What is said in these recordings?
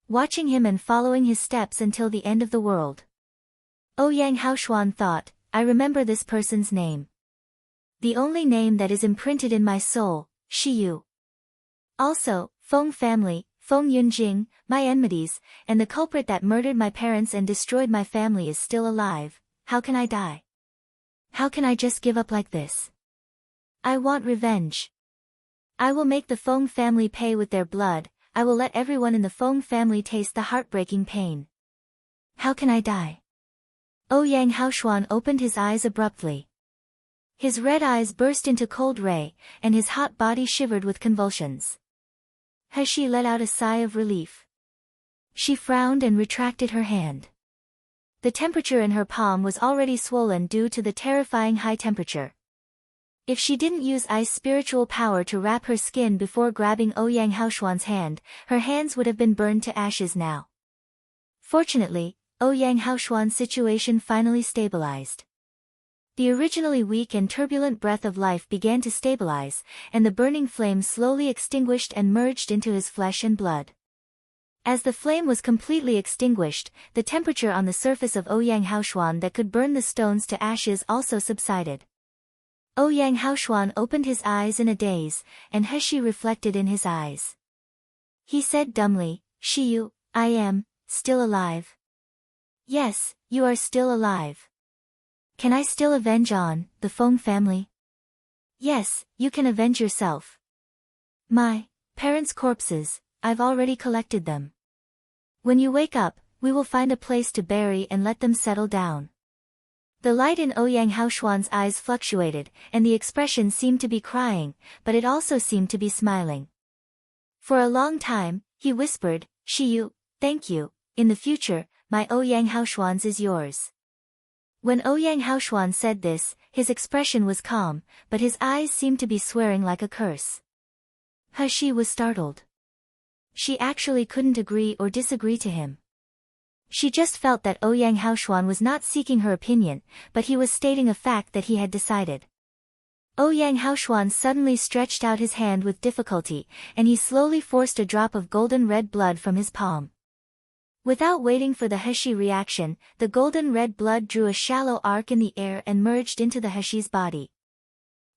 watching him and following his steps until the end of the world. Ouyang Haoshuan thought, I remember this person's name. The only name that is imprinted in my soul, Shiyu. Also, Feng family, Feng Yunjing, my enmities, and the culprit that murdered my parents and destroyed my family is still alive. How can I die? How can I just give up like this? I want revenge. I will make the Feng family pay with their blood. I will let everyone in the Feng family taste the heartbreaking pain. How can I die? Ouyang Haoshuan opened his eyes abruptly. His red eyes burst into cold ray, and his hot body shivered with convulsions. He let out a sigh of relief. She frowned and retracted her hand. The temperature in her palm was already swollen due to the terrifying high temperature. If she didn't use ice spiritual power to wrap her skin before grabbing Ouyang Haoshuan's hand, her hands would have been burned to ashes now. Fortunately, Ouyang Haoshuan's situation finally stabilized. The originally weak and turbulent breath of life began to stabilize, and the burning flame slowly extinguished and merged into his flesh and blood. As the flame was completely extinguished, the temperature on the surface of Ouyang Haoshuan that could burn the stones to ashes also subsided. Ouyang Haoshuan opened his eyes in a daze, and He reflected in his eyes. He said dumbly, Shiyu, I am still alive. Yes, you are still alive. Can I still avenge on the Feng family? Yes, you can avenge yourself. My parents' corpses, I've already collected them. When you wake up, we will find a place to bury and let them settle down. The light in Ouyang Haoshuan's eyes fluctuated, and the expression seemed to be crying, but it also seemed to be smiling. For a long time, he whispered, Shiyu, thank you, in the future, my Ouyang Haoshuan's is yours. When Ouyang Haoshuan said this, his expression was calm, but his eyes seemed to be swearing like a curse. He was startled. She actually couldn't agree or disagree to him. She just felt that Ouyang Haoshuan was not seeking her opinion, but he was stating a fact that he had decided. Ouyang Haoshuan suddenly stretched out his hand with difficulty, and he slowly forced a drop of golden red blood from his palm. Without waiting for the He reaction, the golden red blood drew a shallow arc in the air and merged into the He's body.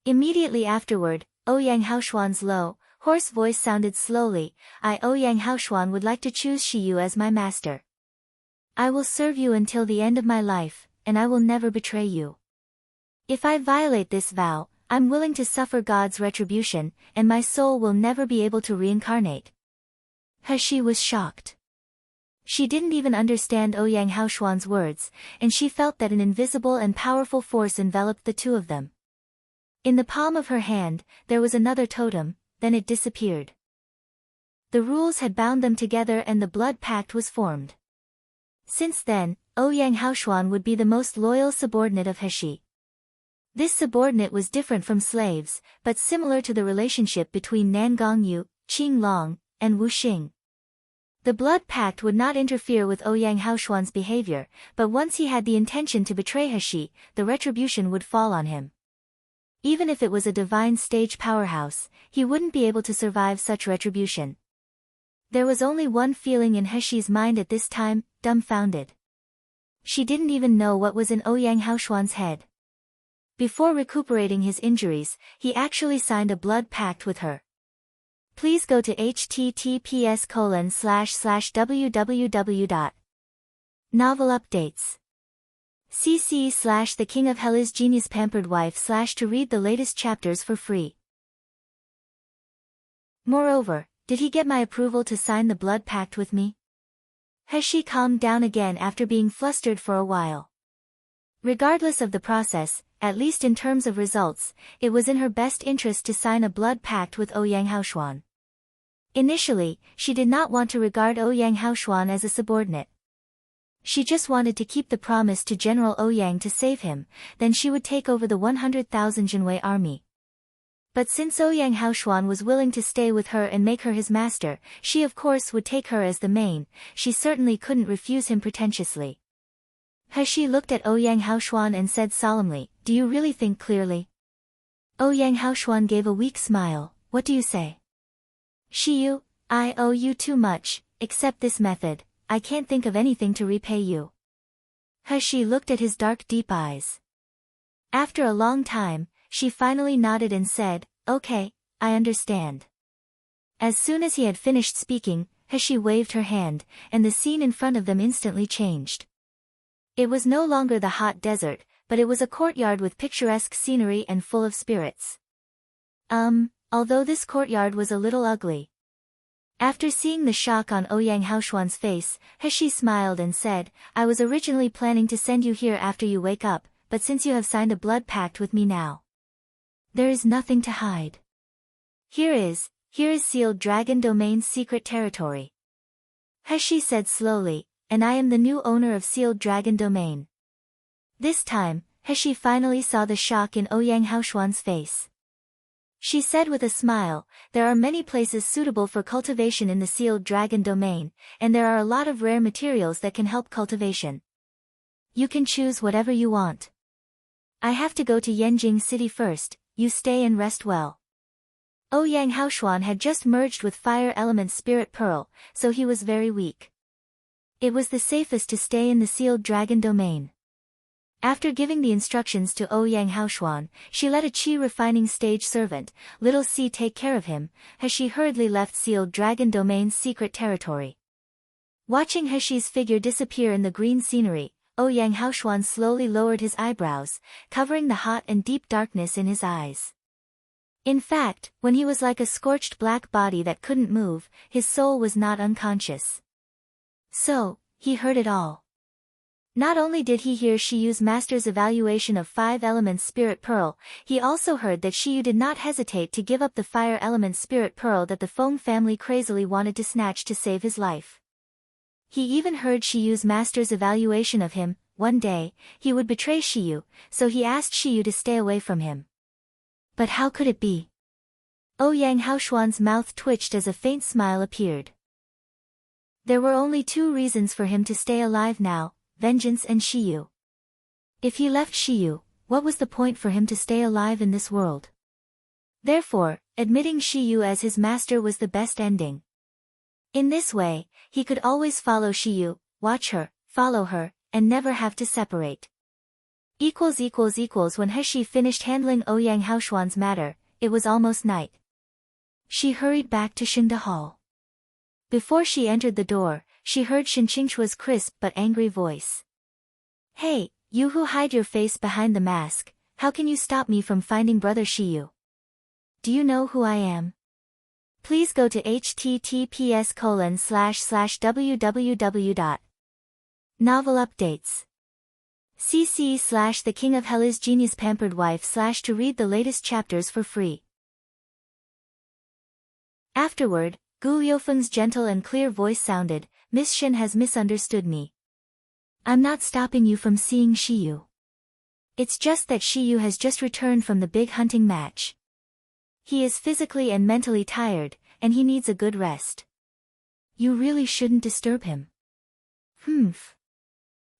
Immediately afterward, Ouyang Haoshuan's low, hoarse voice sounded slowly, I Ouyang Haoshuan would like to choose Shiyu as my master. I will serve you until the end of my life, and I will never betray you. If I violate this vow, I'm willing to suffer God's retribution, and my soul will never be able to reincarnate. He was shocked. She didn't even understand Ouyang Haoshuan's words, and she felt that an invisible and powerful force enveloped the two of them. In the palm of her hand, there was another totem, then it disappeared. The rules had bound them together and the blood pact was formed. Since then, Ouyang Haoshuan would be the most loyal subordinate of He. This subordinate was different from slaves, but similar to the relationship between Nan Gongyu, Qing Long, and Wu Xing. The blood pact would not interfere with Ouyang Haoshuan's behavior, but once he had the intention to betray He, the retribution would fall on him. Even if it was a divine stage powerhouse, he wouldn't be able to survive such retribution. There was only one feeling in He's mind at this time, dumbfounded. She didn't even know what was in Ouyang Haoshuan's head. Before recuperating his injuries, he actually signed a blood pact with her. Please go to https://www. Novel updates. cc/The King of Hell's Genius Pampered Wife/ to read the latest chapters for free. Moreover, did he get my approval to sign the blood pact with me? Has she calmed down again after being flustered for a while? Regardless of the process, at least in terms of results, it was in her best interest to sign a blood pact with Ouyang Haoshuan. Initially, she did not want to regard Ouyang Haoshuan as a subordinate. She just wanted to keep the promise to General Ouyang to save him, then she would take over the 100,000 Jinwei army. But since Ouyang Haoshuan was willing to stay with her and make her his master, she of course would take her as the main, she certainly couldn't refuse him pretentiously. He looked at Ouyang Haoshuan and said solemnly, do you really think clearly? Ouyang Haoshuan gave a weak smile, what do you say? Shiyu, I owe you too much, except this method, I can't think of anything to repay you. He looked at his dark deep eyes. After a long time, she finally nodded and said, okay, I understand. As soon as he had finished speaking, she waved her hand, and the scene in front of them instantly changed. It was no longer the hot desert, but it was a courtyard with picturesque scenery and full of spirits. Although this courtyard was a little ugly. After seeing the shock on Ouyang Haoshuan's face, she smiled and said, I was originally planning to send you here after you wake up, but since you have signed a blood pact with me now, there is nothing to hide. Here is sealed Dragon Domain's secret territory. He said slowly, and I am the new owner of sealed Dragon Domain. This time, she finally saw the shock in Ouyang Haoshuan's face. She said with a smile, there are many places suitable for cultivation in the sealed Dragon Domain, and there are a lot of rare materials that can help cultivation. You can choose whatever you want. I have to go to Yanjing City first, you stay and rest well. Ouyang Haoshuan had just merged with Fire Element Spirit Pearl, so he was very weak. It was the safest to stay in the sealed Dragon Domain. After giving the instructions to Ouyang Haoshuan, she let a Qi refining stage servant, Little C, take care of him, as she hurriedly left sealed Dragon Domain's secret territory. Watching Heshi's figure disappear in the green scenery, Ouyang Haoshuan slowly lowered his eyebrows, covering the hot and deep darkness in his eyes. In fact, when he was like a scorched black body that couldn't move, his soul was not unconscious. So, he heard it all. Not only did he hear Shiyu's master's evaluation of 5 elements Spirit Pearl, he also heard that Shiyu did not hesitate to give up the Fire Element Spirit Pearl that the Feng family crazily wanted to snatch to save his life. He even heard Shiyu's master's evaluation of him. One day, he would betray Shiyu, so he asked Shiyu to stay away from him. But how could it be? Ouyang Haoshuan's mouth twitched as a faint smile appeared. There were only 2 reasons for him to stay alive now, vengeance and Shiyu. If he left Shiyu, what was the point for him to stay alive in this world? Therefore, admitting Shiyu as his master was the best ending. In this way, he could always follow Shiyu, watch her, follow her, and never have to separate. When Heshi finished handling Ouyang Haoshuan's matter, it was almost night. She hurried back to Xingde Hall. Before she entered the door, she heard Shinqingchua's crisp but angry voice. Hey, you who hide your face behind the mask, how can you stop me from finding Brother Shiyu? Do you know who I am? Please go to https://www. Novel updates. cc/The King of Hela's Genius Pampered Wife/ to read the latest chapters for free. Afterward, Gu Liufeng's gentle and clear voice sounded, Miss Shen has misunderstood me. I'm not stopping you from seeing Shiyu. It's just that Shiyu has just returned from the big hunting match. He is physically and mentally tired, and he needs a good rest. You really shouldn't disturb him.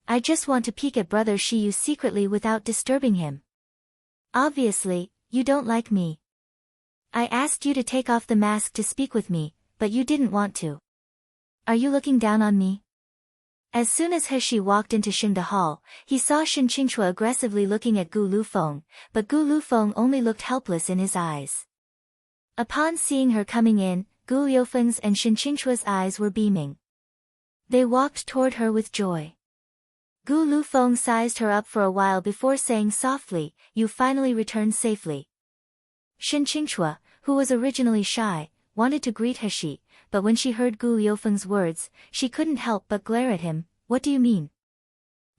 I just want to peek at Brother Shiyu secretly without disturbing him. Obviously, you don't like me. I asked you to take off the mask to speak with me, but you didn't want to. Are you looking down on me? As soon as Heshi walked into Xingde Hall, he saw Shinqingchua aggressively looking at Gu Lufeng, but Gu Lufeng only looked helpless in his eyes. Upon seeing her coming in, Gu Liufeng's and Shinqingchua's eyes were beaming. They walked toward her with joy. Gu Lufeng sized her up for a while before saying softly, you finally returned safely. Shinqingchua, who was originally shy, wanted to greet Heshi, but when she heard Gu Liufeng's words, she couldn't help but glare at him. What do you mean?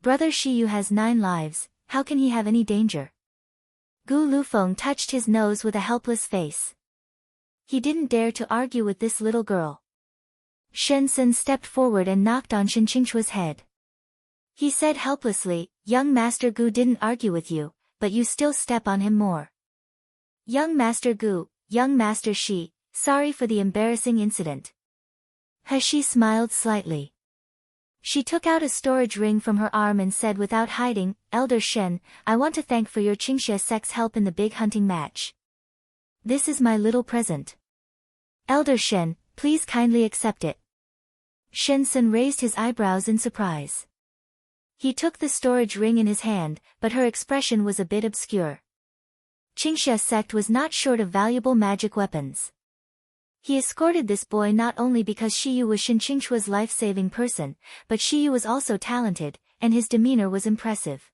Brother Shiyu has 9 lives, how can he have any danger? Gu Lufeng touched his nose with a helpless face. He didn't dare to argue with this little girl. Shen Sen stepped forward and knocked on Shinqingchua's head. He said helplessly, young Master Gu didn't argue with you, but you still step on him more. Young Master Gu, young Master Shi, sorry for the embarrassing incident. Heshi smiled slightly. She took out a storage ring from her arm and said without hiding, Elder Shen, I want to thank for your Qingxia sect's help in the big hunting match. This is my little present. Elder Shen, please kindly accept it. Shensen raised his eyebrows in surprise. He took the storage ring in his hand, but her expression was a bit obscure. Qingxia sect was not short of valuable magic weapons. He escorted this boy not only because Shiyu was Shinqingchua's life-saving person, but Shiyu was also talented, and his demeanor was impressive.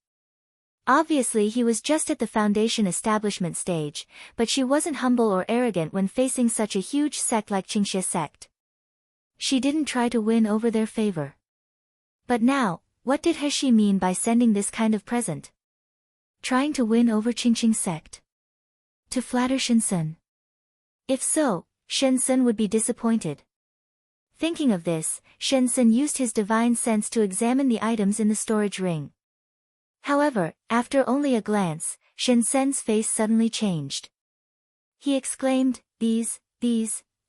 Obviously he was just at the foundation establishment stage, but she wasn't humble or arrogant when facing such a huge sect like Qingxia sect. She didn't try to win over their favor. But now, what did He mean by sending this kind of present? Trying to win over Qingxing sect? To flatter Shensen? If so, Shensen would be disappointed. Thinking of this, Shensen used his divine sense to examine the items in the storage ring. However, after only a glance, Shensen's face suddenly changed. He exclaimed, These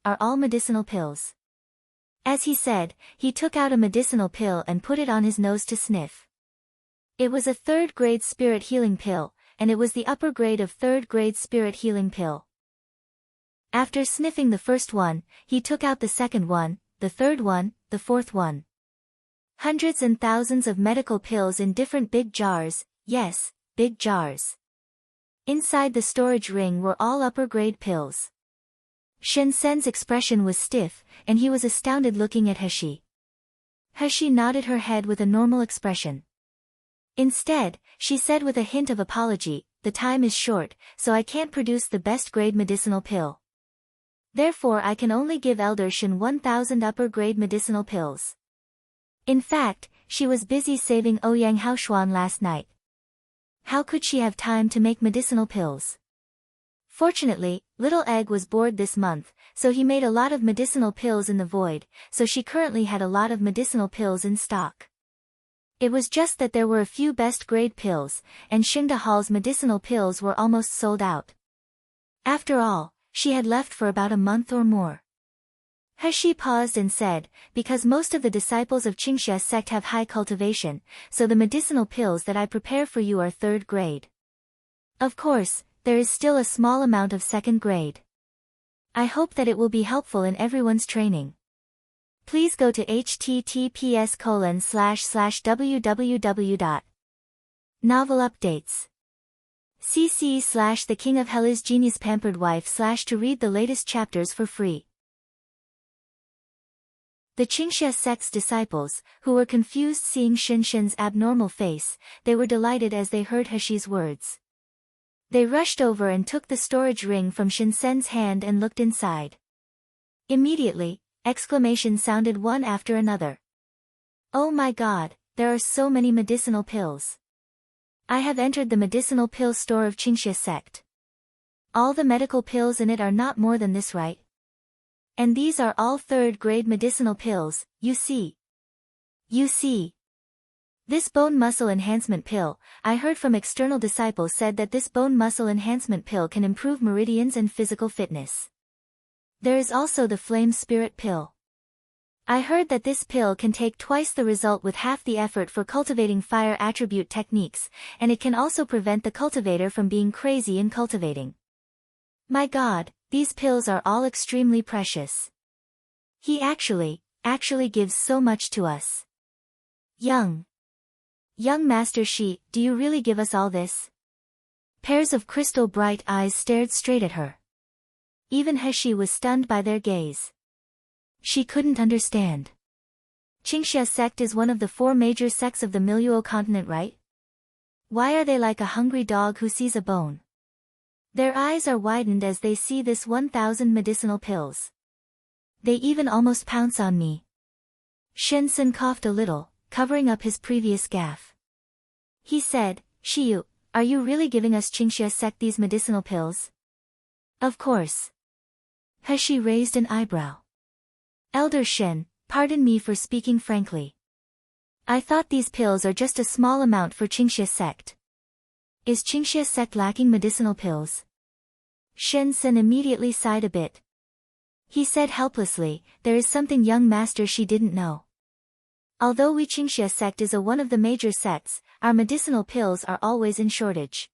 are all medicinal pills. As he said, he took out a medicinal pill and put it on his nose to sniff. It was a third-grade spirit healing pill, and it was the upper grade of third-grade spirit healing pill. After sniffing the first one, he took out the second one, the third one, the fourth one. Hundreds and thousands of medical pills in different big jars, yes, big jars. Inside the storage ring were all upper-grade pills. Shensen's expression was stiff, and he was astounded looking at He. He nodded her head with a normal expression. Instead, she said with a hint of apology, the time is short, so I can't produce the best-grade medicinal pill. Therefore I can only give Elder Shen 1,000 upper-grade medicinal pills. In fact, she was busy saving Ouyang Haoshuan last night. How could she have time to make medicinal pills? Fortunately, Little Egg was bored this month, so he made a lot of medicinal pills in the void, so she currently had a lot of medicinal pills in stock. It was just that there were a few best-grade pills, and Xingda Hall's medicinal pills were almost sold out. After all, she had left for about a month or more. He paused and said, because most of the disciples of Qingxia sect have high cultivation, so the medicinal pills that I prepare for you are third grade. Of course, there is still a small amount of second grade. I hope that it will be helpful in everyone's training. Please go to https://www. Novel updates. cc/The King of Hell is Genius Pampered Wife/ to read the latest chapters for free. The Qingxia sect's disciples, who were confused seeing Shensen's abnormal face, they were delighted as they heard He's words. They rushed over and took the storage ring from Shensen's hand and looked inside. Immediately, exclamations sounded one after another. Oh my God, there are so many medicinal pills. I have entered the medicinal pill store of Qingxia sect. All the medical pills in it are not more than this, right? And these are all third-grade medicinal pills, you see. You see. This bone muscle enhancement pill, I heard from external disciples said that this bone muscle enhancement pill can improve meridians and physical fitness. There is also the flame spirit pill. I heard that this pill can take twice the result with half the effort for cultivating fire attribute techniques, and it can also prevent the cultivator from being crazy in cultivating. My God, these pills are all extremely precious. He actually gives so much to us. Young Master Shi, do you really give us all this? Pairs of crystal bright eyes stared straight at her. Even He was stunned by their gaze. She couldn't understand. Qingxia sect is one of the 4 major sects of the Miluo continent, right? Why are they like a hungry dog who sees a bone? Their eyes are widened as they see this 1,000 medicinal pills. They even almost pounce on me. Shensen coughed a little, covering up his previous gaffe. He said, Shiyu, are you really giving us Qingxia sect these medicinal pills? Of course. He raised an eyebrow. Elder Shen, pardon me for speaking frankly. I thought these pills are just a small amount for Qingxia sect. Is Qingxia sect lacking medicinal pills? Shensen immediately sighed a bit. He said helplessly, there is something young Master Shi didn't know. Although we Qingxia sect is one of the major sects, our medicinal pills are always in shortage.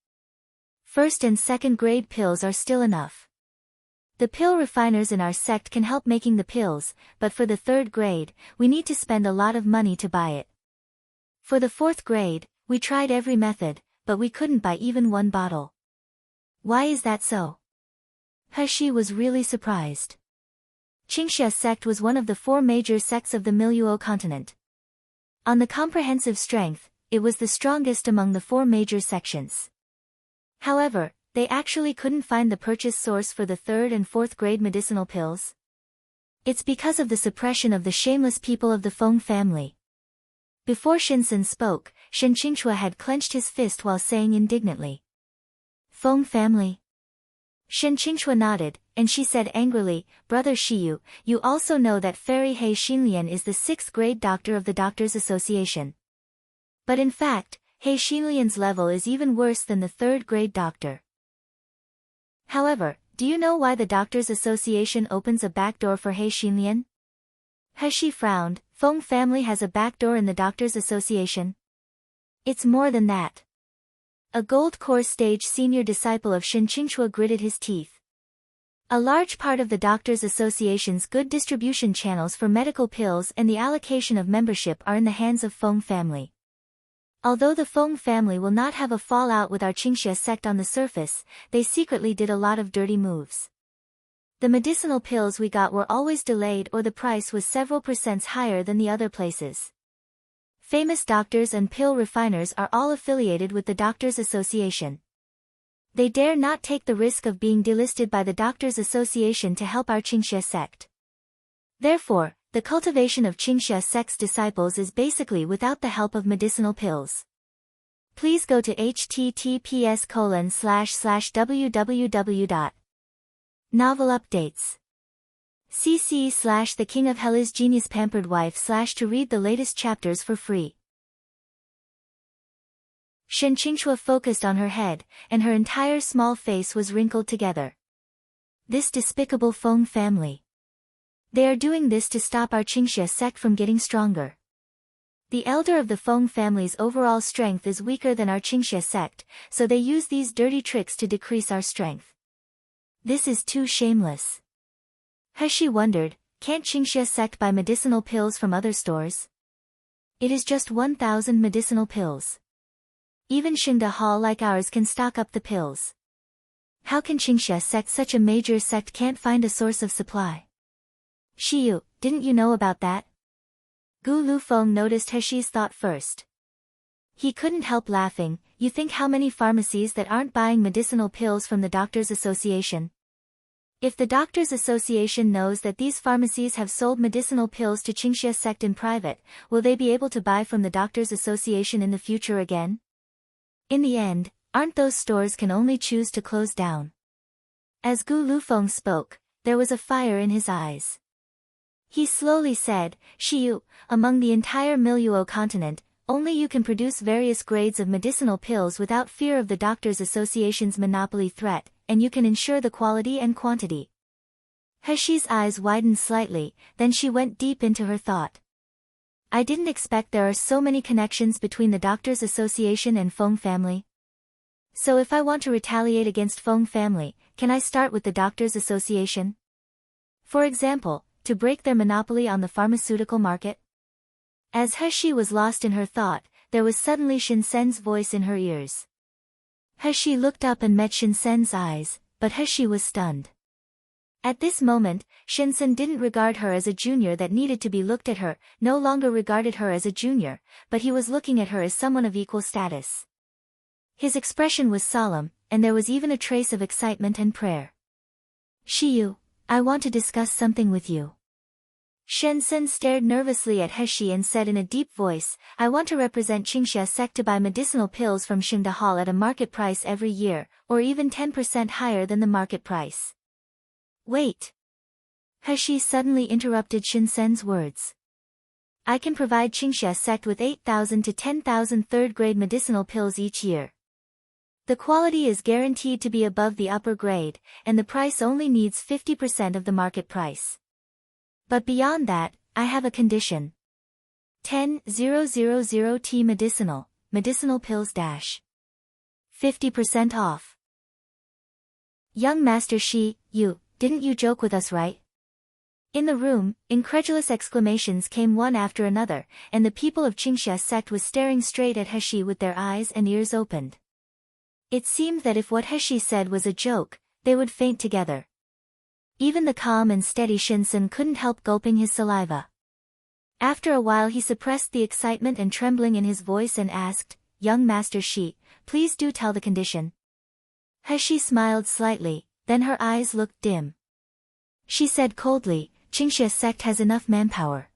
First and second grade pills are still enough. The pill refiners in our sect can help making the pills, but for the 3rd grade, we need to spend a lot of money to buy it. For the 4th grade, we tried every method, but we couldn't buy even 1 bottle. Why is that so? He was really surprised. Qingxia sect was one of the 4 major sects of the Miluo continent. On the comprehensive strength, it was the strongest among the 4 major sections. However, they actually couldn't find the purchase source for the 3rd and 4th grade medicinal pills. It's because of the suppression of the shameless people of the Feng family. Before Shinsen spoke, Shen Qingchua had clenched his fist while saying indignantly, "Feng family?" Shen Qingchua nodded, and she said angrily, "Brother Shiyu, you also know that Fairy He Xinlian is the 6th grade doctor of the Doctors Association. But in fact, He Xinlian's level is even worse than the 3rd grade doctor. However, do you know why the Doctors Association opens a back door for He Xinlian?" He frowned. "Feng family has a back door in the Doctors Association?" "It's more than that." A gold core stage senior disciple of Shen Qingchua gritted his teeth. A large part of the Doctors Association's good distribution channels for medical pills and the allocation of membership are in the hands of Feng family. Although the Feng family will not have a fallout with our Qingxia sect on the surface, they secretly did a lot of dirty moves. The medicinal pills we got were always delayed or the price was several % higher than the other places. Famous doctors and pill refiners are all affiliated with the Doctors Association. They dare not take the risk of being delisted by the Doctors Association to help our Qingxia sect. Therefore, the cultivation of Qingxia sect's disciples is basically without the help of medicinal pills. Please go to https://www. Novel updates. cc/The King of Hell's Genius Pampered Wife/ to read the latest chapters for free. Shen Qingchua focused on her head, and her entire small face was wrinkled together. This despicable Feng family. They are doing this to stop our Qingxia sect from getting stronger. The elder of the Feng family's overall strength is weaker than our Qingxia sect, so they use these dirty tricks to decrease our strength. This is too shameless. He wondered, can't Qingxia sect buy medicinal pills from other stores? It is just 1,000 medicinal pills. Even Xingda Hall like ours can stock up the pills. How can Qingxia sect, such a major sect, can't find a source of supply? Shiyu, didn't you know about that? Gu Lufeng noticed Heshi's thought first. He couldn't help laughing. You think how many pharmacies that aren't buying medicinal pills from the Doctors Association? If the Doctors Association knows that these pharmacies have sold medicinal pills to Qingxia sect in private, will they be able to buy from the Doctors Association in the future again? In the end, aren't those stores can only choose to close down? As Gu Lufeng spoke, there was a fire in his eyes. He slowly said, Shiyu, among the entire Miluo continent, only you can produce various grades of medicinal pills without fear of the Doctors Association's monopoly threat, and you can ensure the quality and quantity. Heshi's eyes widened slightly, then she went deep into her thought. I didn't expect there are so many connections between the Doctors Association and Feng family. So if I want to retaliate against Feng family, can I start with the Doctors Association? For example, to break their monopoly on the pharmaceutical market? As Heshi was lost in her thought, there was suddenly Shinsen's voice in her ears. Heshi looked up and met Shinsen's eyes, but Heshi was stunned. At this moment, Shinsen didn't regard her as a junior that needed to be looked at her, no longer regarded her as a junior, but he was looking at her as someone of equal status. His expression was solemn, and there was even a trace of excitement and prayer. Shiyu, I want to discuss something with you. Shinsen stared nervously at Heshi and said in a deep voice, I want to represent Qingxia sect to buy medicinal pills from Xingda Hall at a market price every year, or even 10% higher than the market price. Wait. Heshi suddenly interrupted Shinsen's words. I can provide Qingxia sect with 8,000 to 10,000 third-grade medicinal pills each year. The quality is guaranteed to be above the upper grade, and the price only needs 50% of the market price. But beyond that, I have a condition. 10,000 T medicinal pills dash. 50% off. Young Master Shi, you, didn't you joke with us, right? In the room, incredulous exclamations came one after another, and the people of Qingxia sect was staring straight at Heshi with their eyes and ears opened. It seemed that if what Heshi said was a joke, they would faint together. Even the calm and steady Shinsen couldn't help gulping his saliva. After a while he suppressed the excitement and trembling in his voice and asked, "Young Master Shi, please do tell the condition." Heshi smiled slightly, then her eyes looked dim. She said coldly, "Qingxia sect has enough manpower.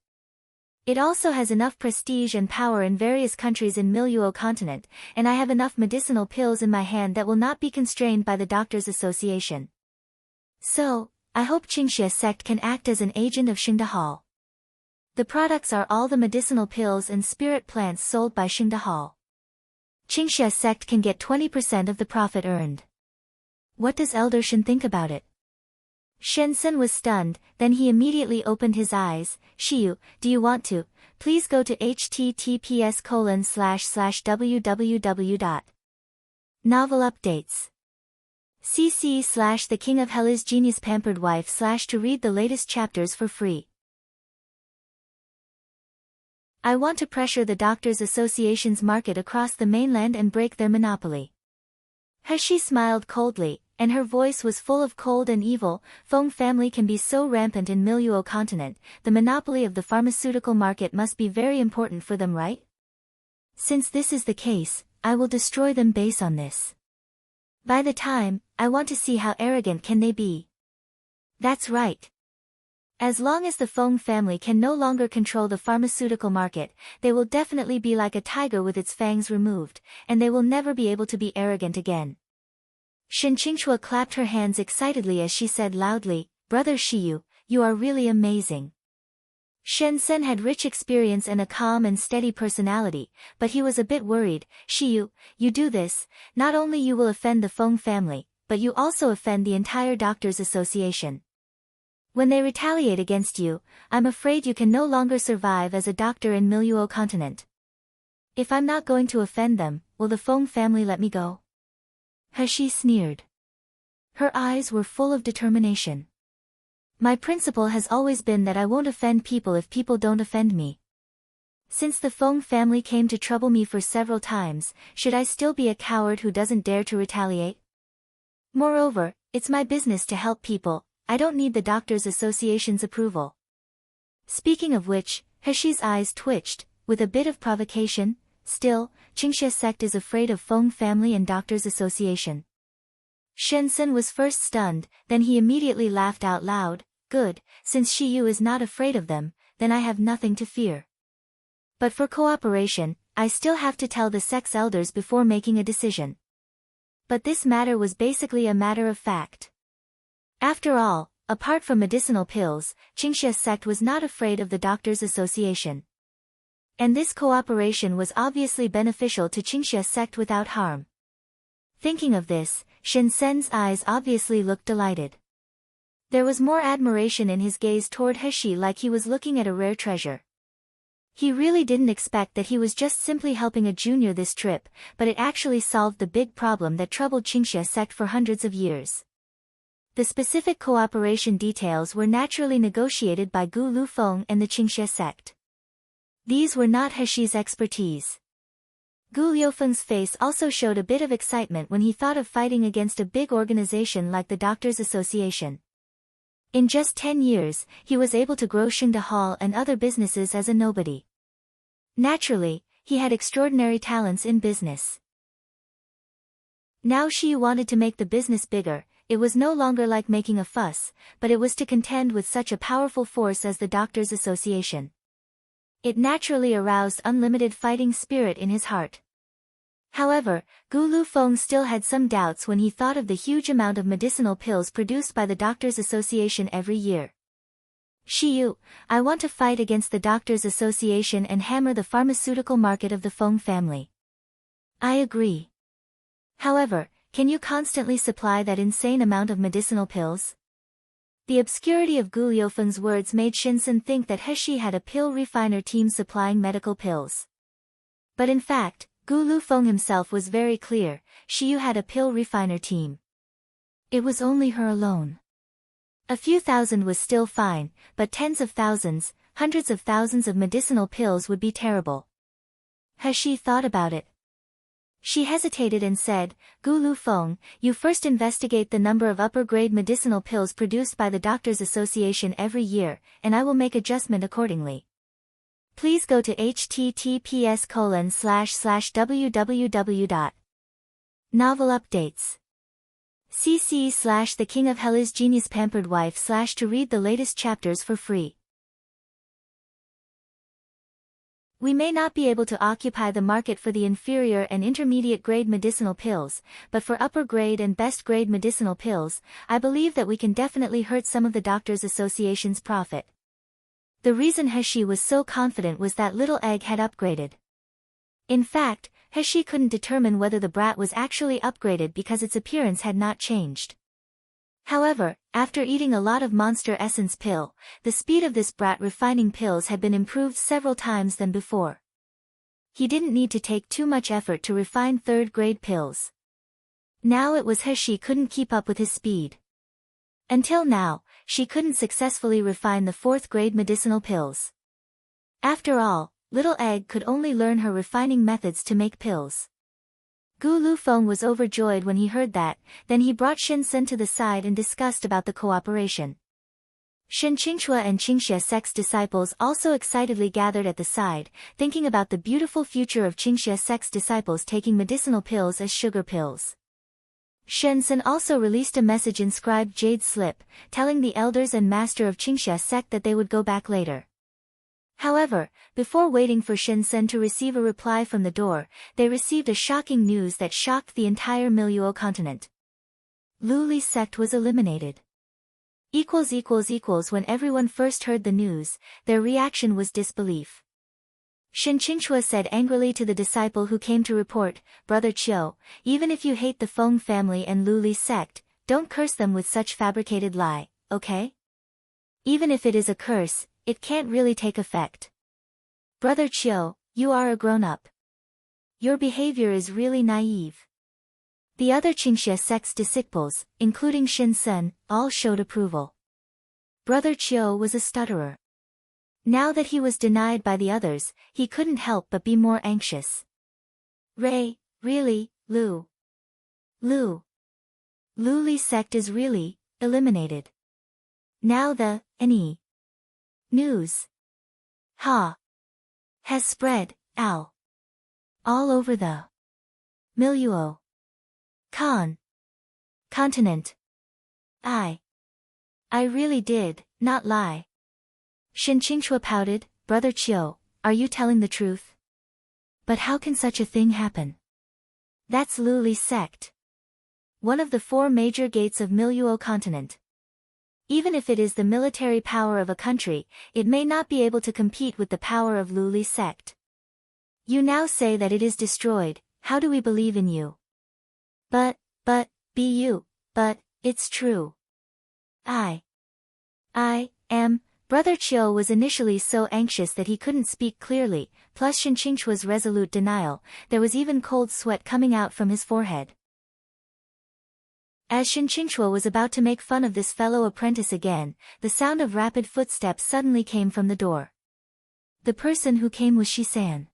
It also has enough prestige and power in various countries in Miluo continent, and I have enough medicinal pills in my hand that will not be constrained by the Doctors Association. So, I hope Qingxia sect can act as an agent of Xingda Hall. The products are all the medicinal pills and spirit plants sold by Xingda Hall. Qingxia sect can get 20% of the profit earned. What does Elder Shen think about it?" Shensen was stunned, then he immediately opened his eyes. "Shiyu, do you want to? Please go to https://www. Novel updates. cc/The King of Hell is Genius Pampered Wife/ to read the latest chapters for free. I want to pressure the Doctors Association's market across the mainland and break their monopoly." Heshi smiled coldly, and her voice was full of cold and evil. "Feng family can be so rampant in Miluo continent, the monopoly of the pharmaceutical market must be very important for them, right? Since this is the case, I will destroy them based on this. By the time, I want to see how arrogant can they be." "That's right. As long as the Feng family can no longer control the pharmaceutical market, they will definitely be like a tiger with its fangs removed, and they will never be able to be arrogant again." Shin Qingchua clapped her hands excitedly as she said loudly, "Brother Shiyu, you are really amazing." Shensen had rich experience and a calm and steady personality, but he was a bit worried. "Shiyu, you do this, not only you will offend the Feng family, but you also offend the entire Doctors Association. When they retaliate against you, I'm afraid you can no longer survive as a doctor in Miluo continent. If I'm not going to offend them, will the Feng family let me go?" Heshi sneered. Her eyes were full of determination. "My principle has always been that I won't offend people if people don't offend me. Since the Feng family came to trouble me for several times, should I still be a coward who doesn't dare to retaliate? Moreover, it's my business to help people, I don't need the Doctors Association's approval." Speaking of which, Heshi's eyes twitched, with a bit of provocation. "Still, Qingxia sect is afraid of Feng family and Doctors Association." Shensen was first stunned, then he immediately laughed out loud. "Good, since Shiyu is not afraid of them, then I have nothing to fear. But for cooperation, I still have to tell the sect's elders before making a decision." But this matter was basically a matter of fact. After all, apart from medicinal pills, Qingxia sect was not afraid of the Doctors Association. And this cooperation was obviously beneficial to Qingxia sect without harm. Thinking of this, Shensen's eyes obviously looked delighted. There was more admiration in his gaze toward Heshi, like he was looking at a rare treasure. He really didn't expect that he was just simply helping a junior this trip, but it actually solved the big problem that troubled Qingxia sect for hundreds of years. The specific cooperation details were naturally negotiated by Gu Lufeng and the Qingxia sect. These were not Heshi's expertise. Gu Liufeng's face also showed a bit of excitement when he thought of fighting against a big organization like the Doctors Association. In just 10 years, he was able to grow Xingda Hall and other businesses as a nobody. Naturally, he had extraordinary talents in business. Now Shi wanted to make the business bigger. It was no longer like making a fuss, but it was to contend with such a powerful force as the Doctors Association. It naturally aroused unlimited fighting spirit in his heart. However, Gu Lufeng still had some doubts when he thought of the huge amount of medicinal pills produced by the Doctors Association every year. "Shiyu, I want to fight against the Doctors Association and hammer the pharmaceutical market of the Feng family." "I agree. However, can you constantly supply that insane amount of medicinal pills?" The obscurity of Gu Liufeng's words made Shinsen think that Heshi had a pill refiner team supplying medical pills. But in fact, Gu Lufeng himself was very clear, Shiyu had a pill refiner team. It was only her alone. A few thousand was still fine, but tens of thousands, hundreds of thousands of medicinal pills would be terrible. Has she thought about it? She hesitated and said, Gu Lu Feng, you first investigate the number of upper-grade medicinal pills produced by the Doctors Association every year, and I will make adjustment accordingly. Please go to https://www. Novel updates. cc/ The King of Hell is Genius Pampered Wife / to read the latest chapters for free. We may not be able to occupy the market for the inferior and intermediate grade medicinal pills, but for upper grade and best grade medicinal pills, I believe that we can definitely hurt some of the Doctors Association's profit. The reason He was so confident was that Little Egg had upgraded. In fact, He couldn't determine whether the brat was actually upgraded because its appearance had not changed. However, after eating a lot of Monster Essence pill, the speed of this brat refining pills had been improved several times than before. He didn't need to take too much effort to refine third-grade pills. Now it was she couldn't keep up with his speed. Until now, she couldn't successfully refine the fourth-grade medicinal pills. After all, Little Egg could only learn her refining methods to make pills. Gu Lu Feng was overjoyed when he heard that, then he brought Shen Sen to the side and discussed about the cooperation. Shen Qingxue and Qingxie sect's disciples also excitedly gathered at the side, thinking about the beautiful future of Qingxie sect's disciples taking medicinal pills as sugar pills. Shen Sen also released a message inscribed Jade Slip, telling the elders and master of Qingxie sect that they would go back later. However, before waiting for Shen Sen to receive a reply from the door, they received a shocking news that shocked the entire Miluo continent. Lu Li's sect was eliminated. When everyone first heard the news, their reaction was disbelief. Shen Qingxue said angrily to the disciple who came to report, Brother Chiu, even if you hate the Feng family and Lu Li's sect, don't curse them with such fabricated lie, okay? Even if it is a curse, it can't really take effect. Brother Chiu, you are a grown-up. Your behavior is really naive. The other Qingxie sect's disciples, including Shen Sen, all showed approval. Brother Chiu was a stutterer. Now that he was denied by the others, he couldn't help but be more anxious. Really, Lu Li's sect is really eliminated. Now the news has spread all over the Miluo continent. I really did not lie. Shen Qingxue pouted, Brother Chiu, are you telling the truth? But how can such a thing happen? That's Lu Li's sect. One of the 4 major gates of Miluo continent. Even if it is the military power of a country, it may not be able to compete with the power of Lu Li's sect. You now say that it is destroyed, how do we believe in you? But, it's true. I am. Brother Chiu was initially so anxious that he couldn't speak clearly, plus Shen Qingxue's resolute denial, there was even cold sweat coming out from his forehead. As Shen Qingxue was about to make fun of this fellow apprentice again, the sound of rapid footsteps suddenly came from the door. The person who came was Shi-san.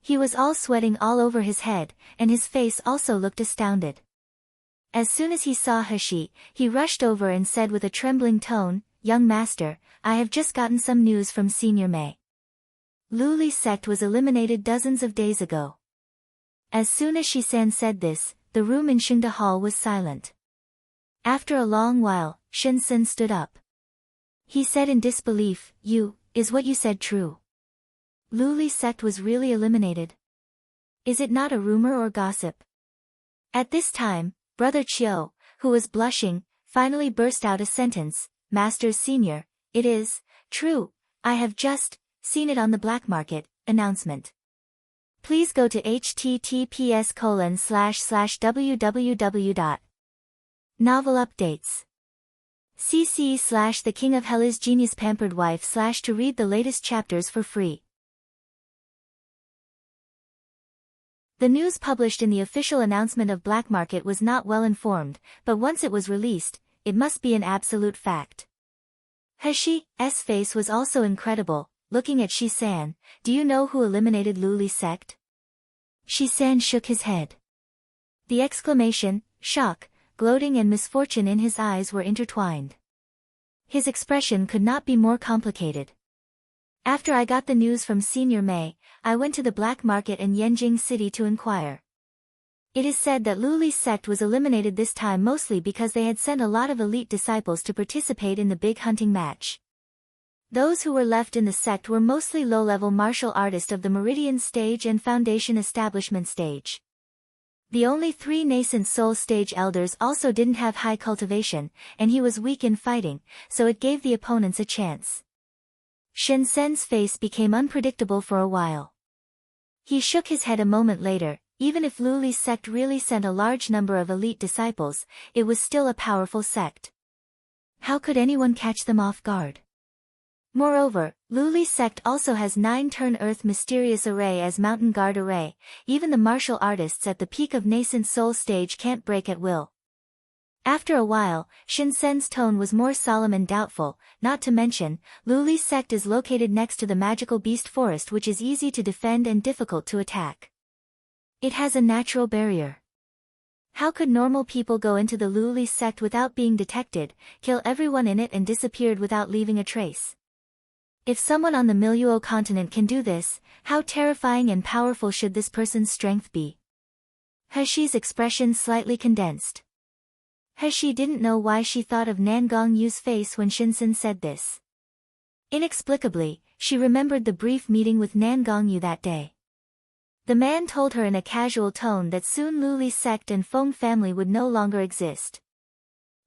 He was all sweating all over his head, and his face also looked astounded. As soon as he saw He rushed over and said with a trembling tone, Young master, I have just gotten some news from Senior Mei. Lu Li's sect was eliminated dozens of days ago. As soon as Shi-san said this, the room in Xingde Hall was silent. After a long while, Shen Sen stood up. He said in disbelief, Is what you said true? Lu Li's sect was really eliminated? Is it not a rumor or gossip? At this time, Brother Chiu, who was blushing, finally burst out a sentence, Masters Senior, it is true, I have just seen it on the black market. Announcement. Please go to https://www. Novel updates. cc/ The King of Hell is Genius Pampered Wife / to read the latest chapters for free. The news published in the official announcement of black market was not well informed, but once it was released, it must be an absolute fact. He-Shi's face was also incredible, looking at Shi-san. Do you know who eliminated Luli's sect? Shi-san shook his head. The exclamation, shock, gloating and misfortune in his eyes were intertwined. His expression could not be more complicated. After I got the news from Senior Mei, I went to the black market in Yanjing City to inquire. It is said that Luli's sect was eliminated this time mostly because they had sent a lot of elite disciples to participate in the big hunting match. Those who were left in the sect were mostly low-level martial artists of the Meridian stage and Foundation Establishment stage. The only 3 nascent soul stage elders also didn't have high cultivation, and he was weak in fighting, so it gave the opponents a chance. Shen-sen's face became unpredictable for a while. He shook his head a moment later. Even if Luli's sect really sent a large number of elite disciples, it was still a powerful sect. How could anyone catch them off guard? Moreover, Luli's sect also has 9 Turn Earth Mysterious Array as Mountain Guard Array. Even the martial artists at the peak of nascent soul stage can't break at will. After a while, Shen-sen's tone was more solemn and doubtful, not to mention, Luli's sect is located next to the magical beast forest, which is easy to defend and difficult to attack. It has a natural barrier. How could normal people go into the Luli sect without being detected, kill everyone in it and disappeared without leaving a trace? If someone on the Miluo continent can do this, how terrifying and powerful should this person's strength be? He-Shi's expression slightly condensed. He-Shi didn't know why she thought of Nan Gong-yu's face when Shen-sen said this. Inexplicably, she remembered the brief meeting with Nan Gong-yu that day. The man told her in a casual tone that soon Luli's sect and Feng family would no longer exist.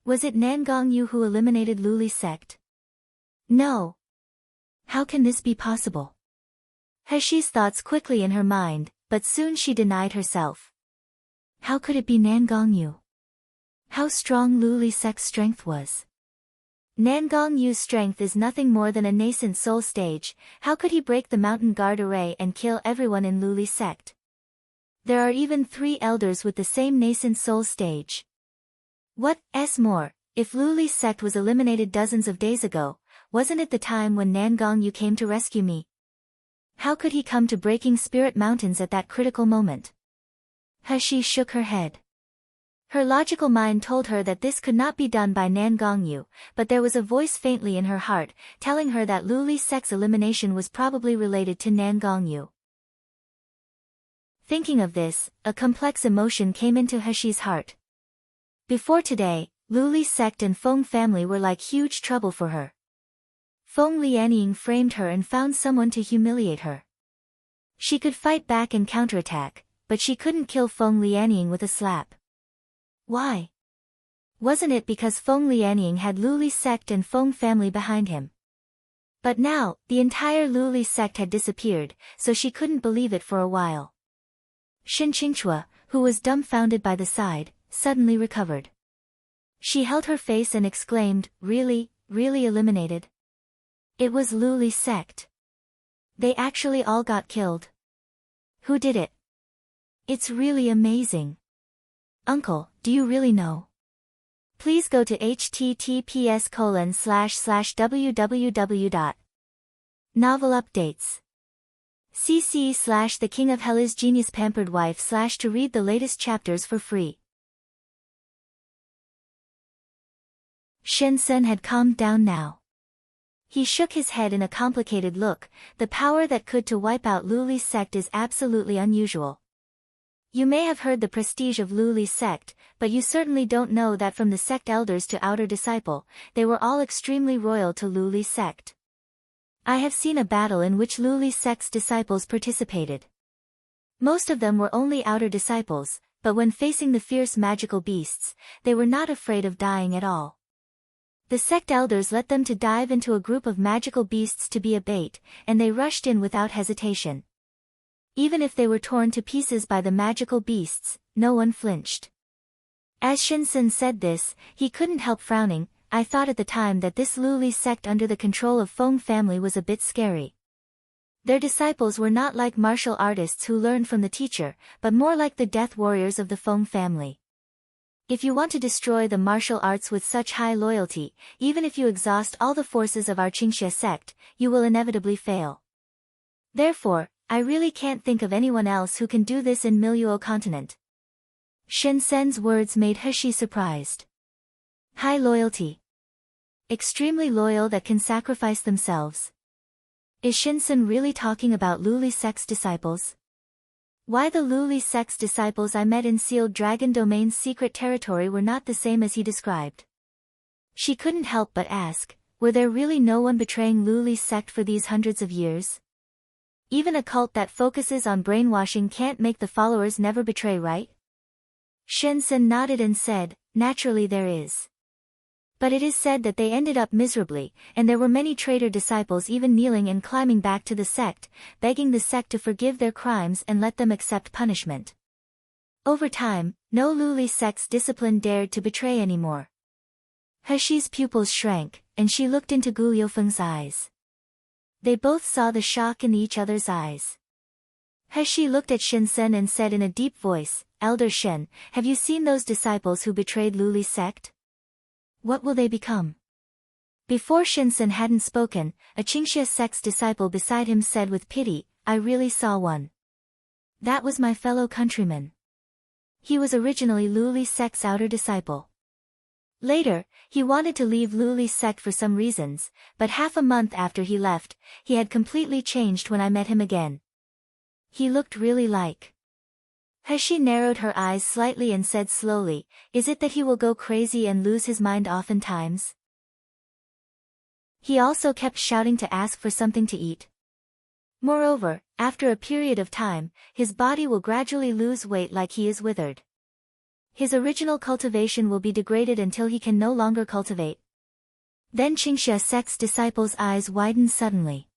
Was it Nan Gong-yu who eliminated Luli's sect? No. How can this be possible? He-Shi's thoughts quickly in her mind, but soon she denied herself. How could it be Nan Gong-yu? How strong Luli's sect's strength was. Nan Gong-yu's strength is nothing more than a nascent soul stage. How could he break the Mountain Guard Array and kill everyone in Luli's sect? There are even 3 elders with the same nascent soul stage. What's more, if Luli's sect was eliminated dozens of days ago, wasn't it the time when Nan Gong-yu came to rescue me? How could he come to breaking Spirit Mountains at that critical moment? He-Shi shook her head. Her logical mind told her that this could not be done by Nan Gong-yu, but there was a voice faintly in her heart, telling her that Luli's sect's elimination was probably related to Nan Gong-yu. Thinking of this, a complex emotion came into He-Shi's heart. Before today, Luli's sect and Feng family were like huge trouble for her. Feng Lianying framed her and found someone to humiliate her. She could fight back and counterattack, but she couldn't kill Feng Lianying with a slap. Why? Wasn't it because Feng Lianying had Luli's sect and Feng family behind him? But now, the entire Luli sect had disappeared, so she couldn't believe it for a while. Shin Qingchua, who was dumbfounded by the side, suddenly recovered. She held her face and exclaimed, really eliminated? It was Luli's sect. They actually all got killed. Who did it? It's really amazing. Uncle, do you really know? Please go to https://www. Novel updates. cc/The King of Hell is Genius Pampered Wife/ to read the latest chapters for free. Shen-sen had calmed down now. He shook his head in a complicated look. The power that could to wipe out Luli's sect is absolutely unusual. You may have heard the prestige of Luli's sect, but you certainly don't know that from the sect elders to outer disciple, they were all extremely loyal to Luli's sect. I have seen a battle in which Luli's sect's disciples participated. Most of them were only outer disciples, but when facing the fierce magical beasts, they were not afraid of dying at all. The sect elders let them to dive into a group of magical beasts to be a bait, and they rushed in without hesitation. Even if they were torn to pieces by the magical beasts, no one flinched. As Shen-sen said this, he couldn't help frowning. I thought at the time that this Luli sect under the control of Feng family was a bit scary. Their disciples were not like martial artists who learned from the teacher, but more like the death warriors of the Feng family. If you want to destroy the martial arts with such high loyalty, even if you exhaust all the forces of our Qingxie sect, you will inevitably fail. Therefore, I really can't think of anyone else who can do this in Miluo continent. Shen Sen's words made Heshi surprised. High loyalty. Extremely loyal that can sacrifice themselves. Is Shinsen really talking about Luli sect's disciples? Why the Luli sect's disciples I met in Sealed Dragon Domain's secret territory were not the same as he described. She couldn't help but ask, were there really no one betraying Luli's sect for these hundreds of years? Even a cult that focuses on brainwashing can't make the followers never betray, right? Shensen nodded and said, naturally there is. But it is said that they ended up miserably, and there were many traitor disciples even kneeling and climbing back to the sect, begging the sect to forgive their crimes and let them accept punishment. Over time, no Luli sect's discipline dared to betray anymore. Heshi's pupils shrank, and she looked into Gu Liufeng's eyes. They both saw the shock in each other's eyes. Heshi looked at Shinsen and said in a deep voice, Elder Shen, have you seen those disciples who betrayed Luli's sect? What will they become? Before Shinsen hadn't spoken, a Qingxie sect's disciple beside him said with pity, I really saw one. That was my fellow countryman. He was originally Luli sect's outer disciple. Later, he wanted to leave Luli's sect for some reasons, but half a month after he left, he had completely changed when I met him again. He looked really like. Heshi narrowed her eyes slightly and said slowly, is it that he will go crazy and lose his mind oftentimes? He also kept shouting to ask for something to eat. Moreover, after a period of time, his body will gradually lose weight like he is withered. His original cultivation will be degraded until he can no longer cultivate. Then Qingxie sect's disciple's eyes widened suddenly.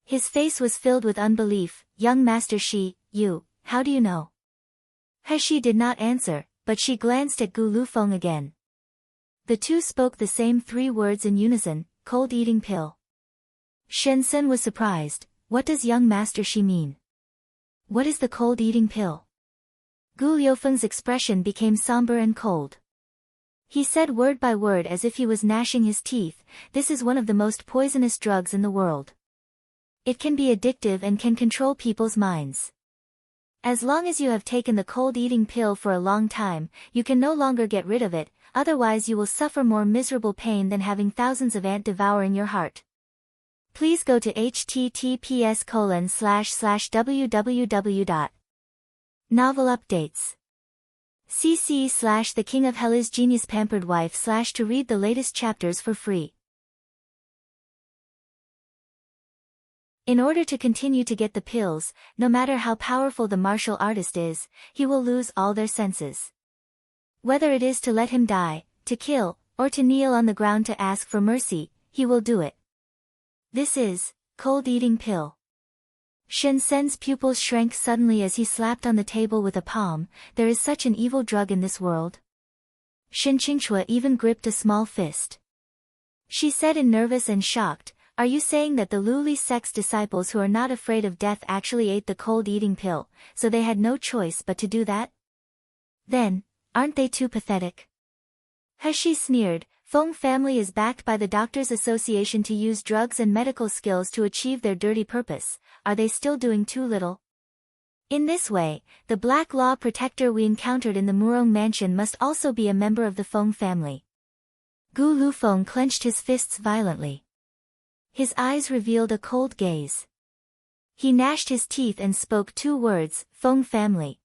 His face was filled with unbelief. Young Master Shi, you, how do you know? Heshi did not answer, but she glanced at Gu Lufeng again. The two spoke the same three words in unison, cold eating pill. Shensen was surprised, what does young Master Shi mean? What is the cold eating pill? Gu Liufeng's expression became somber and cold. He said word by word as if he was gnashing his teeth, this is one of the most poisonous drugs in the world. It can be addictive and can control people's minds. As long as you have taken the cold eating pill for a long time, you can no longer get rid of it, otherwise you will suffer more miserable pain than having thousands of ants devouring your heart. Please go to https://www. Novel updates. cc/The King of Hell is Genius Pampered Wife/ to read the latest chapters for free. In order to continue to get the pills, no matter how powerful the martial artist is, he will lose all their senses. Whether it is to let him die, to kill, or to kneel on the ground to ask for mercy, he will do it. This is cold eating pill. Shensen's pupils shrank suddenly as he slapped on the table with a palm, there is such an evil drug in this world. Shen Qingchua even gripped a small fist. She said in nervous and shocked, are you saying that the Luli sect's disciples who are not afraid of death actually ate the cold eating pill, so they had no choice but to do that? Then, aren't they too pathetic? Heshi sneered, Feng family is backed by the Doctors Association to use drugs and medical skills to achieve their dirty purpose, are they still doing too little? In this way, the black law protector we encountered in the Murong mansion must also be a member of the Feng family. Gu Lufeng clenched his fists violently. His eyes revealed a cold gaze. He gnashed his teeth and spoke two words, Feng family.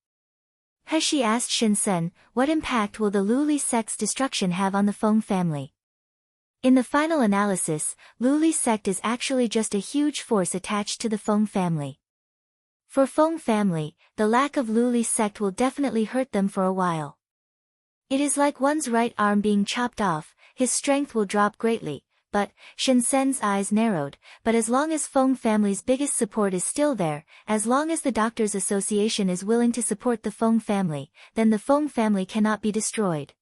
Heshi asked Shinsen, what impact will the Luli sect's destruction have on the Feng family? In the final analysis, Luli sect is actually just a huge force attached to the Feng family. For Feng family, the lack of Luli sect will definitely hurt them for a while. It is like one's right arm being chopped off, his strength will drop greatly. But, Shinsen's eyes narrowed, but as long as Feng family's biggest support is still there, as long as the Doctors Association is willing to support the Feng family, then the Feng family cannot be destroyed.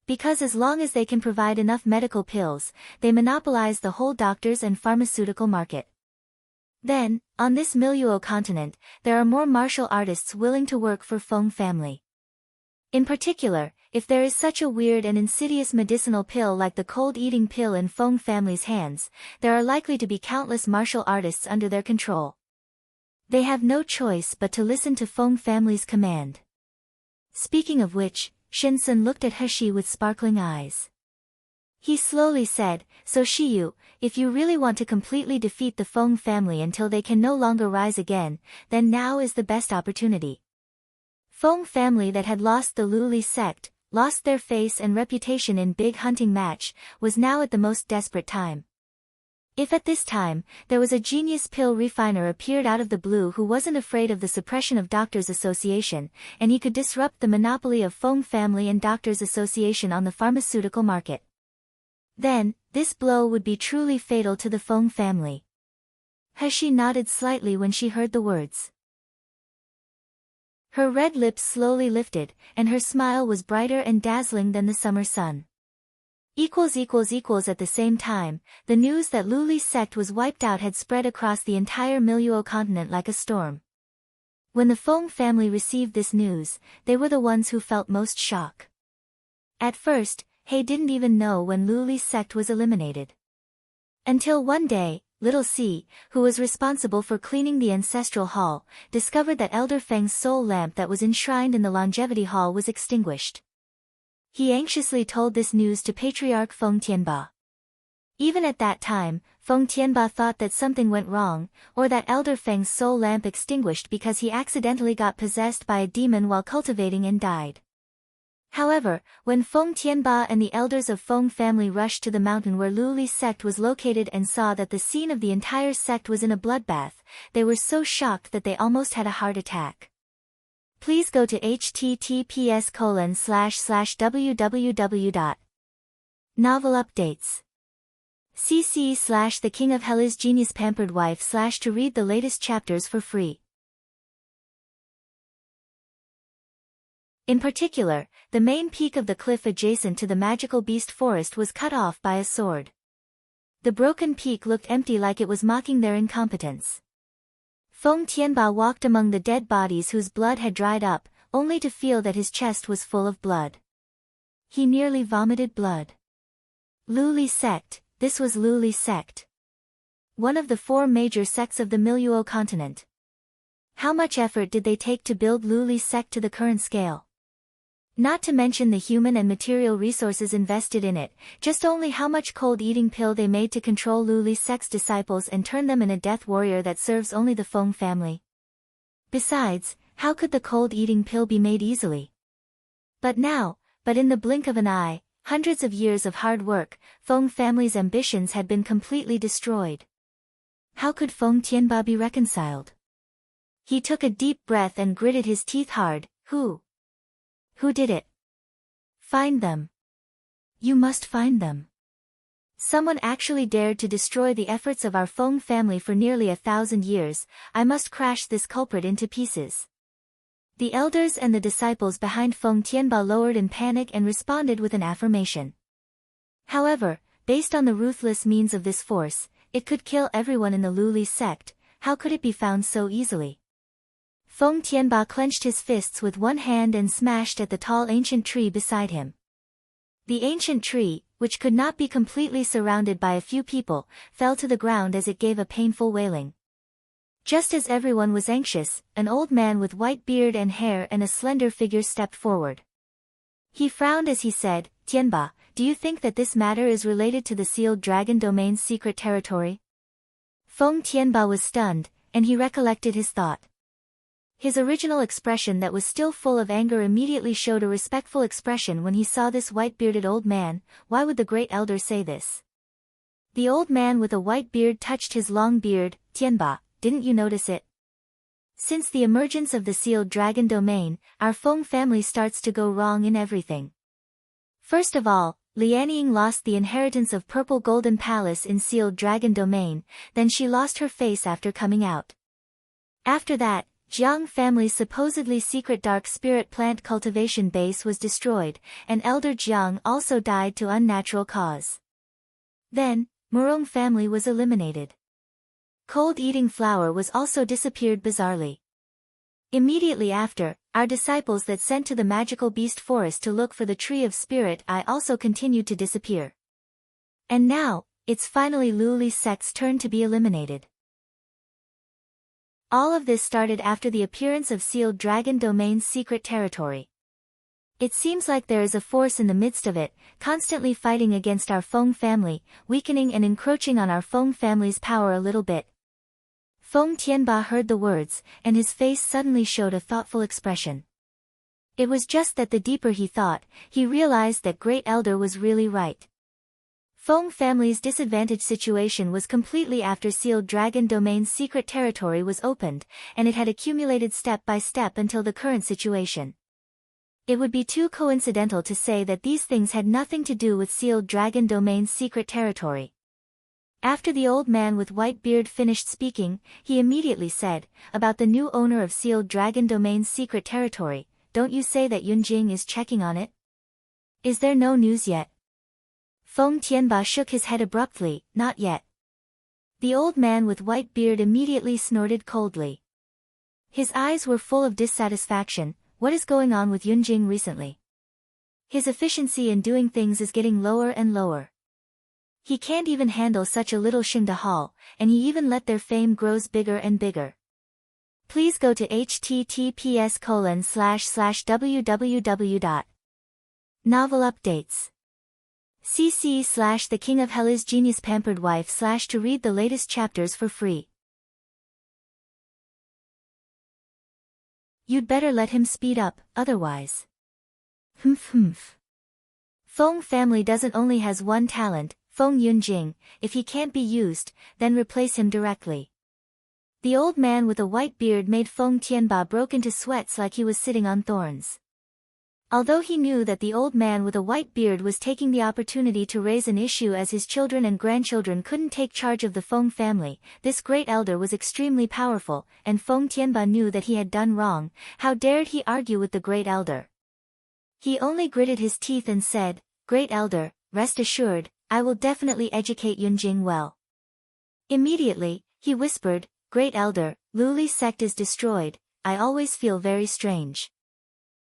Because as long as they can provide enough medical pills, they monopolize the whole doctors and pharmaceutical market. Then, on this Miluo continent, there are more martial artists willing to work for Feng family. In particular, if there is such a weird and insidious medicinal pill like the cold-eating pill in Feng family's hands, there are likely to be countless martial artists under their control. They have no choice but to listen to Feng family's command. Speaking of which, Shinsun looked at Heshi with sparkling eyes. He slowly said, "So Shiyu, if you really want to completely defeat the Feng family until they can no longer rise again, then now is the best opportunity." Feng family that had lost the Luli sect, lost their face and reputation in big hunting match, was now at the most desperate time. If at this time, there was a genius pill refiner appeared out of the blue who wasn't afraid of the suppression of Doctors Association, and he could disrupt the monopoly of Feng family and Doctors Association on the pharmaceutical market, then, this blow would be truly fatal to the Feng family. Heshi nodded slightly when she heard the words. Her red lips slowly lifted, and her smile was brighter and dazzling than the summer sun. At the same time, the news that Luli's sect was wiped out had spread across the entire Miluo continent like a storm. When the Feng family received this news, they were the ones who felt most shock. At first, He didn't even know when Luli's sect was eliminated. Until one day, Little C, who was responsible for cleaning the ancestral hall, discovered that Elder Feng's soul lamp that was enshrined in the longevity hall was extinguished. He anxiously told this news to Patriarch Feng Tianba. Even at that time, Feng Tianba thought that something went wrong, or that Elder Feng's soul lamp extinguished because he accidentally got possessed by a demon while cultivating and died. However, when Feng Tianba and the elders of Feng family rushed to the mountain where Luli's sect was located and saw that the scene of the entire sect was in a bloodbath, they were so shocked that they almost had a heart attack. Please go to https://www. Novel updates. cc/The King of Hell is Genius Pampered Wife/ to read the latest chapters for free. In particular, the main peak of the cliff adjacent to the magical beast forest was cut off by a sword. The broken peak looked empty, like it was mocking their incompetence. Feng Tianba walked among the dead bodies whose blood had dried up, only to feel that his chest was full of blood. He nearly vomited blood. Luli sect, this was Luli sect. One of the 4 major sects of the Miluo continent. How much effort did they take to build Luli's sect to the current scale? Not to mention the human and material resources invested in it, just only how much cold-eating pill they made to control Luli's sect's disciples and turn them in a death warrior that serves only the Feng family. Besides, how could the cold-eating pill be made easily? But in the blink of an eye, hundreds of years of hard work, Feng family's ambitions had been completely destroyed. How could Feng Tianba be reconciled? He took a deep breath and gritted his teeth hard. Who did it? Find them. You must find them. Someone actually dared to destroy the efforts of our Feng family for nearly 1,000 years. I must crash this culprit into pieces. The elders and the disciples behind Feng Tianba lowered in panic and responded with an affirmation. However, based on the ruthless means of this force, it could kill everyone in the Luli sect. How could it be found so easily? Feng Tianba clenched his fists with one hand and smashed at the tall ancient tree beside him. The ancient tree, which could not be completely surrounded by a few people, fell to the ground as it gave a painful wailing. Just as everyone was anxious, an old man with white beard and hair and a slender figure stepped forward. He frowned as he said, "Tianba, do you think that this matter is related to the sealed dragon domain's secret territory?" Feng Tianba was stunned, and he recollected his thought. His original expression that was still full of anger immediately showed a respectful expression when he saw this white-bearded old man. Why would the great elder say this? The old man with a white beard touched his long beard. "Tianba, didn't you notice it? Since the emergence of the sealed dragon domain, our Feng family starts to go wrong in everything. First of all, Lianying lost the inheritance of Purple Golden Palace in sealed dragon domain, then she lost her face after coming out. After that, Jiang family's supposedly secret dark spirit plant cultivation base was destroyed, and Elder Jiang also died to unnatural cause. Then, Murong family was eliminated. Cold-eating flower was also disappeared bizarrely. Immediately after, our disciples that sent to the magical beast forest to look for the tree of spirit eye also continued to disappear. And now, it's finally Luli's sect's turn to be eliminated. All of this started after the appearance of Sealed Dragon Domain's secret territory. It seems like there is a force in the midst of it, constantly fighting against our Feng family, weakening and encroaching on our Feng family's power a little bit. Feng Tianba heard the words, and his face suddenly showed a thoughtful expression. It was just that the deeper he thought, he realized that Great Elder was really right. Feng family's disadvantaged situation was completely after Sealed Dragon Domain's secret territory was opened, and it had accumulated step by step until the current situation. It would be too coincidental to say that these things had nothing to do with Sealed Dragon Domain's secret territory. After the old man with white beard finished speaking, he immediately said, about the new owner of Sealed Dragon Domain's secret territory, don't you say that Yunjing is checking on it? Is there no news yet? Feng Tianba shook his head abruptly, not yet. The old man with white beard immediately snorted coldly. His eyes were full of dissatisfaction. What is going on with Yunjing recently? His efficiency in doing things is getting lower and lower. He can't even handle such a little Xingda hall, and he even let their fame grows bigger and bigger. Please go to https://www. Novel updates. cc/The King of Hell is Genius Pampered Wife/ to read the latest chapters for free. You'd better let him speed up, otherwise. Humph. Feng family doesn't only has one talent, Feng Yunjing. If he can't be used, then replace him directly. The old man with a white beard made Feng Tianba broke into sweats like he was sitting on thorns. Although he knew that the old man with a white beard was taking the opportunity to raise an issue as his children and grandchildren couldn't take charge of the Feng family, this great elder was extremely powerful, and Feng Tianba knew that he had done wrong. How dared he argue with the great elder? He only gritted his teeth and said, Great elder, rest assured, I will definitely educate Yunjing well. Immediately, he whispered, Great elder, Luli's sect is destroyed. I always feel very strange.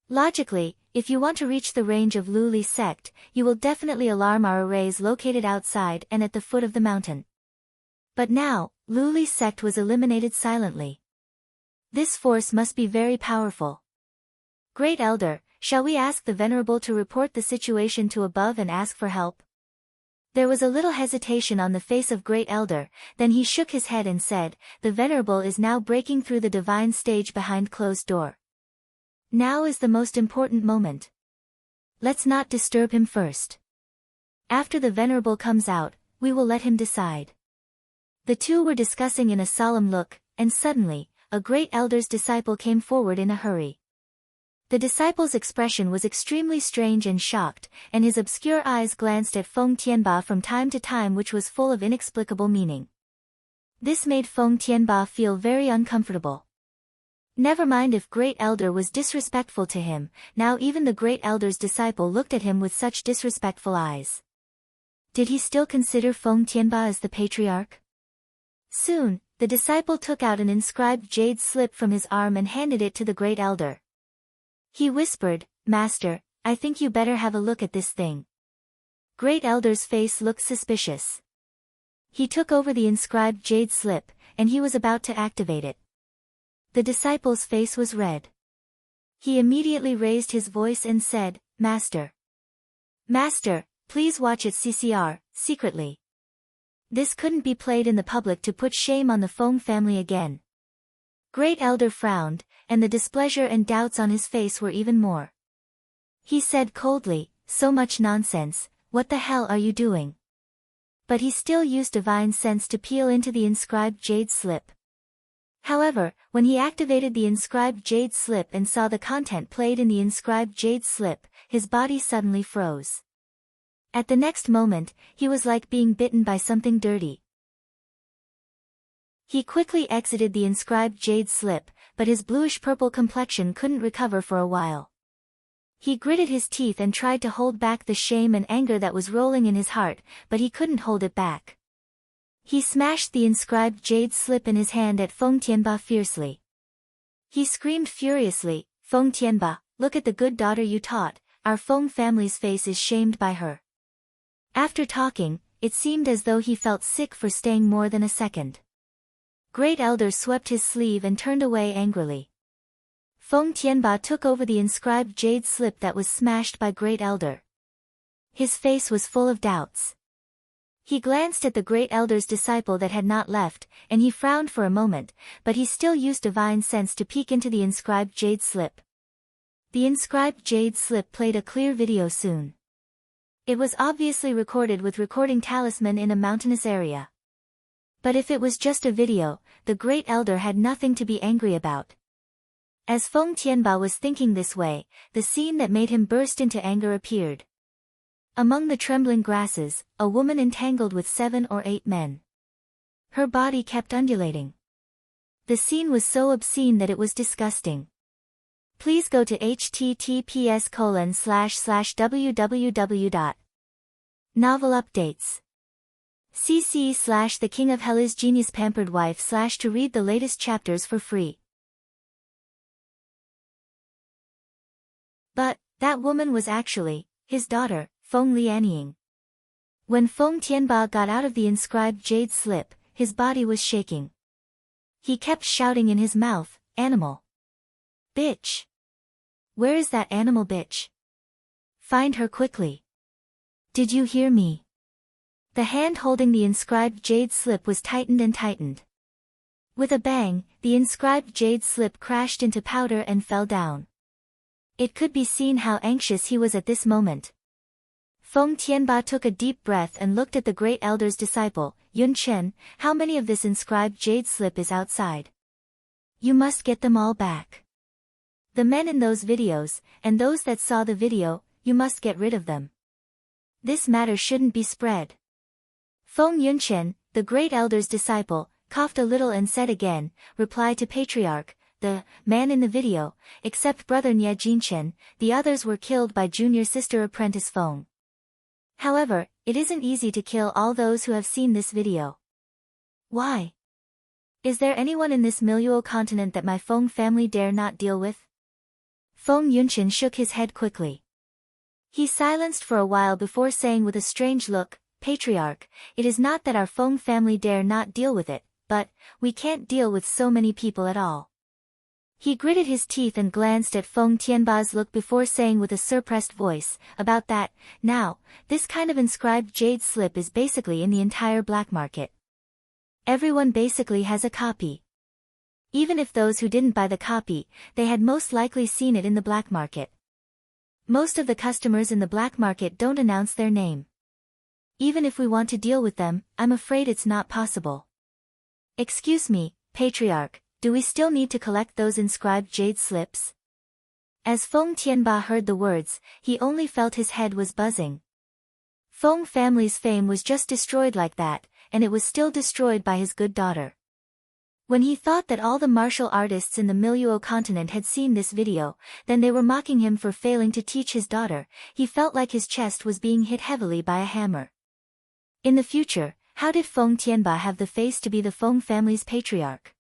Logically, if you want to reach the range of Luli's sect, you will definitely alarm our arrays located outside and at the foot of the mountain. But now, Luli's sect was eliminated silently. This force must be very powerful. Great elder, shall we ask the Venerable to report the situation to above and ask for help? There was a little hesitation on the face of Great Elder, then he shook his head and said, The Venerable is now breaking through the divine stage behind closed door. Now is the most important moment. Let's not disturb him first. After the Venerable comes out, we will let him decide. The two were discussing in a solemn look, and suddenly, a Great Elder's disciple came forward in a hurry. The disciple's expression was extremely strange and shocked, and his obscure eyes glanced at Feng Tianba from time to time, which was full of inexplicable meaning. This made Feng Tianba feel very uncomfortable. Never mind if Great Elder was disrespectful to him, now even the Great Elder's disciple looked at him with such disrespectful eyes. Did he still consider Feng Tianba as the patriarch? Soon, the disciple took out an inscribed jade slip from his arm and handed it to the Great Elder. He whispered, Master, I think you better have a look at this thing. Great Elder's face looked suspicious. He took over the inscribed jade slip, and he was about to activate it. The disciple's face was red. He immediately raised his voice and said, Master, please watch it CCR, secretly. This couldn't be played in the public to put shame on the Feng family again. Great Elder frowned, and the displeasure and doubts on his face were even more. He said coldly, So much nonsense, what the hell are you doing? But he still used divine sense to peel into the inscribed jade slip. However, when he activated the inscribed jade slip and saw the content played in the inscribed jade slip, his body suddenly froze. At the next moment, he was like being bitten by something dirty. He quickly exited the inscribed jade slip, but his bluish-purple complexion couldn't recover for a while. He gritted his teeth and tried to hold back the shame and anger that was rolling in his heart, but he couldn't hold it back. He smashed the inscribed jade slip in his hand at Feng Tianba fiercely. He screamed furiously, Feng Tianba, look at the good daughter you taught, our Feng family's face is shamed by her. After talking, it seemed as though he felt sick for staying more than a second. Great Elder swept his sleeve and turned away angrily. Feng Tianba took over the inscribed jade slip that was smashed by Great Elder. His face was full of doubts. He glanced at the Great Elder's disciple that had not left, and he frowned for a moment, but he still used divine sense to peek into the inscribed jade slip. The inscribed jade slip played a clear video soon. It was obviously recorded with recording talisman in a mountainous area. But if it was just a video, the Great Elder had nothing to be angry about. As Feng Tianba was thinking this way, the scene that made him burst into anger appeared. Among the trembling grasses, a woman entangled with 7 or 8 men. Her body kept undulating. The scene was so obscene that it was disgusting. Please go to https://www.novel updates. cc/the king of hell is genius pampered wife/ to read the latest chapters for free. But, that woman was actually his daughter, Feng Lianying. When Feng Tianba got out of the inscribed jade slip, his body was shaking. He kept shouting in his mouth, animal. Bitch. Where is that animal bitch? Find her quickly. Did you hear me? The hand holding the inscribed jade slip was tightened and tightened. With a bang, the inscribed jade slip crashed into powder and fell down. It could be seen how anxious he was at this moment. Feng Tianba took a deep breath and looked at the Great Elder's disciple, Yun Chen. How many of this inscribed jade slip is outside? You must get them all back. The men in those videos, and those that saw the video, you must get rid of them. This matter shouldn't be spread. Feng Yunchen, the Great Elder's disciple, coughed a little and said again, reply to Patriarch, the man in the video, except brother Nie Jinchen, the others were killed by junior sister apprentice Feng. However, it isn't easy to kill all those who have seen this video. Why? Is there anyone in this Miluo continent that my Feng family dare not deal with? Feng Yunchen shook his head quickly. He silenced for a while before saying with a strange look, Patriarch, it is not that our Feng family dare not deal with it, but, we can't deal with so many people at all. He gritted his teeth and glanced at Feng Tianba's look before saying with a suppressed voice, about that, now, this kind of inscribed jade slip is basically in the entire black market. Everyone basically has a copy. Even if those who didn't buy the copy, they had most likely seen it in the black market. Most of the customers in the black market don't announce their name. Even if we want to deal with them, I'm afraid it's not possible. Excuse me, Patriarch, do we still need to collect those inscribed jade slips? As Feng Tianba heard the words, he only felt his head was buzzing. Feng family's fame was just destroyed like that, and it was still destroyed by his good daughter. When he thought that all the martial artists in the Miluo continent had seen this video, then they were mocking him for failing to teach his daughter, he felt like his chest was being hit heavily by a hammer. In the future, how did Feng Tianba have the face to be the Feng family's patriarch?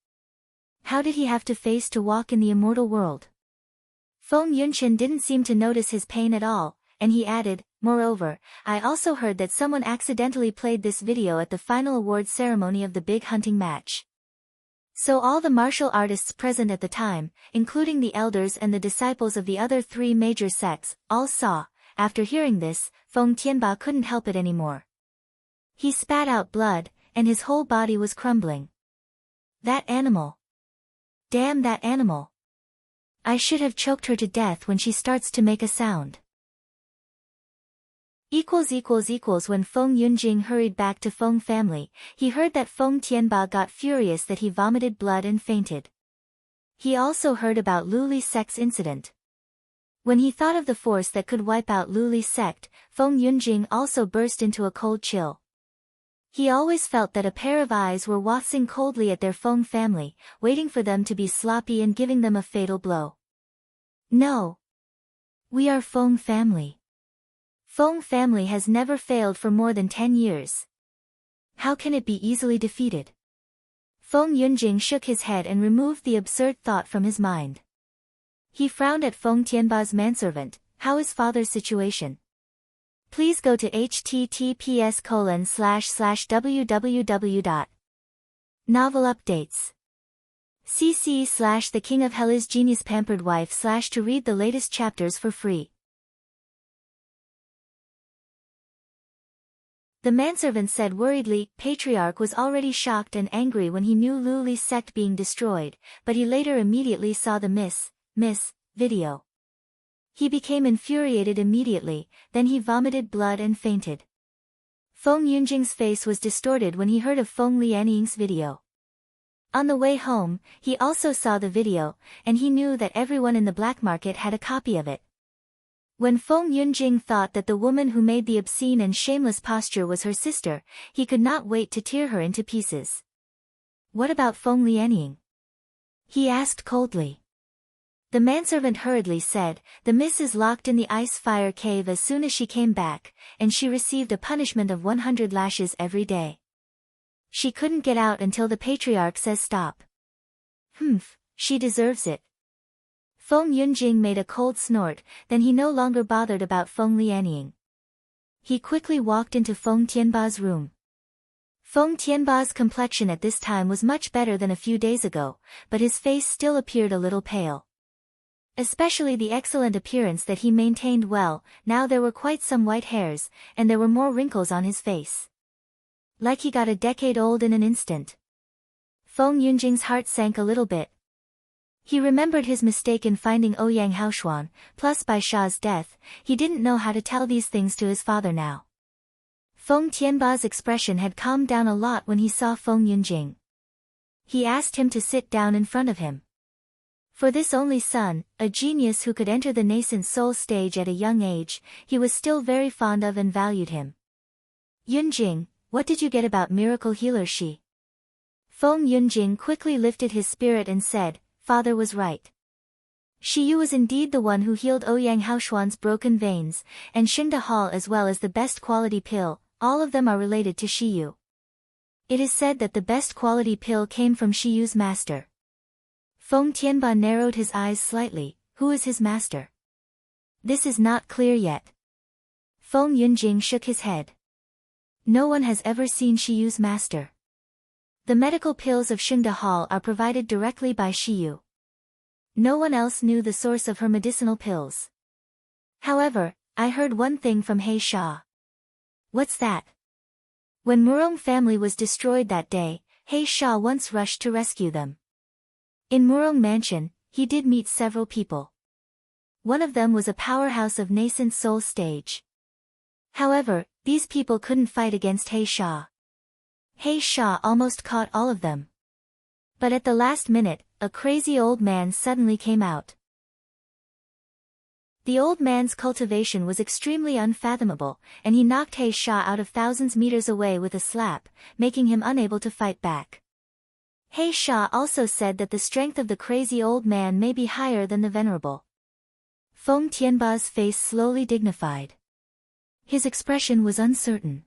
How did he have to face to walk in the immortal world? Feng Yunchen didn't seem to notice his pain at all, and he added, moreover, I also heard that someone accidentally played this video at the final awards ceremony of the big hunting match. So all the martial artists present at the time, including the elders and the disciples of the other 3 major sects, all saw. After hearing this, Feng Tianba couldn't help it anymore. He spat out blood, and his whole body was crumbling. That animal. Damn that animal. I should have choked her to death when she starts to make a sound. When Feng Yunjing hurried back to Feng family, he heard that Feng Tianba got furious that he vomited blood and fainted. He also heard about Luli's sect's incident. When he thought of the force that could wipe out Luli's sect, Feng Yunjing also burst into a cold chill. He always felt that a pair of eyes were watching coldly at their Feng family, waiting for them to be sloppy and giving them a fatal blow. No. We are Feng family. Feng family has never failed for more than 10 years. How can it be easily defeated? Feng Yunjing shook his head and removed the absurd thought from his mind. He frowned at Feng Tianba's manservant. How is father's situation? Please go to https://www. Novel updates. cc/The King of Hell is Genius Pampered Wife/ to read the latest chapters for free. The manservant said worriedly. Patriarch was already shocked and angry when he knew Lu Li's sect being destroyed, but he later immediately saw the miss video. He became infuriated immediately, then he vomited blood and fainted. Feng Yunjing's face was distorted when he heard of Feng Lianying's video. On the way home, he also saw the video, and he knew that everyone in the black market had a copy of it. When Feng Yunjing thought that the woman who made the obscene and shameless posture was her sister, he could not wait to tear her into pieces. What about Feng Lianying? He asked coldly. The manservant hurriedly said, the miss is locked in the ice-fire cave as soon as she came back, and she received a punishment of 100 lashes every day. She couldn't get out until the patriarch says stop. She deserves it. Feng Yunjing made a cold snort, then he no longer bothered about Feng Lianying. He quickly walked into Feng Tianba's room. Feng Tianba's complexion at this time was much better than a few days ago, but his face still appeared a little pale. Especially the excellent appearance that he maintained well. Now there were quite some white hairs, and there were more wrinkles on his face. Like he got a decade old in an instant. Feng Yunjing's heart sank a little bit. He remembered his mistake in finding Ouyang Haoshuan, plus by Sha's death, he didn't know how to tell these things to his father now. Feng Tianba's expression had calmed down a lot when he saw Feng Yunjing. He asked him to sit down in front of him. For this only son, a genius who could enter the nascent soul stage at a young age, he was still very fond of and valued him. Yunjing, what did you get about miracle healer Shi? Feng Yunjing quickly lifted his spirit and said, father was right. Shi Yu was indeed the one who healed Ouyang Haoshuan's broken veins, and Xingda Hall as well as the best quality pill, all of them are related to Shi Yu. It is said that the best quality pill came from Shi Yu's master. Feng Tianba narrowed his eyes slightly. Who is his master? This is not clear yet. Feng Yunjing shook his head. No one has ever seen Shi Yu's master. The medical pills of Xingda Hall are provided directly by Shi Yu. No one else knew the source of her medicinal pills. However, I heard one thing from He Sha. What's that? When Murong family was destroyed that day, He Sha once rushed to rescue them. In Murong Mansion, he did meet several people. One of them was a powerhouse of nascent soul stage. However, these people couldn't fight against He Sha. He Sha almost caught all of them. But at the last minute, a crazy old man suddenly came out. The old man's cultivation was extremely unfathomable, and he knocked He Sha out of thousands meters away with a slap, making him unable to fight back. He Sha also said that the strength of the crazy old man may be higher than the venerable. Feng Tianba's face slowly dignified. His expression was uncertain.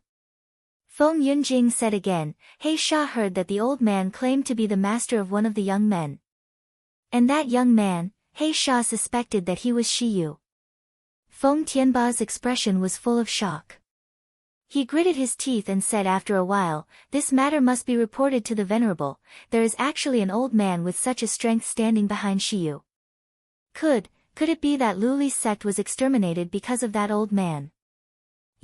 Feng Yunjing said again, He Sha heard that the old man claimed to be the master of one of the young men. And that young man, He Sha suspected that he was Shi Yu. Feng Tianba's expression was full of shock. He gritted his teeth and said after a while, this matter must be reported to the venerable. There is actually an old man with such a strength standing behind Shi Yu. Could it be that Lu Li's sect was exterminated because of that old man?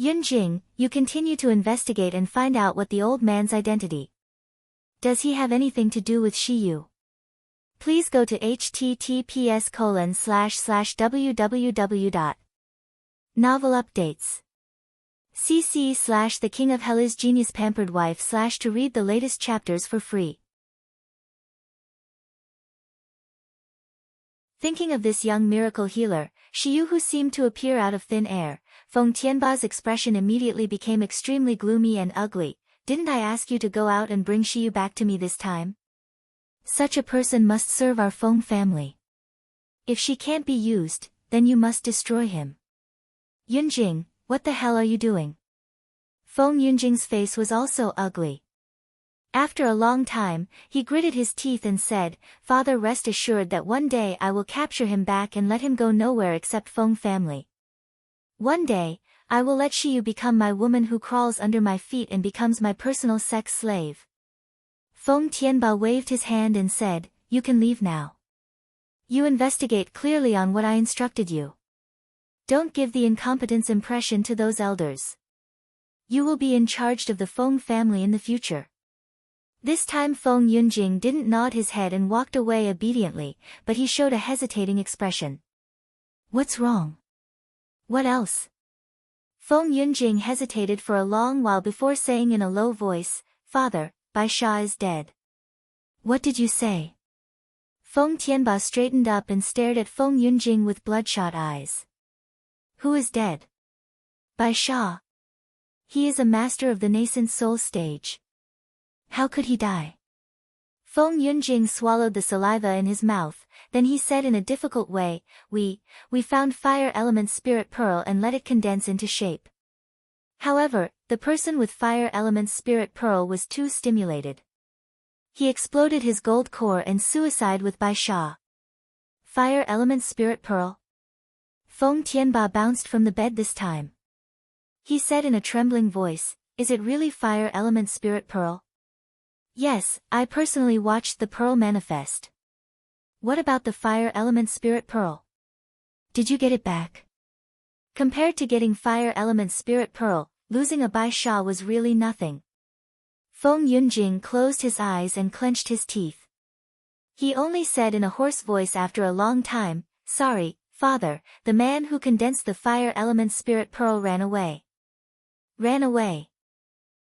Yunjing, you continue to investigate and find out what the old man's identity. Does he have anything to do with Shi Yu? Please go to https://www. Novel updates. cc/The King of Hell is Genius Pampered Wife/ to read the latest chapters for free. Thinking of this young miracle healer, Shi Yu who seemed to appear out of thin air, Feng Tianba's expression immediately became extremely gloomy and ugly. Didn't I ask you to go out and bring Shi Yu back to me this time? Such a person must serve our Feng family. If she can't be used, then you must destroy him. Yunjing, what the hell are you doing? Feng Yunjing's face was also ugly. After a long time, he gritted his teeth and said, "Father, rest assured that one day I will capture him back and let him go nowhere except Feng family. One day, I will let Shiyu become my woman who crawls under my feet and becomes my personal sex slave." Feng Tianba waved his hand and said, "You can leave now. You investigate clearly on what I instructed you. Don't give the incompetence impression to those elders. You will be in charge of the Feng family in the future." This time Feng Yunjing didn't nod his head and walked away obediently, but he showed a hesitating expression. "What's wrong? What else?" Feng Yunjing hesitated for a long while before saying in a low voice, "Father, Bai Sha is dead." "What did you say?" Feng Tianba straightened up and stared at Feng Yunjing with bloodshot eyes. "Who is dead?" "Bai Sha. He is a master of the nascent soul stage. How could he die?" Feng Yunjing swallowed the saliva in his mouth, then he said in a difficult way, We found fire element spirit pearl and let it condense into shape. However, the person with fire element spirit pearl was too stimulated. He exploded his gold core and suicide with Bai Sha. Fire element spirit pearl? Feng Tianba bounced from the bed this time. He said in a trembling voice, "Is it really fire element spirit pearl?" "Yes, I personally watched the pearl manifest." "What about the fire element spirit pearl? Did you get it back?" Compared to getting fire element spirit pearl, losing a Bai Sha was really nothing. Feng Yunjing closed his eyes and clenched his teeth. He only said in a hoarse voice after a long time, "Sorry, Father, the man who condensed the fire element spirit pearl ran away." "Ran away?"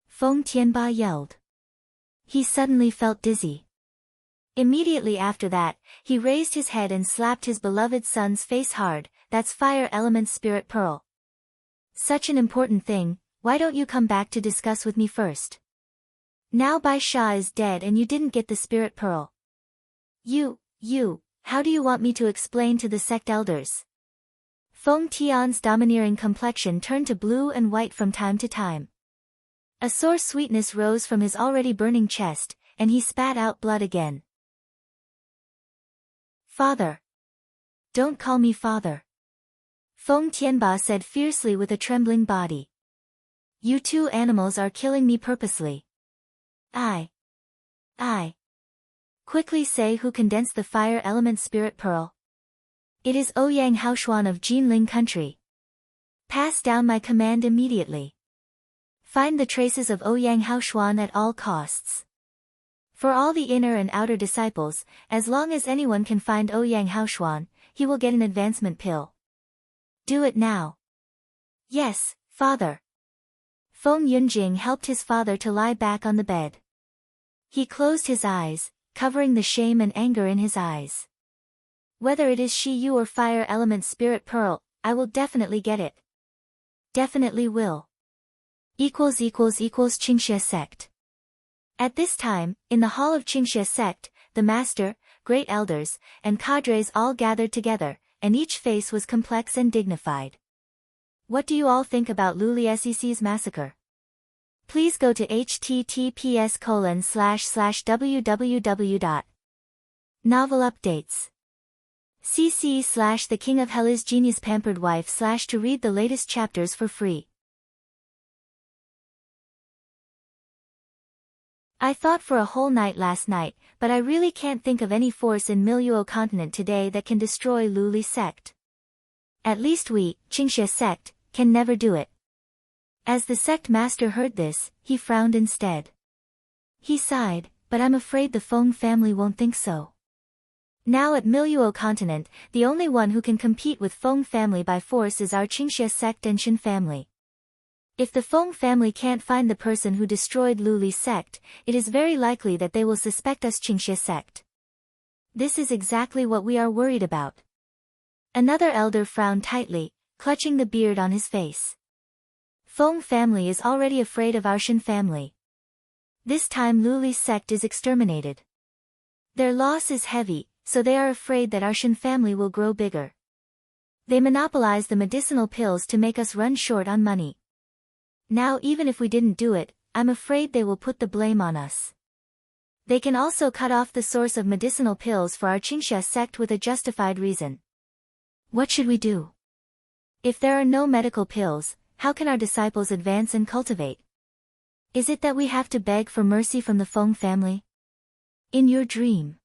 Feng Tianba yelled. He suddenly felt dizzy. Immediately after that, he raised his head and slapped his beloved son's face hard. "That's fire element spirit pearl. Such an important thing, why don't you come back to discuss with me first? Now Bai Sha is dead and you didn't get the spirit pearl. How do you want me to explain to the sect elders?" Feng Tian's domineering complexion turned to blue and white from time to time. A sore sweetness rose from his already burning chest, and he spat out blood again. "Father! Don't call me father!" Feng Tianba said fiercely with a trembling body. "You two animals are killing me purposely." I. Quickly say who condensed the fire element spirit pearl." "It is Ouyang Haoshuan of Jinling country." "Pass down my command immediately. Find the traces of Ouyang Haoshuan at all costs. For all the inner and outer disciples, as long as anyone can find Ouyang Haoshuan, he will get an advancement pill. Do it now." "Yes, Father." Feng Yunjing helped his father to lie back on the bed. He closed his eyes, covering the shame and anger in his eyes. "Whether it is Shiyu or fire element spirit pearl, I will definitely get it. Definitely will. Qingxia sect." At this time, in the hall of Qingxia sect, the master, great elders, and cadres all gathered together, and each face was complex and dignified. What do you all think about Luli Sec's massacre? Please go to https://www.novel updates. cc/the King of Hell is Genius Pampered Wife/ to read the latest chapters for free. I thought for a whole night last night, but I really can't think of any force in Miluo continent today that can destroy Luli sect. At least we, Qingxia sect, can never do it. As the sect master heard this, he frowned instead. He sighed, but I'm afraid the Feng family won't think so. Now at Miluo continent, the only one who can compete with Feng family by force is our Qingxia sect and Shin family. If the Feng family can't find the person who destroyed Luli's sect, it is very likely that they will suspect us Qingxia sect. This is exactly what we are worried about. Another elder frowned tightly, clutching the beard on his face. Feng family is already afraid of our Shin family. This time Luli's sect is exterminated. Their loss is heavy, so they are afraid that our Shin family will grow bigger. They monopolize the medicinal pills to make us run short on money. Now even if we didn't do it, I'm afraid they will put the blame on us. They can also cut off the source of medicinal pills for our Qingxia sect with a justified reason. What should we do? If there are no medical pills, how can our disciples advance and cultivate? Is it that we have to beg for mercy from the Feng family? In your dream.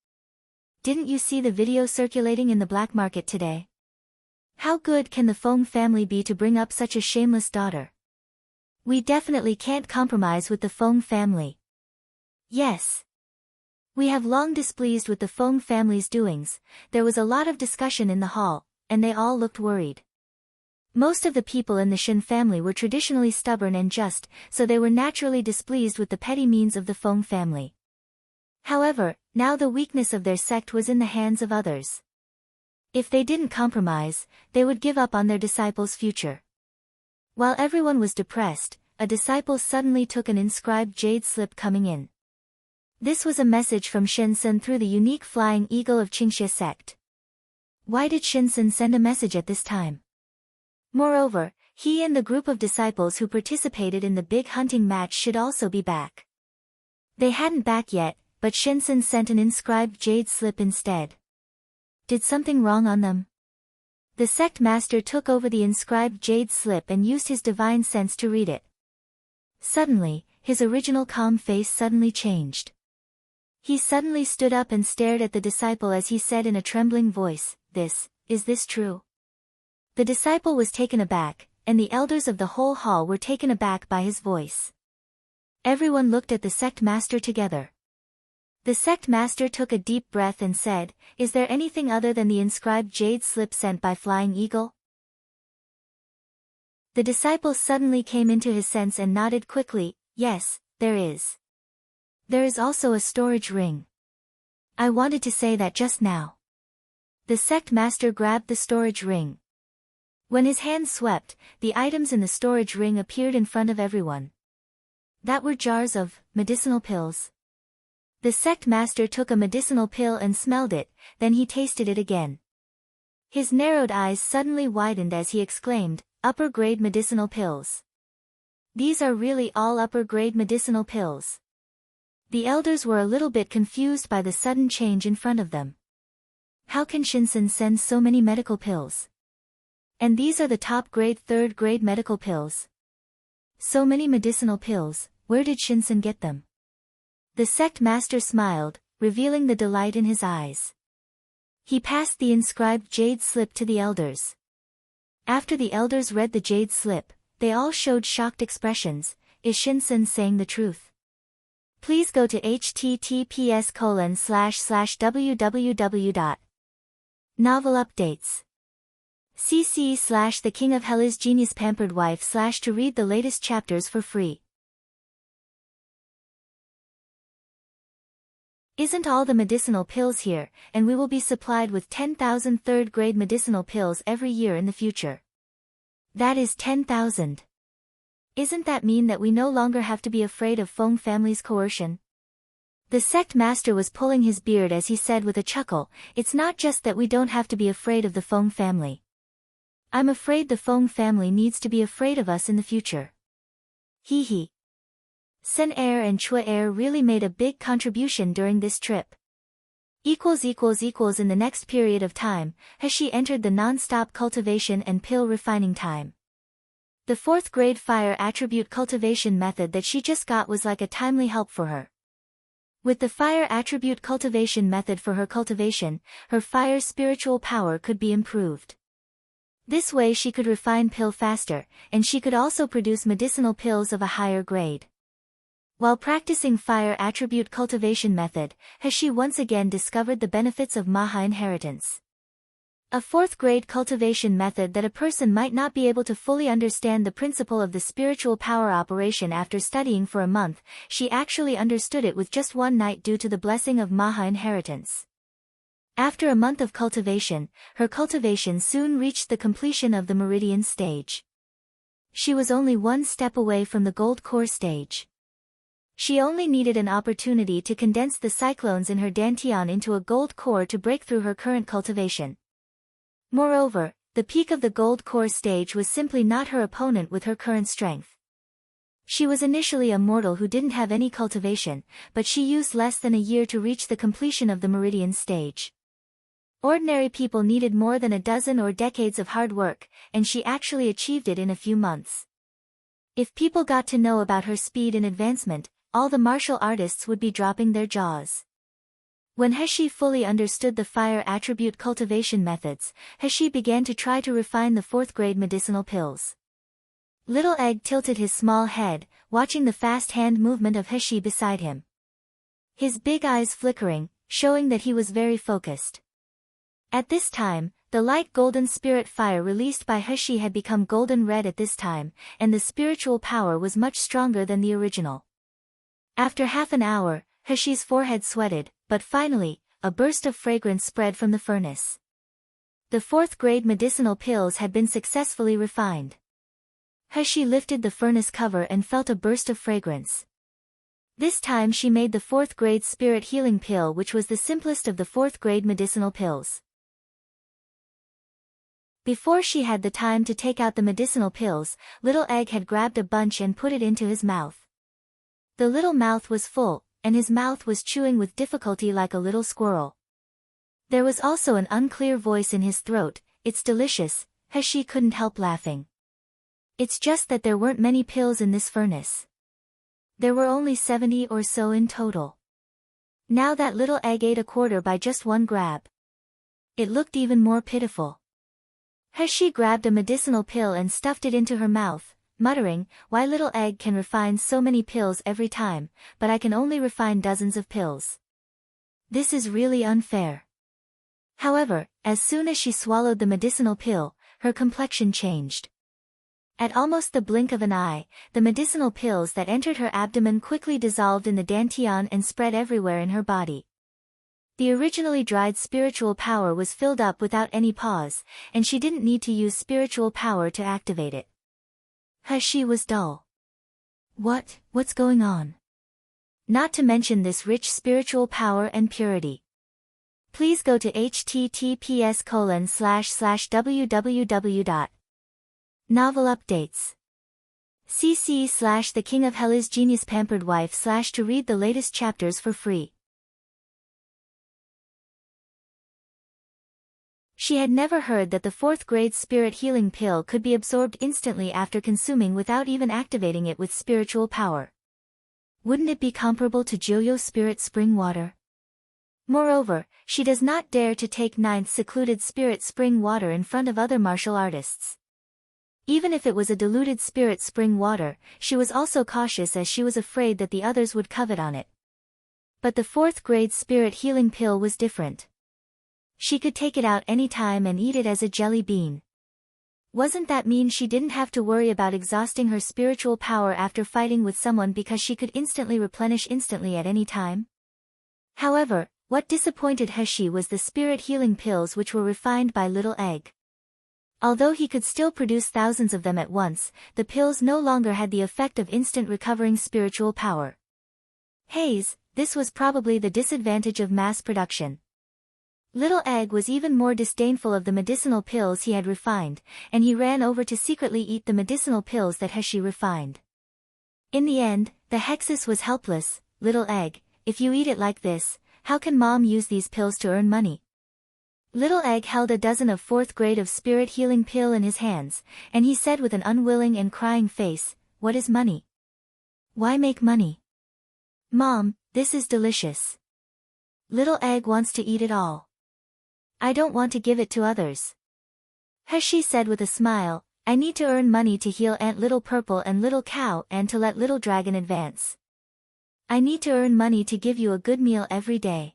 Didn't you see the video circulating in the black market today? How good can the Feng family be to bring up such a shameless daughter? We definitely can't compromise with the Feng family. Yes. We have long displeased with the Feng family's doings. There was a lot of discussion in the hall, and they all looked worried. Most of the people in the Shen family were traditionally stubborn and just, so they were naturally displeased with the petty means of the Feng family. However, now the weakness of their sect was in the hands of others. If they didn't compromise, they would give up on their disciples' future. While everyone was depressed, a disciple suddenly took an inscribed jade slip coming in. This was a message from Shensen through the unique flying eagle of Qingxia sect. Why did Shensen send a message at this time? Moreover, he and the group of disciples who participated in the big hunting match should also be back. They hadn't back yet, but Shensen sent an inscribed jade slip instead. Did something wrong on them? The sect master took over the inscribed jade slip and used his divine sense to read it. Suddenly, his original calm face suddenly changed. He suddenly stood up and stared at the disciple as he said in a trembling voice, "Is this true?" The disciple was taken aback, and the elders of the whole hall were taken aback by his voice. Everyone looked at the sect master together. The sect master took a deep breath and said, "Is there anything other than the inscribed jade slip sent by Flying Eagle?" The disciple suddenly came into his sense and nodded quickly, "Yes, there is. There is also a storage ring. I wanted to say that just now." The sect master grabbed the storage ring. When his hand swept, the items in the storage ring appeared in front of everyone. That were jars of medicinal pills. The sect master took a medicinal pill and smelled it, then he tasted it again. His narrowed eyes suddenly widened as he exclaimed, "Upper-grade medicinal pills. These are really all upper-grade medicinal pills." The elders were a little bit confused by the sudden change in front of them. How can Shinsen send so many medical pills? And these are the top-grade third-grade medical pills. So many medicinal pills, where did Shinsen get them? The sect master smiled, revealing the delight in his eyes. He passed the inscribed jade slip to the elders. After the elders read the jade slip, they all showed shocked expressions. Is Shinsen saying the truth? Please go to https://www. Novel updates. cc/The King of Hell is Genius Pampered Wife/ to read the latest chapters for free. Isn't all the medicinal pills here, and we will be supplied with 10,000 third-grade medicinal pills every year in the future. That is 10,000. Isn't that mean that we no longer have to be afraid of Feng family's coercion? The sect master was pulling his beard as he said with a chuckle, "It's not just that we don't have to be afraid of the Feng family. I'm afraid the Feng family needs to be afraid of us in the future." Hee hee. Sen Air and Chua Air really made a big contribution during this trip. In the next period of time, has she entered the non-stop cultivation and pill refining time. The 4th grade fire attribute cultivation method that she just got was like a timely help for her. With the fire attribute cultivation method for her cultivation, her fire spiritual power could be improved. This way she could refine pill faster, and she could also produce medicinal pills of a higher grade. While practicing fire attribute cultivation method, has she once again discovered the benefits of Maha inheritance. A 4th grade cultivation method that a person might not be able to fully understand the principle of the spiritual power operation after studying for a month, she actually understood it with just one night due to the blessing of Maha inheritance. After a month of cultivation, her cultivation soon reached the completion of the meridian stage. She was only one step away from the gold core stage. She only needed an opportunity to condense the cyclones in her dantian into a gold core to break through her current cultivation. Moreover, the peak of the gold core stage was simply not her opponent with her current strength. She was initially a mortal who didn't have any cultivation, but she used less than a year to reach the completion of the meridian stage. Ordinary people needed more than a dozen or decades of hard work, and she actually achieved it in a few months. If people got to know about her speed and advancement, all the martial artists would be dropping their jaws. When Heshi fully understood the fire attribute cultivation methods, Heshi began to try to refine the 4th grade medicinal pills. Little Egg tilted his small head, watching the fast hand movement of Heshi beside him. His big eyes flickering, showing that he was very focused. At this time, the light golden spirit fire released by Heshi had become golden red at this time, and the spiritual power was much stronger than the original. After half an hour, Heshi's forehead sweated, but finally, a burst of fragrance spread from the furnace. The 4th grade medicinal pills had been successfully refined. Heshi lifted the furnace cover and felt a burst of fragrance. This time she made the 4th grade spirit healing pill, which was the simplest of the 4th grade medicinal pills. Before she had the time to take out the medicinal pills, Little Egg had grabbed a bunch and put it into his mouth. The little mouth was full, and his mouth was chewing with difficulty like a little squirrel. There was also an unclear voice in his throat. "It's delicious," Heshi couldn't help laughing. "It's just that there weren't many pills in this furnace. There were only 70 or so in total. Now that Little Egg ate a quarter by just one grab. It looked even more pitiful." Heshi grabbed a medicinal pill and stuffed it into her mouth, muttering, "Why Little Egg can refine so many pills every time, but I can only refine dozens of pills. This is really unfair." However, as soon as she swallowed the medicinal pill, her complexion changed. At almost the blink of an eye, the medicinal pills that entered her abdomen quickly dissolved in the dantian and spread everywhere in her body. The originally dried spiritual power was filled up without any pause, and she didn't need to use spiritual power to activate it. Heshi was dull. What's going on? Not to mention this rich spiritual power and purity. Please go to https://www. Novel updates. cc/The King of Hell is Genius Pampered Wife/ to read the latest chapters for free. She had never heard that the 4th grade spirit healing pill could be absorbed instantly after consuming without even activating it with spiritual power. Wouldn't it be comparable to Joyo spirit spring water? Moreover, she does not dare to take 9th secluded spirit spring water in front of other martial artists. Even if it was a diluted spirit spring water, she was also cautious as she was afraid that the others would covet on it. But the 4th grade spirit healing pill was different. She could take it out any time and eat it as a jelly bean. Wasn't that mean she didn't have to worry about exhausting her spiritual power after fighting with someone because she could instantly replenish instantly at any time? However, what disappointed Heshi was the spirit healing pills which were refined by Little Egg. Although he could still produce thousands of them at once, the pills no longer had the effect of instant recovering spiritual power. This was probably the disadvantage of mass production. Little Egg was even more disdainful of the medicinal pills he had refined, and he ran over to secretly eat the medicinal pills that Heshi refined. In the end, the Hexus was helpless. "Little Egg, if you eat it like this, how can Mom use these pills to earn money?" Little Egg held a dozen of 4th grade of spirit healing pill in his hands, and he said with an unwilling and crying face, "What is money? Why make money? Mom, this is delicious. Little Egg wants to eat it all. I don't want to give it to others." Heshi said with a smile, "I need to earn money to heal Aunt Little Purple and Little Cow and to let Little Dragon advance. I need to earn money to give you a good meal every day.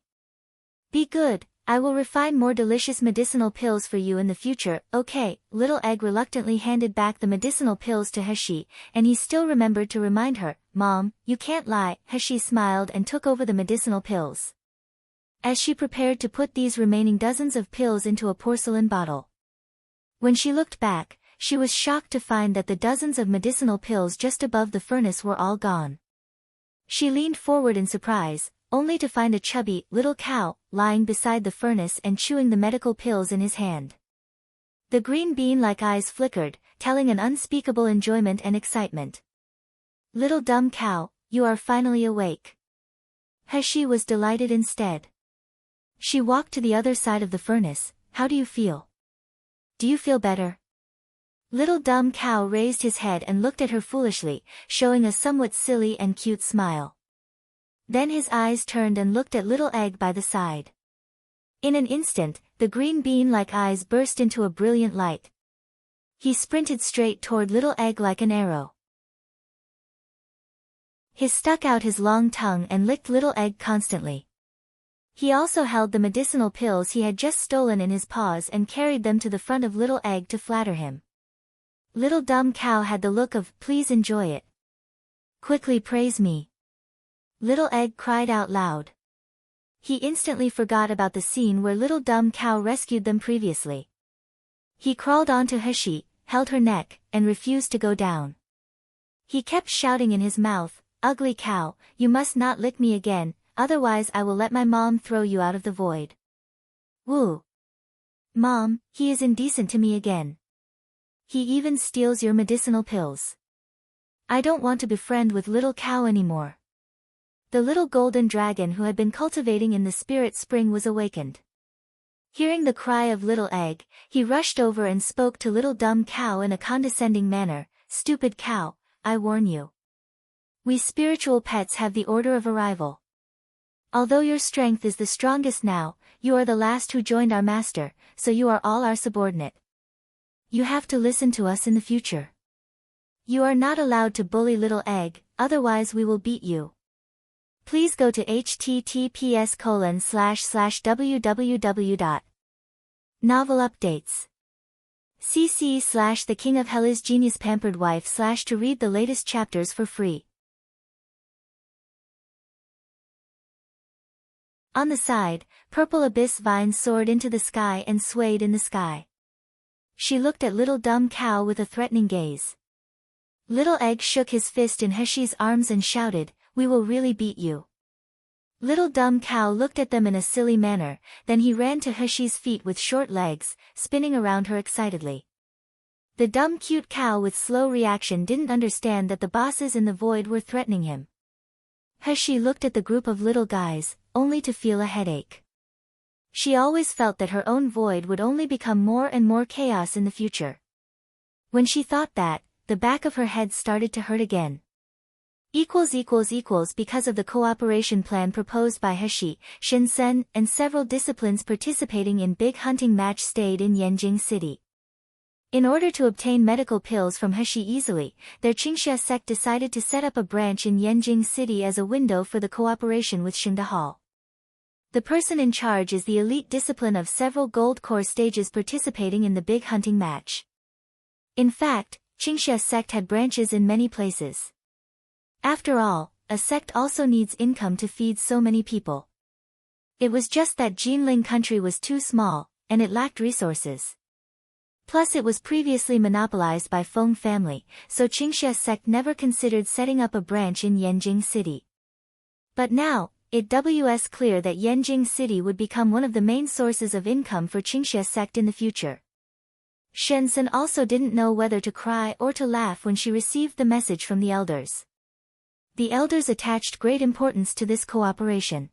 Be good, I will refine more delicious medicinal pills for you in the future, okay?" Little Egg reluctantly handed back the medicinal pills to Heshi, and he still remembered to remind her, "Mom, you can't lie." Heshi smiled and took over the medicinal pills. As she prepared to put these remaining dozens of pills into a porcelain bottle. When she looked back, she was shocked to find that the dozens of medicinal pills just above the furnace were all gone. She leaned forward in surprise, only to find a chubby, Little Cow, lying beside the furnace and chewing the medical pills in his hand. The green bean-like eyes flickered, telling an unspeakable enjoyment and excitement. Little dumb cow, you are finally awake. Heshi was delighted instead. She walked to the other side of the furnace. How do you feel? Do you feel better? Little dumb cow raised his head and looked at her foolishly, showing a somewhat silly and cute smile. Then his eyes turned and looked at little egg by the side. In an instant, the green bean-like eyes burst into a brilliant light. He sprinted straight toward little egg like an arrow. He stuck out his long tongue and licked little egg constantly. He also held the medicinal pills he had just stolen in his paws and carried them to the front of little egg to flatter him. Little dumb cow had the look of, please enjoy it. Quickly praise me. Little egg cried out loud. He instantly forgot about the scene where little dumb cow rescued them previously. He crawled onto Heshi, held her neck, and refused to go down. He kept shouting in his mouth, ugly cow, you must not lick me again, otherwise I will let my mom throw you out of the void. Woo! Mom, he is indecent to me again. He even steals your medicinal pills. I don't want to befriend with little cow anymore. The little golden dragon who had been cultivating in the spirit spring was awakened. Hearing the cry of little egg, he rushed over and spoke to little dumb cow in a condescending manner, stupid cow, I warn you. We spiritual pets have the order of arrival. Although your strength is the strongest now, you are the last who joined our master, so you are all our subordinate. You have to listen to us in the future. You are not allowed to bully little egg, otherwise we will beat you. Please go to https://www. Novel updates. cc/the king of hell is genius pampered wife/ to read the latest chapters for free. On the side, purple abyss vines soared into the sky and swayed in the sky. She looked at little dumb cow with a threatening gaze. Little egg shook his fist in Heshi's arms and shouted, we will really beat you. Little dumb cow looked at them in a silly manner, then he ran to Heshi's feet with short legs, spinning around her excitedly. The dumb cute cow with slow reaction didn't understand that the bosses in the void were threatening him. Heshi looked at the group of little guys, only to feel a headache. She always felt that her own void would only become more and more chaos in the future. When she thought that, the back of her head started to hurt again. Because of the cooperation plan proposed by Heshi, Shinsen, and several disciplines participating in big hunting match stayed in Yanjing City. In order to obtain medical pills from Heshi easily, their Qingxia sect decided to set up a branch in Yanjing City as a window for the cooperation with Xingda Hall. The person in charge is the elite discipline of several gold core stages participating in the big hunting match. In fact, Qingxia sect had branches in many places. After all, a sect also needs income to feed so many people. It was just that Jinling country was too small, and it lacked resources. Plus it was previously monopolized by Feng family, so Qingxia sect never considered setting up a branch in Yanjing City. But now, it was clear that Yanjing City would become one of the main sources of income for Qingxia sect in the future. Shensen also didn't know whether to cry or to laugh when she received the message from the elders. The elders attached great importance to this cooperation.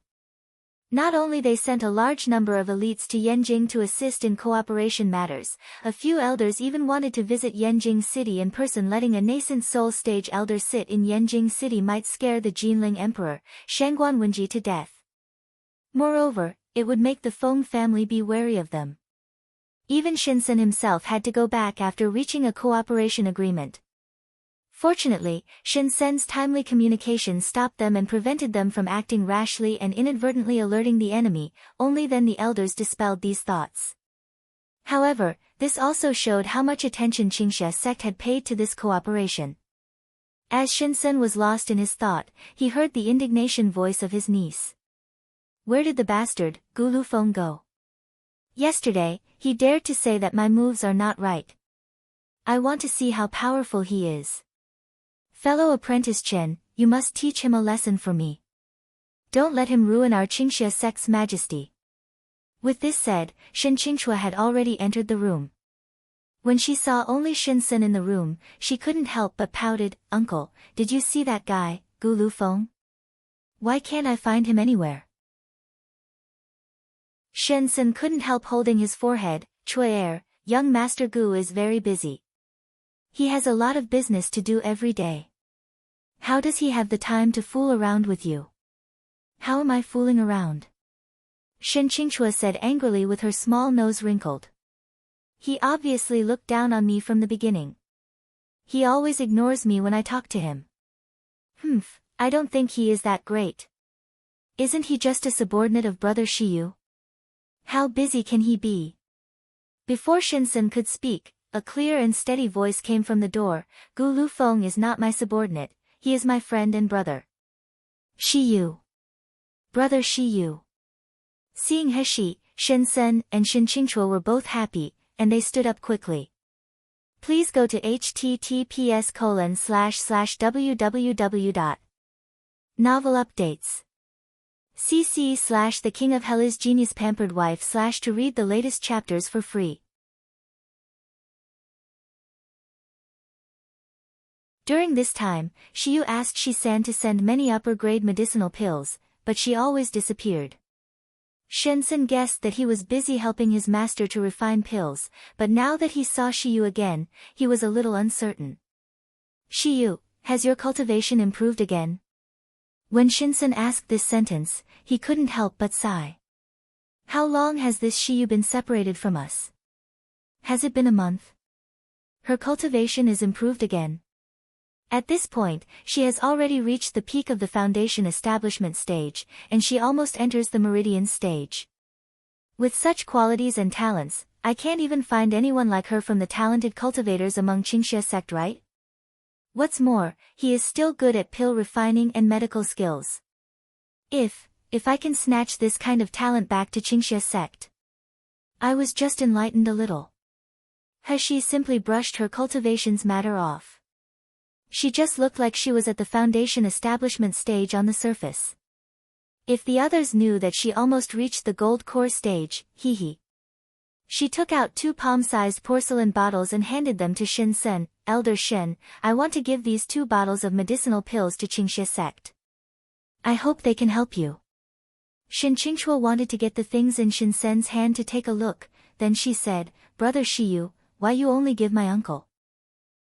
Not only they sent a large number of elites to Yanjing to assist in cooperation matters, a few elders even wanted to visit Yanjing City in person. Letting a nascent soul stage elder sit in Yanjing City might scare the Jinling Emperor, Shangguan Wenji, to death. Moreover, it would make the Feng family be wary of them. Even Shinsen himself had to go back after reaching a cooperation agreement. Fortunately, Shinsen's timely communication stopped them and prevented them from acting rashly and inadvertently alerting the enemy. Only then the elders dispelled these thoughts. However, this also showed how much attention Qingxia sect had paid to this cooperation. As Shinsen was lost in his thought, he heard the indignation voice of his niece. Where did the bastard, Gu Lufeng, go? Yesterday, he dared to say that my moves are not right. I want to see how powerful he is. Fellow apprentice Chen, you must teach him a lesson for me. Don't let him ruin our Qingxia sect's majesty. With this said, Shen Qingchua had already entered the room. When she saw only Shinsen in the room, she couldn't help but pouted. Uncle, did you see that guy, Gu Lufeng? Why can't I find him anywhere? Shinsen couldn't help holding his forehead. Chue, young Master Gu is very busy. He has a lot of business to do every day. How does he have the time to fool around with you? How am I fooling around? Shin Qingchua said angrily with her small nose wrinkled. He obviously looked down on me from the beginning. He always ignores me when I talk to him. I don't think he is that great. Isn't he just a subordinate of Brother Shiyu? How busy can he be? Before Shinsen could speak, a clear and steady voice came from the door. Gu Lufeng is not my subordinate, he is my friend and brother. Shiyu. Brother Shiyu. Seeing Heshi, Shinsen and Shin Qingchua were both happy, and they stood up quickly. Please go to https://www. Novel updates. cc/ The King of Hell is Genius Pampered Wife / to read the latest chapters for free. During this time, Shiyu asked Shisan to send many upper-grade medicinal pills, but she always disappeared. Shinsen guessed that he was busy helping his master to refine pills, but now that he saw Shiyu again, he was a little uncertain. Shiyu, has your cultivation improved again? When Shinsen asked this sentence, he couldn't help but sigh. How long has this Shiyu been separated from us? Has it been a month? Her cultivation is improved again. At this point, she has already reached the peak of the foundation establishment stage, and she almost enters the meridian stage. With such qualities and talents, I can't even find anyone like her from the talented cultivators among Qingxia sect, right? What's more, he is still good at pill refining and medical skills. If I can snatch this kind of talent back to Qingxia sect. I was just enlightened a little. Heshi simply brushed her cultivation's matter off. She just looked like she was at the foundation establishment stage on the surface. If the others knew that she almost reached the gold core stage, hee. She took out 2 palm-sized porcelain bottles and handed them to Shinsen. Elder Shin, I want to give these 2 bottles of medicinal pills to Qingxia sect. I hope they can help you. Shin Qingchua wanted to get the things in Shinsen's hand to take a look, then she said, Brother Shiyu, why you only give my uncle?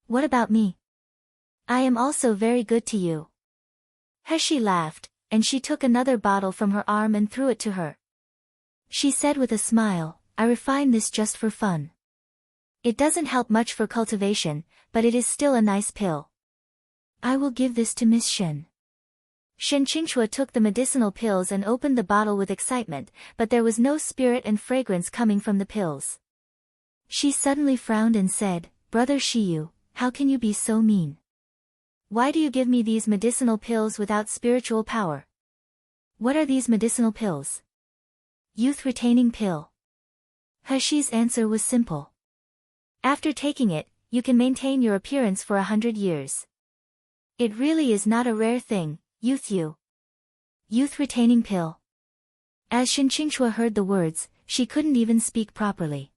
What about me? I am also very good to you. Heshi laughed, and she took another bottle from her arm and threw it to her. She said with a smile, I refine this just for fun. It doesn't help much for cultivation, but it is still a nice pill. I will give this to Miss Shin. Shin Qingchua took the medicinal pills and opened the bottle with excitement, but there was no spirit and fragrance coming from the pills. She suddenly frowned and said, Brother Shiyu, how can you be so mean? Why do you give me these medicinal pills without spiritual power? What are these medicinal pills? Youth-retaining pill. Heshi's answer was simple. After taking it, you can maintain your appearance for 100 years. It really is not a rare thing, Youth-retaining pill. As Shin Qingchua heard the words, she couldn't even speak properly.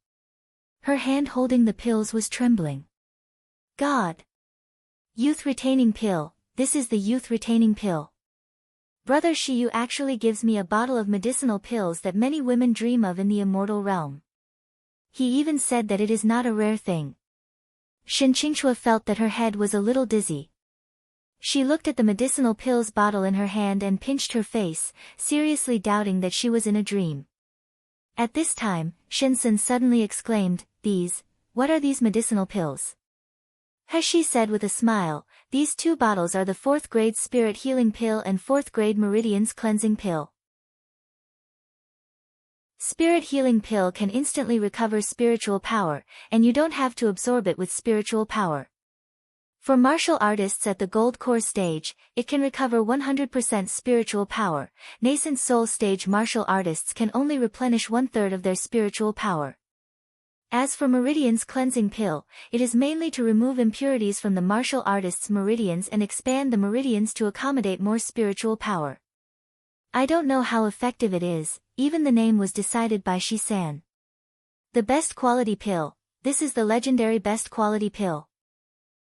Her hand holding the pills was trembling. God! Youth-retaining pill, this is the youth-retaining pill. Brother Shiyu actually gives me a bottle of medicinal pills that many women dream of in the immortal realm. He even said that it is not a rare thing. Shin Qingchua felt that her head was a little dizzy. She looked at the medicinal pills bottle in her hand and pinched her face, seriously doubting that she was in a dream. At this time, Shinsen suddenly exclaimed, what are these medicinal pills? Heshi said with a smile, these 2 bottles are the 4th grade spirit healing pill and 4th grade meridians cleansing pill. Spirit healing pill can instantly recover spiritual power, and you don't have to absorb it with spiritual power. For martial artists at the gold core stage, it can recover 100% spiritual power. Nascent soul stage martial artists can only replenish 1/3 of their spiritual power. As for Meridian's cleansing pill, it is mainly to remove impurities from the martial artist's meridians and expand the meridians to accommodate more spiritual power. I don't know how effective it is, even the name was decided by Shisan. The best quality pill, this is the legendary best quality pill.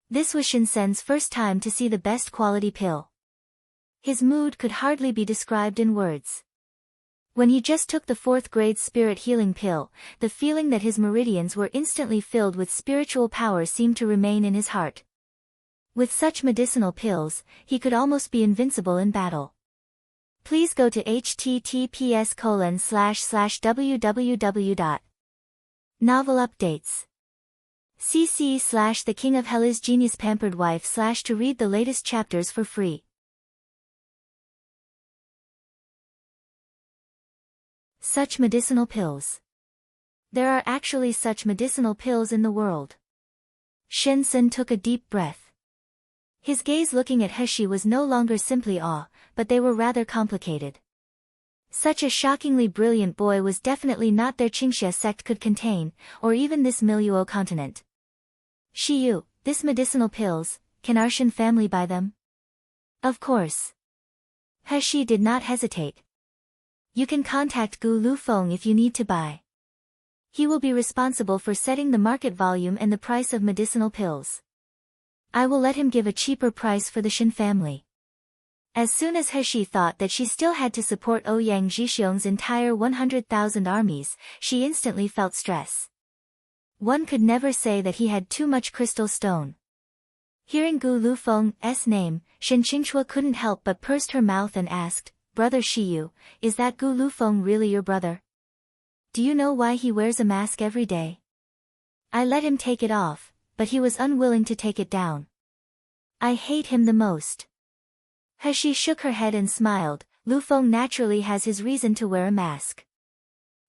This was Shinsen's first time to see the best quality pill. His mood could hardly be described in words. When he just took the 4th grade spirit healing pill, the feeling that his meridians were instantly filled with spiritual power seemed to remain in his heart. With such medicinal pills, he could almost be invincible in battle. Please go to https://www. Novel updates. cc/The King of Hell is Genius Pampered Wife/ to read the latest chapters for free. Such medicinal pills. There are actually such medicinal pills in the world. Shinsen took a deep breath. His gaze looking at Heshi was no longer simply awe, but they were rather complicated. Such a shockingly brilliant boy was definitely not their Qingxia sect could contain, or even this Miluo continent. Shiyu, this medicinal pills, can our Shin family buy them? Of course. Heshi did not hesitate. You can contact Gu Lufeng if you need to buy. He will be responsible for setting the market volume and the price of medicinal pills. I will let him give a cheaper price for the Shin family. As soon as Heshi thought that she still had to support Ouyang Zhixiong's entire 100,000 armies, she instantly felt stress. One could never say that he had too much crystal stone. Hearing Gu Lufeng's name, Shen Qingchua couldn't help but pursed her mouth and asked, Brother Shiyu, is that Gu Lufeng really your brother? Do you know why he wears a mask every day? I let him take it off, but he was unwilling to take it down. I hate him the most. Heshi shook her head and smiled. Lufeng naturally has his reason to wear a mask.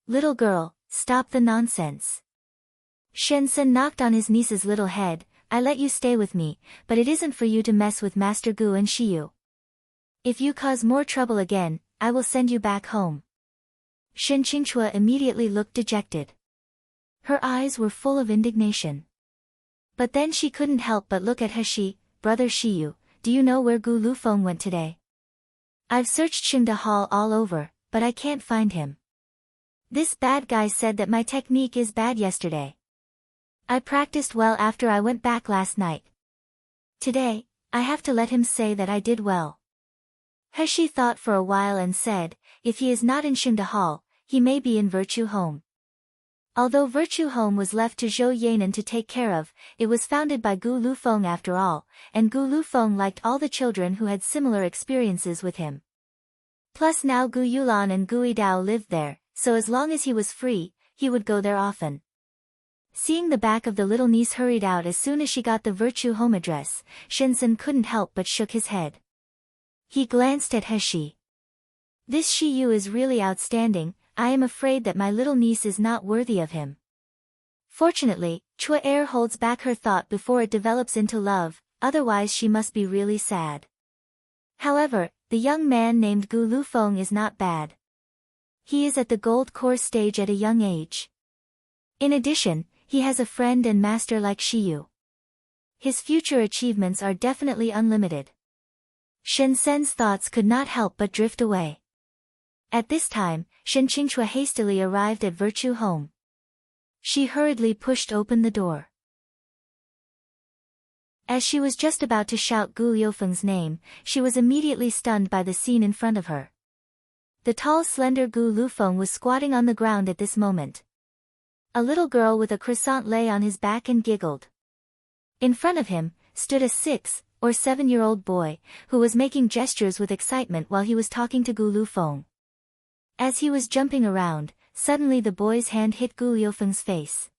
Little girl, stop the nonsense. Shensen knocked on his niece's little head. I let you stay with me, but it isn't for you to mess with Master Gu and Shiyu. If you cause more trouble again, I will send you back home. Shen Qingchua immediately looked dejected. Her eyes were full of indignation. But then she couldn't help but look at Heshi. Brother Shiyu, do you know where Gu Lufeng went today? I've searched Xingda Hall all over, but I can't find him. This bad guy said that my technique is bad yesterday. I practiced well after I went back last night. Today, I have to let him say that I did well. Heshi thought for a while and said, if he is not in Xingda Hall, he may be in Virtue Home. Although Virtue Home was left to Zhou Yanan to take care of, it was founded by Gu Lufeng after all, and Gu Lufeng liked all the children who had similar experiences with him. Plus now Gu Yulan and Gu Yidao lived there, so as long as he was free, he would go there often. Seeing the back of the little niece hurried out as soon as she got the Virtue Home address, Shinsen couldn't help but shook his head. He glanced at Heshi. This Shiyu is really outstanding. I am afraid that my little niece is not worthy of him. Fortunately, Chua Er holds back her thought before it develops into love, otherwise she must be really sad. However, the young man named Gu Lufeng is not bad. He is at the gold core stage at a young age. In addition, he has a friend and master like Shiyu. His future achievements are definitely unlimited. Shensen's thoughts could not help but drift away. At this time, Shen Qingchua hastily arrived at Virtue Home. She hurriedly pushed open the door. As she was just about to shout Gu Liufeng's name, she was immediately stunned by the scene in front of her. The tall slender Gu Lufeng was squatting on the ground at this moment. A little girl with a croissant lay on his back and giggled. In front of him, stood a 6 or 7-year-old boy, who was making gestures with excitement while he was talking to Gu Lufeng. As he was jumping around, suddenly the boy's hand hit Gu Liufeng's face.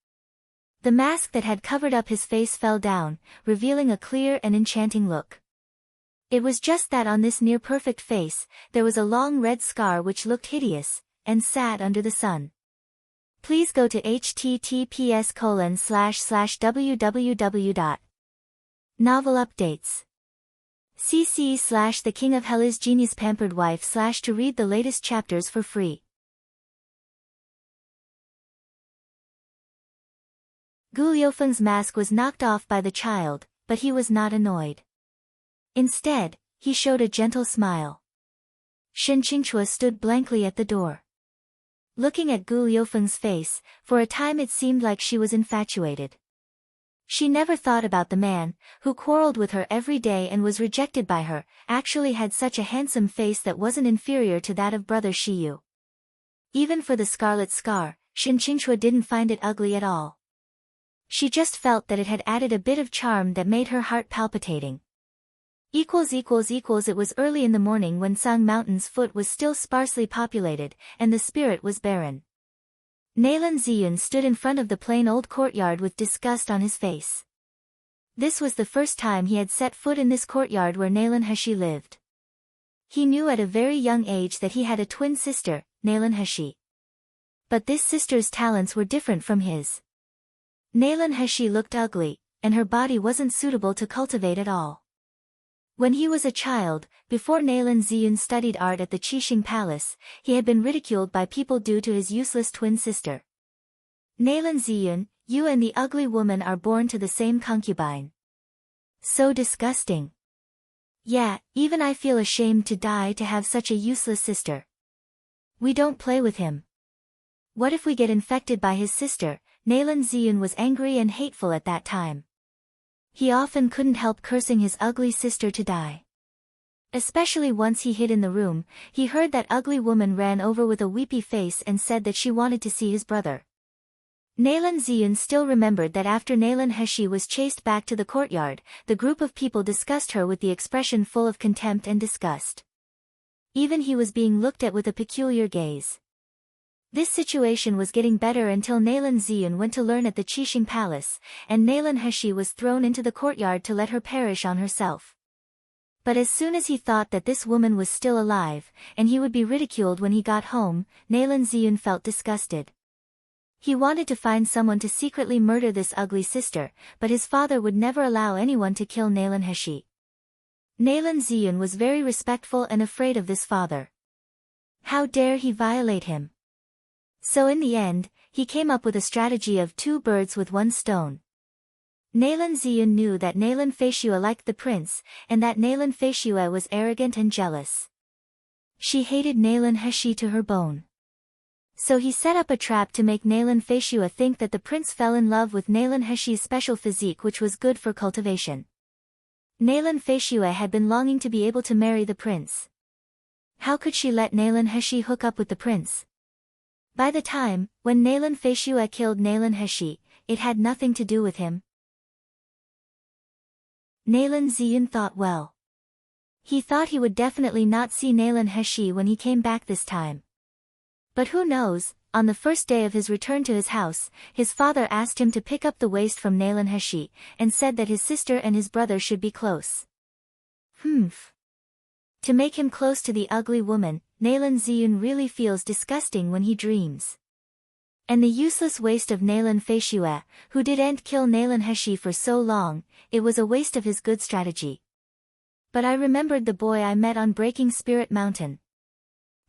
The mask that had covered up his face fell down, revealing a clear and enchanting look. It was just that on this near-perfect face, there was a long red scar which looked hideous, and sad under the sun. Please go to https://www. Novel updates. cc/The King of Hell is Genius Pampered Wife/ to read the latest chapters for free. Gu Liufeng's mask was knocked off by the child, but he was not annoyed. Instead, he showed a gentle smile. Shen Qingchua stood blankly at the door. looking at Gu Liufeng's face. For a time it seemed like she was infatuated. She never thought about the man, who quarreled with her every day and was rejected by her, actually had such a handsome face that wasn't inferior to that of brother Shiyu. Even for the scarlet scar, Shin Qingchua didn't find it ugly at all. She just felt that it had added a bit of charm that made her heart palpitating. It was early in the morning when Sang Mountain's foot was still sparsely populated, and the spirit was barren. Naylan Ziyun stood in front of the plain old courtyard with disgust on his face. This was the first time he had set foot in this courtyard where Naylan Heshi lived. He knew at a very young age that he had a twin sister, Naylan Heshi. But this sister's talents were different from his. Naylan Heshi looked ugly, and her body wasn't suitable to cultivate at all. When he was a child, before Naylan Ziyun studied art at the Qixing Palace, he had been ridiculed by people due to his useless twin sister. Naylan Ziyun, you and the ugly woman are born to the same concubine. So disgusting. Yeah, even I feel ashamed to die to have such a useless sister. We don't play with him. What if we get infected by his sister? Naylan Ziyun was angry and hateful at that time. He often couldn't help cursing his ugly sister to die. Especially once he hid in the room, he heard that ugly woman ran over with a weepy face and said that she wanted to see his brother. Naylan Ziyun still remembered that after Naylan Heshi was chased back to the courtyard, the group of people discussed her with the expression full of contempt and disgust. Even he was being looked at with a peculiar gaze. This situation was getting better until Naylan Ziyun went to learn at the Qixing Palace, and Naylan Heshi was thrown into the courtyard to let her perish on herself. But as soon as he thought that this woman was still alive, and he would be ridiculed when he got home, Naylan Ziyun felt disgusted. He wanted to find someone to secretly murder this ugly sister, but his father would never allow anyone to kill Naylan Heshi. Naylan Ziyun was very respectful and afraid of this father. How dare he violate him? So in the end, he came up with a strategy of 2 birds with 1 stone. Naylan Ziyun knew that Naylan Feishue liked the prince, and that Naylan Feishue was arrogant and jealous. She hated Naylan Heshi to her bone. So he set up a trap to make Naylan Feishue think that the prince fell in love with Naylan Heshi's special physique, which was good for cultivation. Naylan Feishue had been longing to be able to marry the prince. How could she let Naylan Heshi hook up with the prince? By the time, when Naylan Feishue killed Naylan Heshi, it had nothing to do with him. Naylan Ziyun thought well. He thought he would definitely not see Naylan Heshi when he came back this time. But who knows, on the first day of his return to his house, his father asked him to pick up the waist from Naylan Heshi, and said that his sister and his brother should be close. To make him close to the ugly woman, Naylan Ziyun really feels disgusting when he dreams. And the useless waste of Naylan Feishue, who didn't kill Naylan Heshi for so long, it was a waste of his good strategy. But I remembered the boy I met on Breaking Spirit Mountain.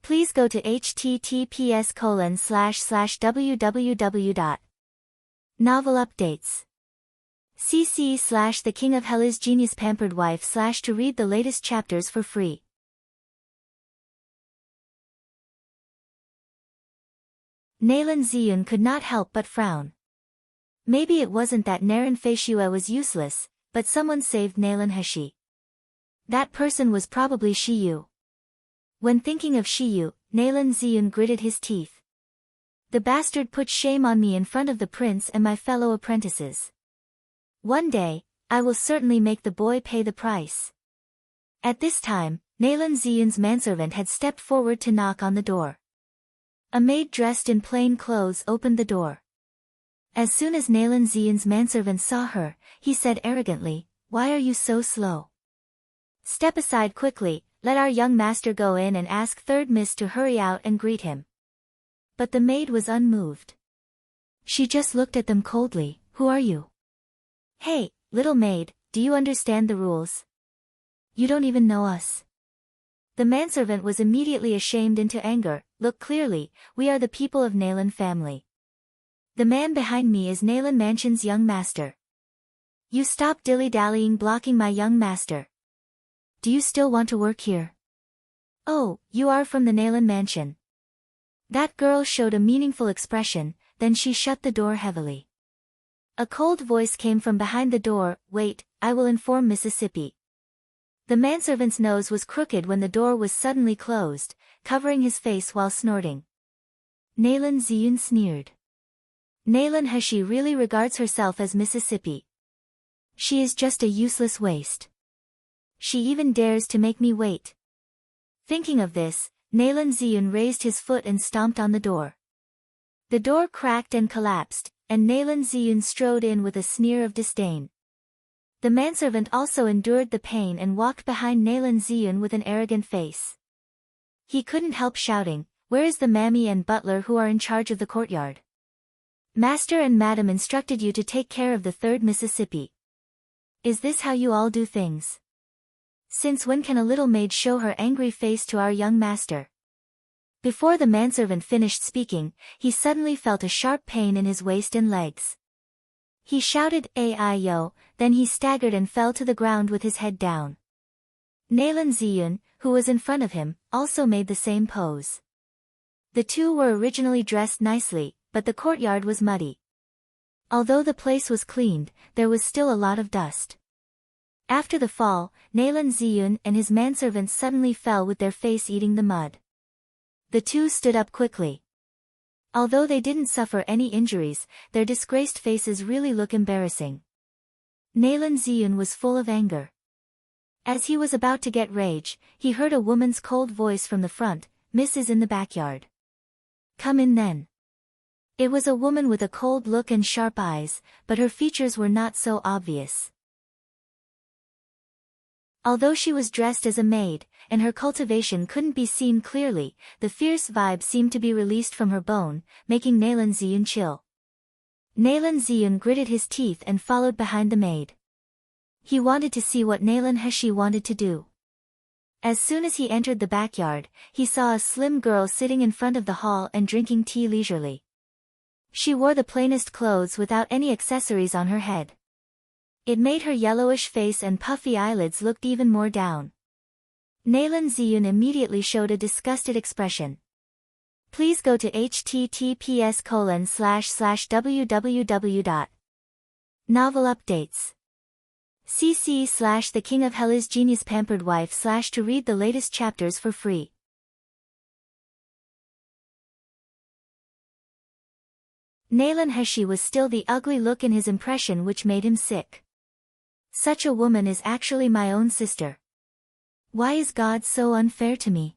Please go to https://www. Novel updates. cc/The King of Hell is Genius Pampered Wife/ to read the latest chapters for free. Naylan Ziyun could not help but frown. Maybe it wasn't that Naylan Feishue was useless, but someone saved Naylan Heshi. That person was probably Shiyu. When thinking of Shiyu, Naylan Ziyun gritted his teeth. The bastard put shame on me in front of the prince and my fellow apprentices. One day, I will certainly make the boy pay the price. At this time, Naylan Ziyun's manservant had stepped forward to knock on the door. A maid dressed in plain clothes opened the door. As soon as Naylan Ziyun's manservant saw her, he said arrogantly, "Why are you so slow? Step aside quickly, let our young master go in and ask third miss to hurry out and greet him." But the maid was unmoved. She just looked at them coldly. "Who are you?" "Hey, little maid, do you understand the rules? You don't even know us." The manservant was immediately ashamed into anger. "Look clearly, we are the people of Naylan family. The man behind me is Naylan Mansion's young master. You stop dilly-dallying blocking my young master. Do you still want to work here? Oh, you are from the Naylan Mansion. That girl showed a meaningful expression, then she shut the door heavily. A cold voice came from behind the door, "Wait, I will inform Mississippi." The manservant's nose was crooked when the door was suddenly closed, covering his face while snorting. Nalan Ziyun sneered. Nalan Hashi really regards herself as Mississippi. She is just a useless waste. She even dares to make me wait. Thinking of this, Nalan Ziyun raised his foot and stomped on the door. The door cracked and collapsed, and Nalan Ziyun strode in with a sneer of disdain. The manservant also endured the pain and walked behind Nalan Ziyun with an arrogant face. He couldn't help shouting, "Where is the mammy and butler who are in charge of the courtyard? Master and madam instructed you to take care of the third Mississippi. Is this how you all do things? Since when can a little maid show her angry face to our young master?" Before the manservant finished speaking, he suddenly felt a sharp pain in his waist and legs. He shouted, "Ai-yo," then he staggered and fell to the ground with his head down. Nalan Ziyun, who was in front of him, also made the same pose. The two were originally dressed nicely, but the courtyard was muddy. Although the place was cleaned, there was still a lot of dust. After the fall, Nalan Ziyun and his manservant suddenly fell with their face eating the mud. The two stood up quickly. Although they didn't suffer any injuries, their disgraced faces really look embarrassing. Nalan Ziyun was full of anger. As he was about to get rage, he heard a woman's cold voice from the front, "Miss is in the backyard. Come in then." It was a woman with a cold look and sharp eyes, but her features were not so obvious. Although she was dressed as a maid, and her cultivation couldn't be seen clearly, the fierce vibe seemed to be released from her bone, making Nalan Ziyun chill. Nalan Ziyun gritted his teeth and followed behind the maid. He wanted to see what Nalan Hashi wanted to do. As soon as he entered the backyard, he saw a slim girl sitting in front of the hall and drinking tea leisurely. She wore the plainest clothes without any accessories on her head. It made her yellowish face and puffy eyelids look even more down. Nalan Ziyun immediately showed a disgusted expression. Please go to https://www. Novel updates. cc/The King of Hell is Genius Pampered Wife/ to read the latest chapters for free. Nalan Hashi was still the ugly look in his impression which made him sick. Such a woman is actually my own sister. Why is God so unfair to me?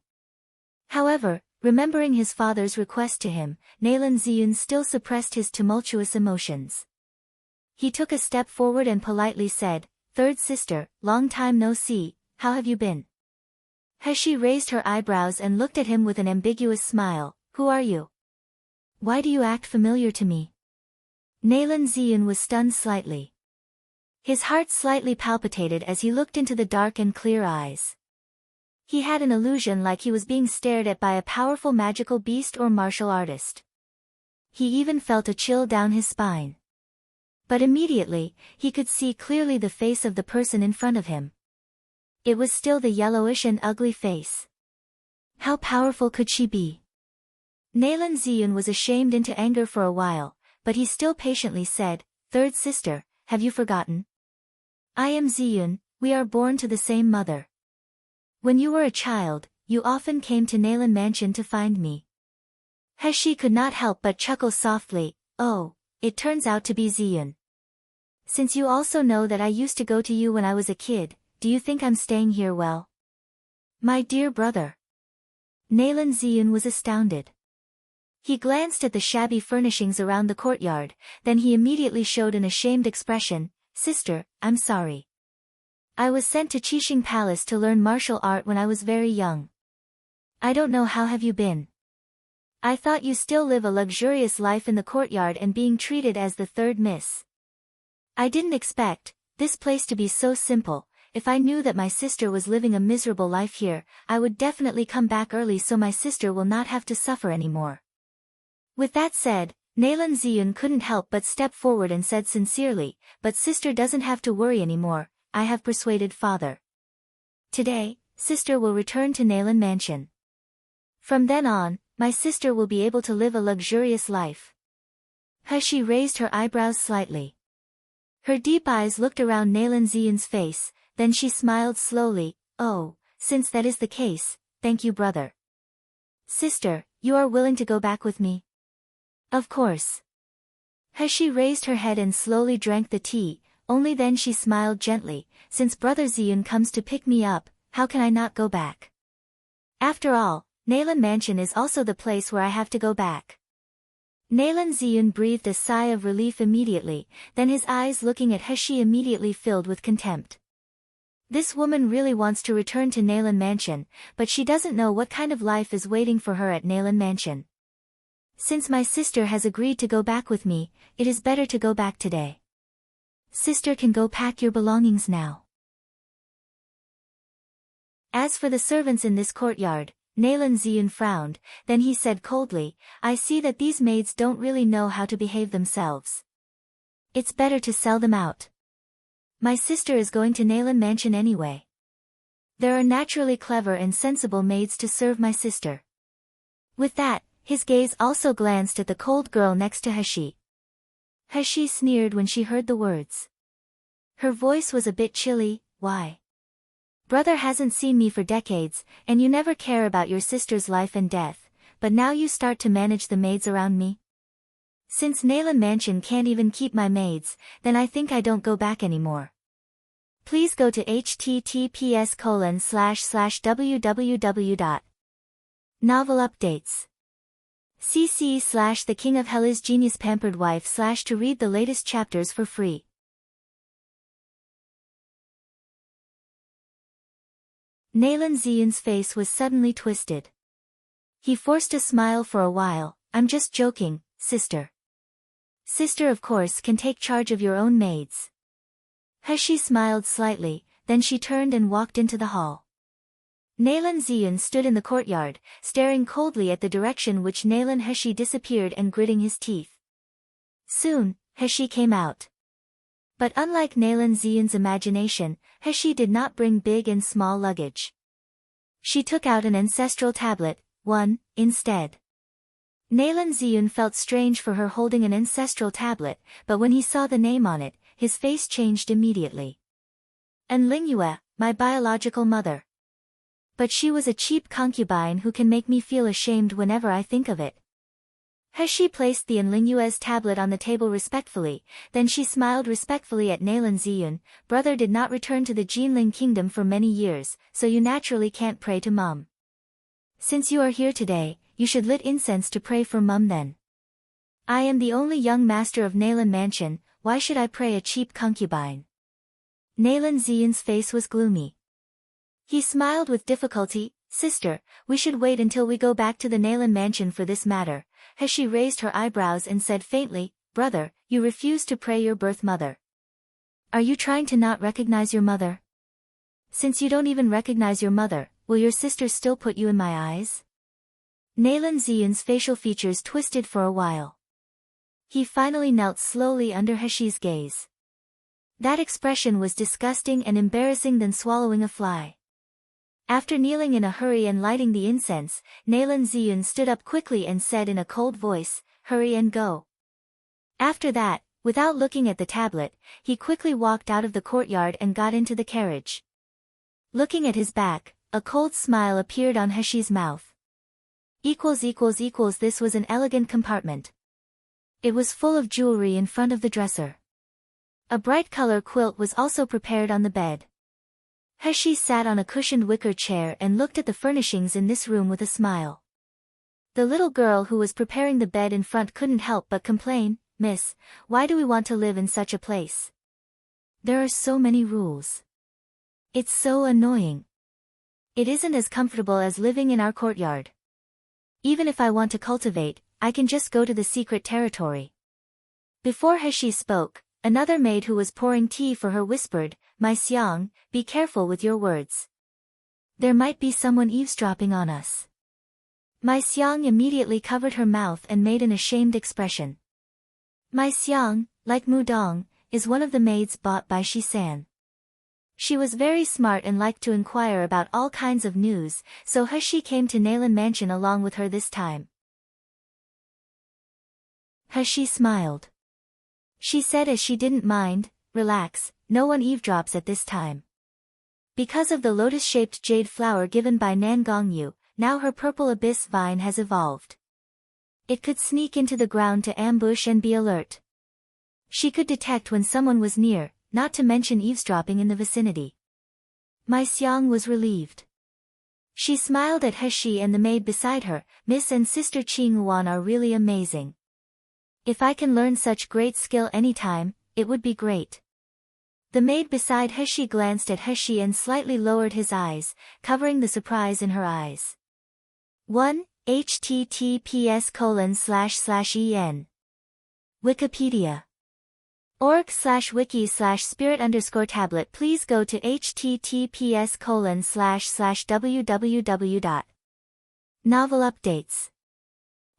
However, remembering his father's request to him, Nalan Ziyun still suppressed his tumultuous emotions. He took a step forward and politely said, "Third sister, long time no see, how have you been?" Hashi raised her eyebrows and looked at him with an ambiguous smile. "Who are you? Why do you act familiar to me?" Nalan Ziyun was stunned slightly. His heart slightly palpitated as he looked into the dark and clear eyes. He had an illusion like he was being stared at by a powerful magical beast or martial artist. He even felt a chill down his spine. But immediately, he could see clearly the face of the person in front of him. It was still the yellowish and ugly face. How powerful could she be? Nalan Ziyun was ashamed into anger for a while, but he still patiently said, "Third sister, have you forgotten? I am Ziyun, we are born to the same mother. When you were a child, you often came to Nalan Mansion to find me." Hashi could not help but chuckle softly. "Oh, it turns out to be Ziyun. Since you also know that I used to go to you when I was a kid, do you think I'm staying here well?" "My dear brother." Nalan Ziyun was astounded. He glanced at the shabby furnishings around the courtyard, then he immediately showed an ashamed expression. "Sister, I'm sorry. I was sent to Qixing Palace to learn martial art when I was very young. I don't know how have you been. I thought you still live a luxurious life in the courtyard and being treated as the third miss. I didn't expect this place to be so simple. If I knew that my sister was living a miserable life here, I would definitely come back early so my sister will not have to suffer anymore." With that said, Nalan Ziyun couldn't help but step forward and said sincerely, "But sister doesn't have to worry anymore, I have persuaded father. Today, sister will return to Nalan Mansion. From then on, my sister will be able to live a luxurious life. He raised her eyebrows slightly. Her deep eyes looked around Nalan Ziyun's face, then she smiled slowly. Oh, since that is the case, thank you brother. Sister, you are willing to go back with me? Of course. He raised her head and slowly drank the tea, only then she smiled gently. Since brother Ziyun comes to pick me up, how can I not go back? After all, Nalan Mansion is also the place where I have to go back. Nalan Ziyun breathed a sigh of relief immediately, then his eyes looking at He immediately filled with contempt. This woman really wants to return to Nalan Mansion, but she doesn't know what kind of life is waiting for her at Nalan Mansion. Since my sister has agreed to go back with me, it is better to go back today. Sister can go pack your belongings now. As for the servants in this courtyard, Nalan Ziyun frowned, then he said coldly, I see that these maids don't really know how to behave themselves. It's better to sell them out. My sister is going to Nalan Mansion anyway. There are naturally clever and sensible maids to serve my sister. With that, his gaze also glanced at the cold girl next to He. He sneered when she heard the words. Her voice was a bit chilly. Why? Brother hasn't seen me for decades, and you never care about your sister's life and death, but now you start to manage the maids around me? Since Nalan Mansion can't even keep my maids, then I think I don't go back anymore. Please go to https://www. Novel updates. cc/The King of Hell is Genius Pampered Wife/ to read the latest chapters for free. Nalan Ziyun's face was suddenly twisted. He forced a smile for a while. I'm just joking, sister. Sister of course can take charge of your own maids. He smiled slightly, then she turned and walked into the hall. Nalan Ziyun stood in the courtyard, staring coldly at the direction which Nalan He disappeared and gritting his teeth. Soon, He came out. But unlike Nalan Ziyun's imagination, He did not bring big and small luggage. She took out an ancestral tablet, instead. Nalan Ziyun felt strange for her holding an ancestral tablet, but when he saw the name on it, his face changed immediately. Enlingyue, my biological mother. But she was a cheap concubine who can make me feel ashamed whenever I think of it. He placed the Enlingyue's tablet on the table respectfully, then she smiled respectfully at Nalan Ziyun. Brother did not return to the Jinling kingdom for many years, so you naturally can't pray to Mum. Since you are here today, you should lit incense to pray for Mum then. I am the only young master of Nalan Mansion, why should I pray a cheap concubine? Nalan Ziyun's face was gloomy. He smiled with difficulty. Sister, we should wait until we go back to the Nalan Mansion for this matter. He raised her eyebrows and said faintly, Brother, you refuse to pray your birth mother. Are you trying to not recognize your mother? Since you don't even recognize your mother, will your sister still put you in my eyes? Nalan Ziyun's facial features twisted for a while. He finally knelt slowly under He's gaze. That expression was disgusting and embarrassing than swallowing a fly. After kneeling in a hurry and lighting the incense, Nalan Ziyun stood up quickly and said in a cold voice, Hurry and go. After that, without looking at the tablet, he quickly walked out of the courtyard and got into the carriage. Looking at his back, a cold smile appeared on He's mouth. This was an elegant compartment. It was full of jewelry in front of the dresser. A bright color quilt was also prepared on the bed. He sat on a cushioned wicker chair and looked at the furnishings in this room with a smile. The little girl who was preparing the bed in front couldn't help but complain, Miss, why do we want to live in such a place? There are so many rules. It's so annoying. It isn't as comfortable as living in our courtyard. Even if I want to cultivate, I can just go to the secret territory. Before He spoke, another maid who was pouring tea for her whispered, My Xiang, be careful with your words. There might be someone eavesdropping on us. My Xiang immediately covered her mouth and made an ashamed expression. My Xiang, like Mu Dong, is one of the maids bought by Shi-san. She was very smart and liked to inquire about all kinds of news, so He came to Nalan Mansion along with her this time. He smiled. She said as she didn't mind, "Relax, no one eavesdrops at this time." Because of the lotus-shaped jade flower given by Nan Gongyu, now her purple abyss vine has evolved. It could sneak into the ground to ambush and be alert. She could detect when someone was near, not to mention eavesdropping in the vicinity. Mai Xiang was relieved. She smiled at He and the maid beside her. "Miss and Sister Qing Yuan are really amazing. If I can learn such great skill anytime, it would be great." The maid beside He glanced at He and slightly lowered his eyes, covering the surprise in her eyes. 1. https://en. Wikipedia. org/wiki/spirit_tablet. Please go to https://www. Novel updates.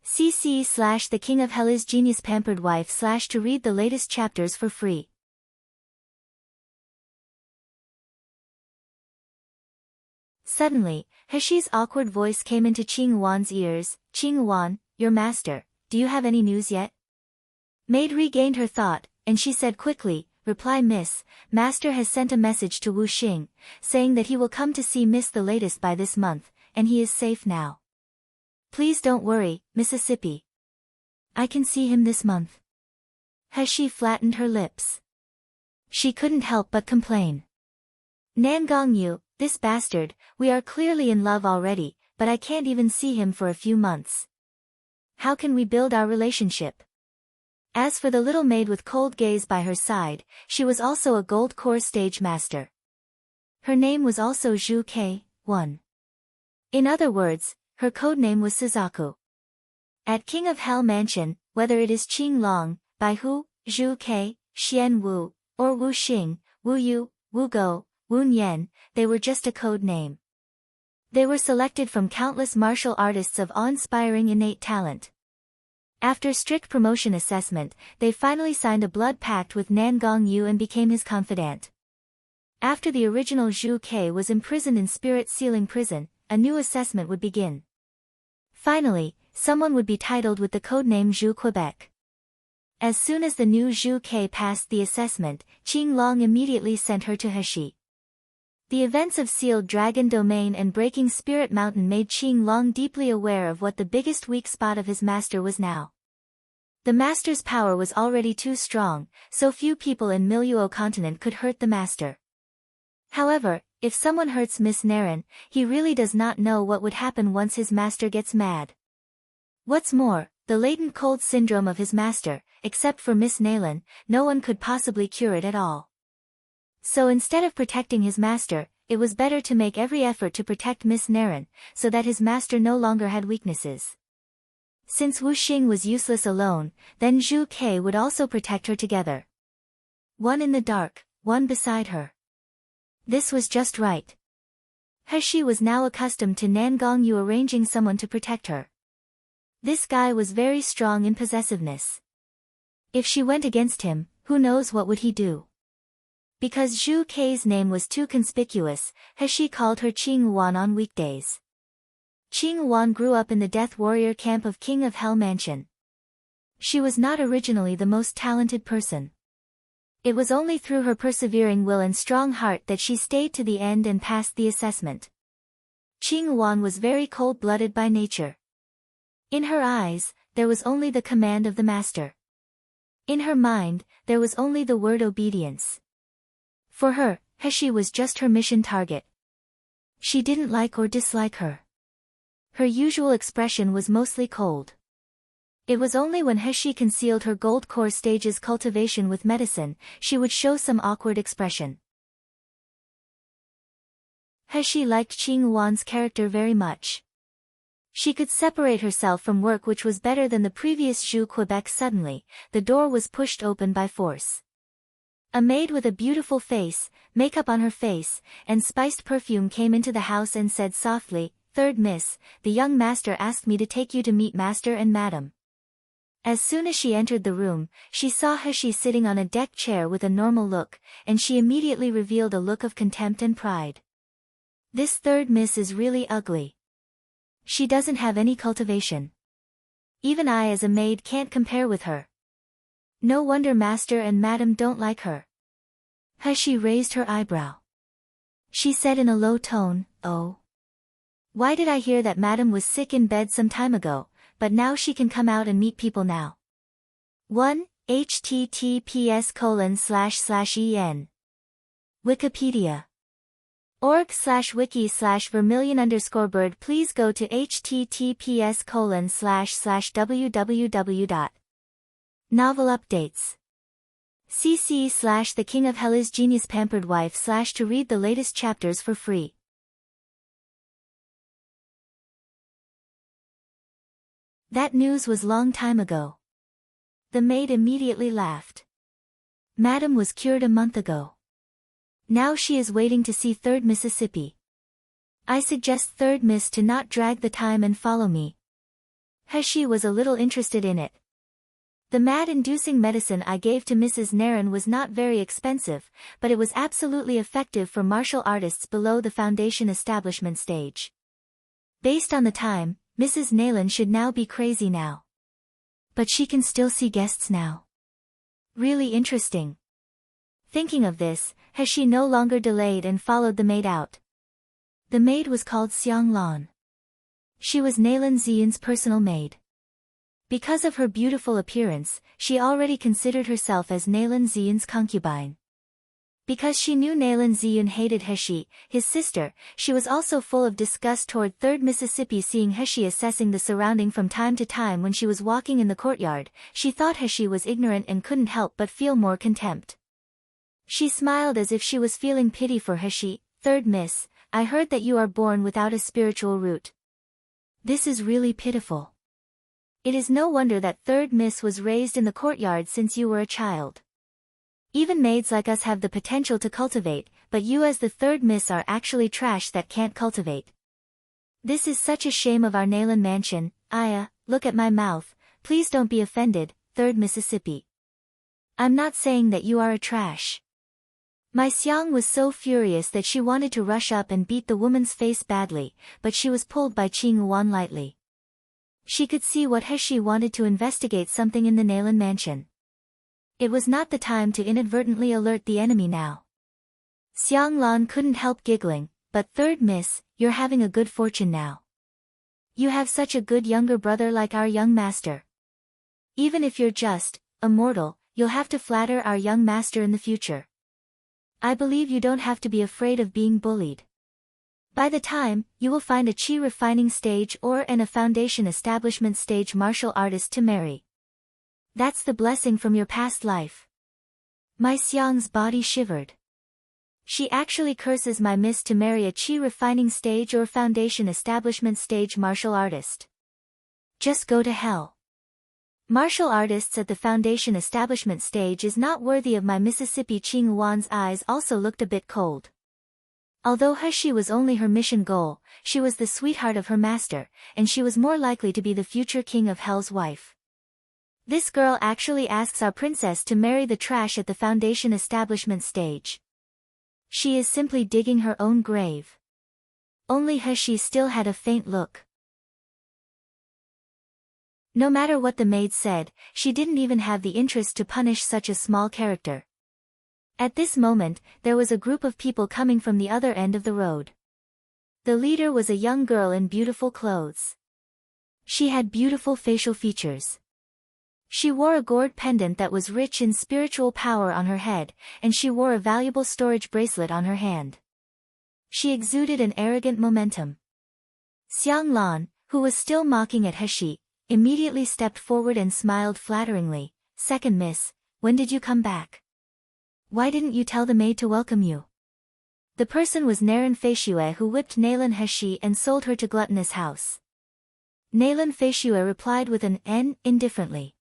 cc/The King of Hell is Genius Pampered Wife/ to read the latest chapters for free. Suddenly, He's awkward voice came into Qing Yuan's ears. "Qing Yuan, your master, do you have any news yet?" Maid regained her thought, and she said quickly, "Reply Miss, Master has sent a message to Wu Xing, saying that he will come to see Miss the latest by this month, and he is safe now. Please don't worry, Mississippi. I can see him this month." He flattened her lips. She couldn't help but complain. "Nan Gongyu, this bastard, we are clearly in love already, but I can't even see him for a few months. How can we build our relationship?" As for the little maid with cold gaze by her side, she was also a gold core stage master. Her name was also Zhu K1. In other words, her codename was Suzaku. At King of Hell Mansion, whether it is Qing Long, Bai Hu, Zhu Ke, Xian Wu, or Wu Xing, Wu Yu, Wu Go, Wu Nian, they were just a code name. They were selected from countless martial artists of awe-inspiring innate talent. After strict promotion assessment, they finally signed a blood pact with Nan Gongyu and became his confidant. After the original Zhu Ke was imprisoned in Spirit Sealing Prison, a new assessment would begin. Finally, someone would be titled with the codename Zhu Quebec. As soon as the new Zhu Ke passed the assessment, Qing Long immediately sent her to He. The events of Sealed Dragon Domain and Breaking Spirit Mountain made Qing Long deeply aware of what the biggest weak spot of his master was now. The master's power was already too strong, so few people in Miluo continent could hurt the master. However, if someone hurts Miss Naren, he really does not know what would happen once his master gets mad. What's more, the latent cold syndrome of his master, except for Miss Nalan, no one could possibly cure it at all. So instead of protecting his master, it was better to make every effort to protect Miss Naren, so that his master no longer had weaknesses. Since Wu Xing was useless alone, then Zhu Ke would also protect her together. One in the dark, one beside her. This was just right. He was now accustomed to Nan Gongyu arranging someone to protect her. This guy was very strong in possessiveness. If she went against him, who knows what would he do? Because Zhu Ke's name was too conspicuous, He called her Qing Yuan on weekdays. Qing Yuan grew up in the Death Warrior camp of King of Hell Mansion. She was not originally the most talented person. It was only through her persevering will and strong heart that she stayed to the end and passed the assessment. Qing Yuan was very cold-blooded by nature. In her eyes, there was only the command of the master. In her mind, there was only the word obedience. For her, He was just her mission target. She didn't like or dislike her. Her usual expression was mostly cold. It was only when He concealed her gold core stage's cultivation with medicine, she would show some awkward expression. He liked Qing Yuan's character very much. She could separate herself from work, which was better than the previous Zhu Quebec. Suddenly, the door was pushed open by force. A maid with a beautiful face, makeup on her face, and spiced perfume came into the house and said softly, "Third Miss, the young master asked me to take you to meet Master and Madam." As soon as she entered the room, she saw Hashi sitting on a deck chair with a normal look, and she immediately revealed a look of contempt and pride. This third miss is really ugly. She doesn't have any cultivation. Even I as a maid can't compare with her. No wonder master and madam don't like her. Hashi raised her eyebrow. She said in a low tone, "Oh. Why did I hear that madam was sick in bed some time ago, but now she can come out and meet people now?" 1. https://en. Wikipedia. org/wiki/vermilion_bird. Please go to https://www. Novel updates. cc/the King of Hell is Genius Pampered Wife/ to read the latest chapters for free. That news was long time ago. The maid immediately laughed. Madam was cured a month ago. Now she is waiting to see 3rd Mississippi. I suggest 3rd Miss to not drag the time and follow me. Hashi was a little interested in it. The mad-inducing medicine I gave to Mrs. Naren was not very expensive, but it was absolutely effective for martial artists below the foundation establishment stage. Based on the time, Mrs. Nayland should now be crazy now. But she can still see guests now. Really interesting. Thinking of this, Hashi no longer delayed and followed the maid out. The maid was called Xiang Lan. She was Nayland Ziyun's personal maid. Because of her beautiful appearance, she already considered herself as Nayland Ziyun's concubine. Because she knew Nayland Ziyun hated Hashi, his sister, she was also full of disgust toward 3rd Mississippi. Seeing Hashi assessing the surrounding from time to time when she was walking in the courtyard, she thought Hashi was ignorant and couldn't help but feel more contempt. She smiled as if she was feeling pity for Hashi. 3rd Miss, I heard that you are born without a spiritual root. This is really pitiful. It is no wonder that 3rd Miss was raised in the courtyard since you were a child. Even maids like us have the potential to cultivate, but you as the 3rd Miss are actually trash that can't cultivate. This is such a shame of our Nayland mansion. Aya, look at my mouth, please don't be offended, 3rd Mississippi. I'm not saying that you are a trash. My Xiang was so furious that she wanted to rush up and beat the woman's face badly, but she was pulled by Qing Yuan lightly. She could see what Hashi wanted to investigate something in the Nayland mansion. It was not the time to inadvertently alert the enemy now. Xiang Lan couldn't help giggling, but 3rd Miss, you're having a good fortune now. You have such a good younger brother like our young master. Even if you're just a mortal, you'll have to flatter our young master in the future. I believe you don't have to be afraid of being bullied. By the time, you will find a chi refining stage or a foundation establishment stage martial artist to marry. That's the blessing from your past life. My Xiang's body shivered. She actually curses my miss to marry a chi refining stage or foundation establishment stage martial artist. Just go to hell. Martial artists at the foundation establishment stage is not worthy of my Mississippi. Qing Yuan's eyes also looked a bit cold. Although Hashi was only her mission goal, she was the sweetheart of her master, and she was more likely to be the future king of hell's wife. This girl actually asks our princess to marry the trash at the foundation establishment stage. She is simply digging her own grave. Only Hashi still had a faint look. No matter what the maid said, she didn't even have the interest to punish such a small character. At this moment, there was a group of people coming from the other end of the road. The leader was a young girl in beautiful clothes. She had beautiful facial features. She wore a gourd pendant that was rich in spiritual power on her head, and she wore a valuable storage bracelet on her hand. She exuded an arrogant momentum. Xiang Lan, who was still mocking at Hashi, immediately stepped forward and smiled flatteringly. 2nd Miss, when did you come back? Why didn't you tell the maid to welcome you? The person was Naren Feishue, who whipped Nayland Hashi and sold her to Gluttonous House. Nayland Feishue replied with an N indifferently.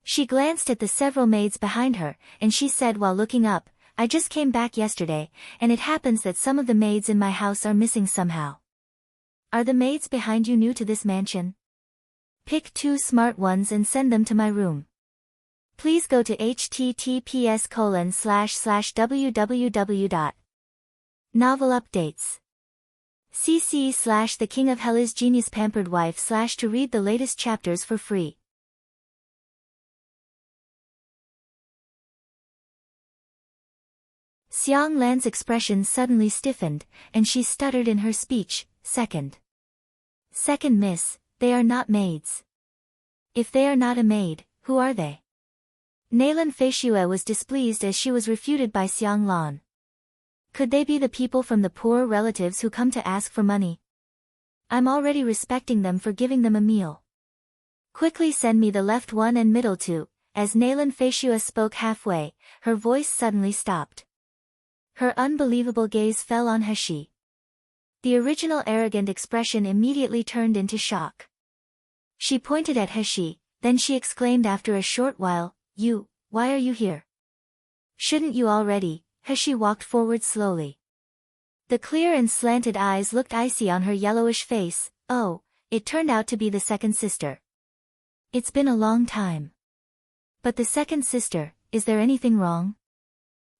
She glanced at the several maids behind her, and she said while looking up, I just came back yesterday, and it happens that some of the maids in my house are missing somehow. Are the maids behind you new to this mansion? Pick 2 smart ones and send them to my room. Please go to https://www. Novel updates. cc/The King of Hell is Genius Pampered Wife/ to read the latest chapters for free. Xiang Lan's expression suddenly stiffened, and she stuttered in her speech. Second, miss, they are not maids. If they are not a maid, who are they? Naylan Feishue was displeased as she was refuted by Xiang Lan. Could they be the people from the poor relatives who come to ask for money? I'm already respecting them for giving them a meal. Quickly send me the left one and middle two. As Naylan Feishue spoke halfway, her voice suddenly stopped. Her unbelievable gaze fell on Heshi. The original arrogant expression immediately turned into shock. She pointed at Heshi, then she exclaimed after a short while, why are you here? Shouldn't you already? Heshi walked forward slowly. The clear and slanted eyes looked icy on her yellowish face. Oh, it turned out to be the second sister. It's been a long time. But the second sister, is there anything wrong?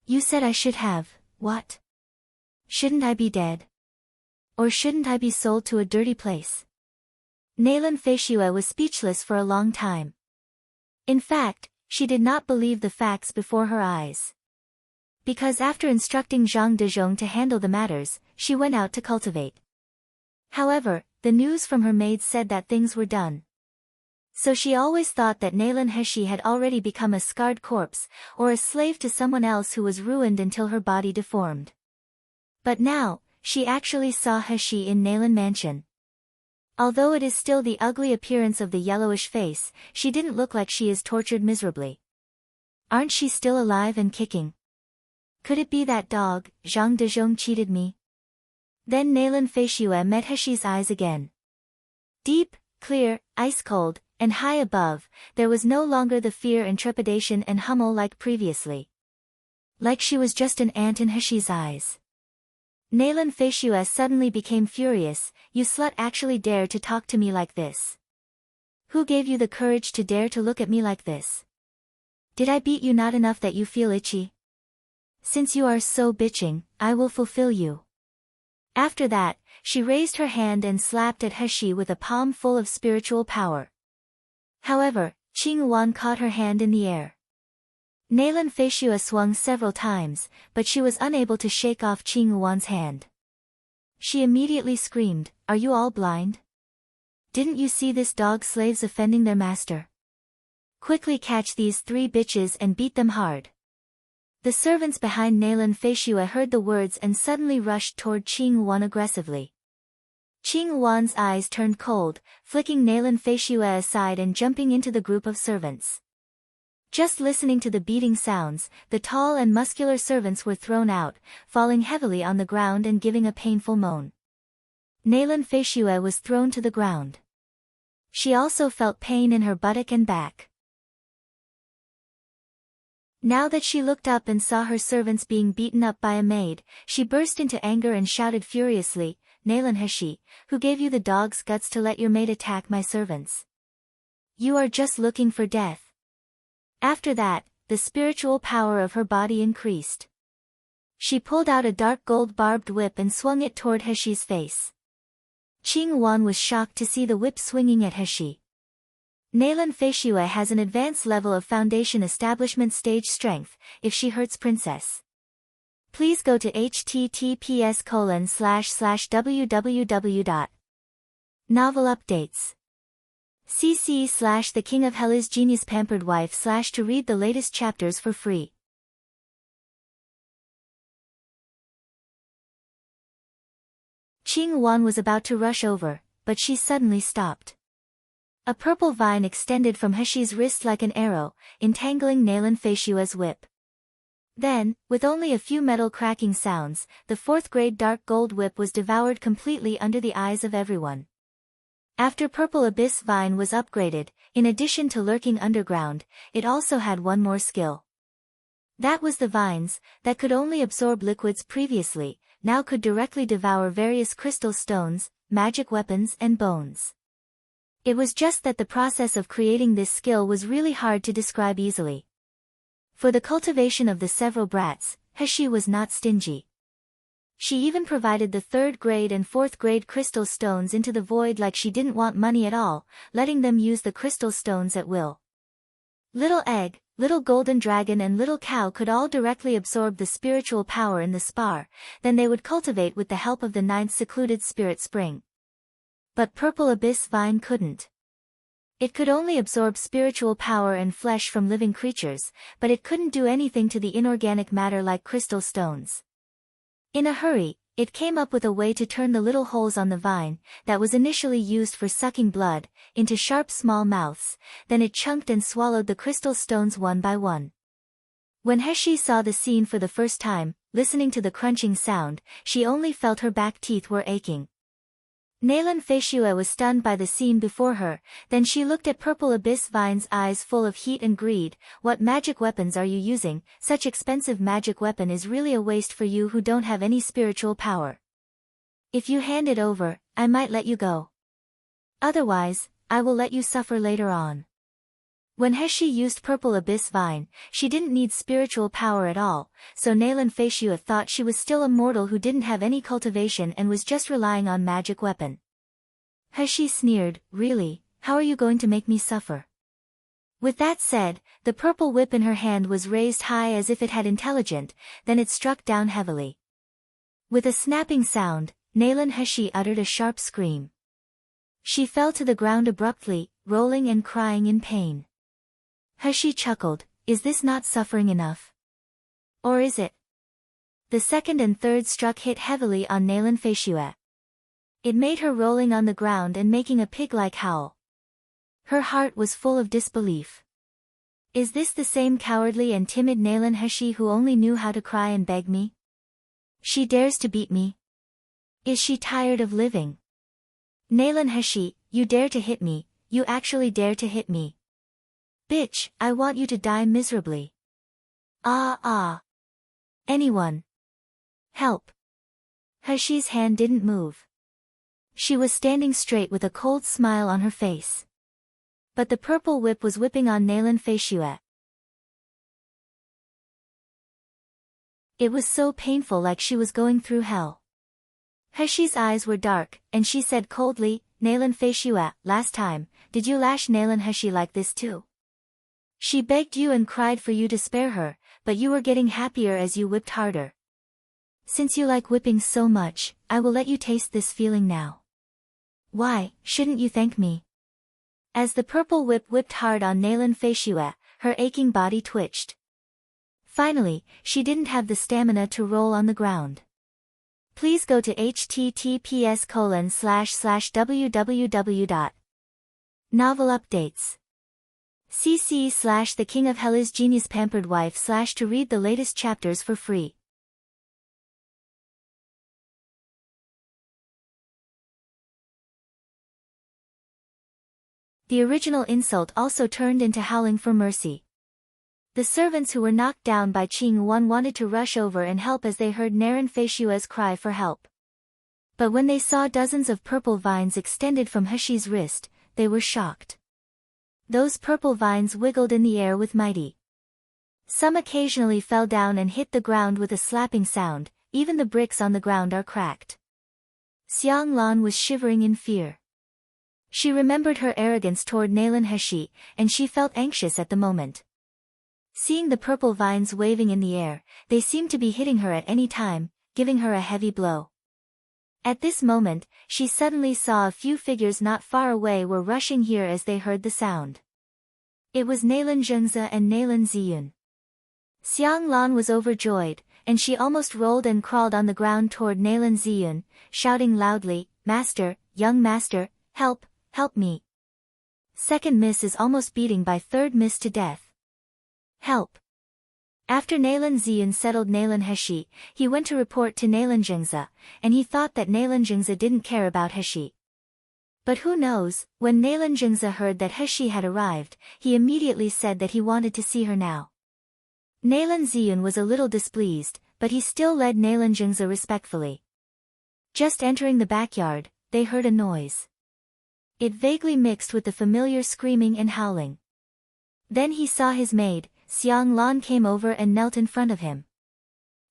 You said I should have, what? Shouldn't I be dead? Or shouldn't I be sold to a dirty place? Naylan Feishue was speechless for a long time. In fact, she did not believe the facts before her eyes. Because after instructing Zhang Dezhong to handle the matters, she went out to cultivate. However, the news from her maids said that things were done. So she always thought that Naylan Heshi had already become a scarred corpse, or a slave to someone else who was ruined until her body deformed. But now, she actually saw Heshi in Naylan Mansion. Although it is still the ugly appearance of the yellowish face, she didn't look like she is tortured miserably. Aren't she still alive and kicking? Could it be that dog, Zhang Dezhong cheated me? Then Naylan Feishue met Heshi's eyes again. Deep, clear, ice-cold, and high above, there was no longer the fear and trepidation and hummel like previously. Like she was just an ant in Heshi's eyes. Naylan Feishue suddenly became furious. You slut actually dare to talk to me like this? Who gave you the courage to dare to look at me like this? Did I beat you not enough that you feel itchy? Since you are so bitching, I will fulfill you. After that, she raised her hand and slapped at Heshi with a palm full of spiritual power. However, Qing Wan caught her hand in the air. Naylan Feishue swung several times, but she was unable to shake off Qing Wan's hand. She immediately screamed, "Are you all blind? Didn't you see this dog slaves offending their master? Quickly catch these 3 bitches and beat them hard." The servants behind Naylan Feishue heard the words and suddenly rushed toward Qing Wan aggressively. Qing Wan's eyes turned cold, flicking Naylan Feishue aside and jumping into the group of servants. Just listening to the beating sounds, the tall and muscular servants were thrown out, falling heavily on the ground and giving a painful moan. Naylan Feishue was thrown to the ground. She also felt pain in her buttock and back. Now that she looked up and saw her servants being beaten up by a maid, she burst into anger and shouted furiously, "Naylan Heshi, who gave you the dog's guts to let your maid attack my servants? You are just looking for death." After that, the spiritual power of her body increased. She pulled out a dark gold barbed whip and swung it toward Heshi's face. Qing Wan was shocked to see the whip swinging at Heshi. Naylan Feishue has an advanced level of foundation establishment stage strength. If she hurts princess, please go to https://www. Novel updates. cc/The King of Hell is Genius Pampered Wife/ to read the latest chapters for free. Qing Wan was about to rush over, but she suddenly stopped. A purple vine extended from Heshi's wrist like an arrow, entangling Naylan Feishue's whip. Then, with only a few metal cracking sounds, the 4th-grade dark gold whip was devoured completely under the eyes of everyone. After Purple Abyss Vine was upgraded, in addition to lurking underground, it also had one more skill. That was the vines, that could only absorb liquids previously, now could directly devour various crystal stones, magic weapons and bones. It was just that the process of creating this skill was really hard to describe easily. For the cultivation of the several brats, Heshi was not stingy. She even provided the 3rd grade and 4th grade crystal stones into the void like she didn't want money at all, letting them use the crystal stones at will. Little Egg, Little Golden Dragon and Little Cow could all directly absorb the spiritual power in the spar, then they would cultivate with the help of the 9th secluded spirit spring. But Purple Abyss Vine couldn't. It could only absorb spiritual power and flesh from living creatures, but it couldn't do anything to the inorganic matter like crystal stones. In a hurry, it came up with a way to turn the little holes on the vine, that was initially used for sucking blood, into sharp small mouths, then it chunked and swallowed the crystal stones one by one. When Heshi saw the scene for the first time, listening to the crunching sound, she only felt her back teeth were aching. Nalan Feishue was stunned by the scene before her, then she looked at Purple Abyss Vine's eyes full of heat and greed. What magic weapons are you using? Such expensive magic weapon is really a waste for you who don't have any spiritual power. If you hand it over, I might let you go. Otherwise, I will let you suffer later on. When Heshi used Purple Abyss Vine, she didn't need spiritual power at all, so Nalan Feishue thought she was still a mortal who didn't have any cultivation and was just relying on magic weapon. Heshi sneered, really, how are you going to make me suffer? With that said, the purple whip in her hand was raised high as if it had intelligent, then it struck down heavily. With a snapping sound, Nalan Heshi uttered a sharp scream. She fell to the ground abruptly, rolling and crying in pain. Heshi chuckled, is this not suffering enough? Or is it? The 2nd and 3rd struck hit heavily on Nalan Feishue. It made her rolling on the ground and making a pig-like howl. Her heart was full of disbelief. Is this the same cowardly and timid Nalan Heshi who only knew how to cry and beg me? She dares to beat me? Is she tired of living? Nalan Heshi, you dare to hit me, you actually dare to hit me. Bitch, I want you to die miserably. Ah. Anyone. Help. Heshi's hand didn't move. She was standing straight with a cold smile on her face. But the purple whip was whipping on Nalan Feishue. It was so painful like she was going through hell. Heshi's eyes were dark, and she said coldly, Nalan Feishue, last time, did you lash Nalan Heshi like this too? She begged you and cried for you to spare her, but you were getting happier as you whipped harder. Since you like whipping so much, I will let you taste this feeling now. Why, shouldn't you thank me? As the purple whip whipped hard on Nalan Feishue, her aching body twitched. Finally, she didn't have the stamina to roll on the ground. Please go to https://www. Novel updates. cc/The King of Hell is Genius Pampered Wife/ to read the latest chapters for free. The original insult also turned into howling for mercy. The servants who were knocked down by Qing Wan wanted to rush over and help as they heard Nalan Feishue's cry for help. But when they saw dozens of purple vines extended from Heshi's wrist, they were shocked. Those purple vines wiggled in the air with mighty. Some occasionally fell down and hit the ground with a slapping sound, even the bricks on the ground are cracked. Xiang Lan was shivering in fear. She remembered her arrogance toward Nalan Heshi, and she felt anxious at the moment. Seeing the purple vines waving in the air, they seemed to be hitting her at any time, giving her a heavy blow. At this moment, she suddenly saw a few figures not far away were rushing here as they heard the sound. It was Nalan Zhengze and Nalan Ziyun. Xiang Lan was overjoyed, and she almost rolled and crawled on the ground toward Nalan Ziyun, shouting loudly, Master, young master, help, help me. Second miss is almost beating by third miss to death. Help. After Nalan Ziyun settled Nalan Heshi, he went to report to Nalan Zhengze, and he thought that Nalan Zhengze didn't care about Heshi. But who knows, when Nalan Zhengze heard that Heshi had arrived, he immediately said that he wanted to see her now. Nalan Ziyun was a little displeased, but he still led Nalan Zhengze respectfully. Just entering the backyard, they heard a noise. It vaguely mixed with the familiar screaming and howling. Then he saw his maid, Xiang Lan, came over and knelt in front of him.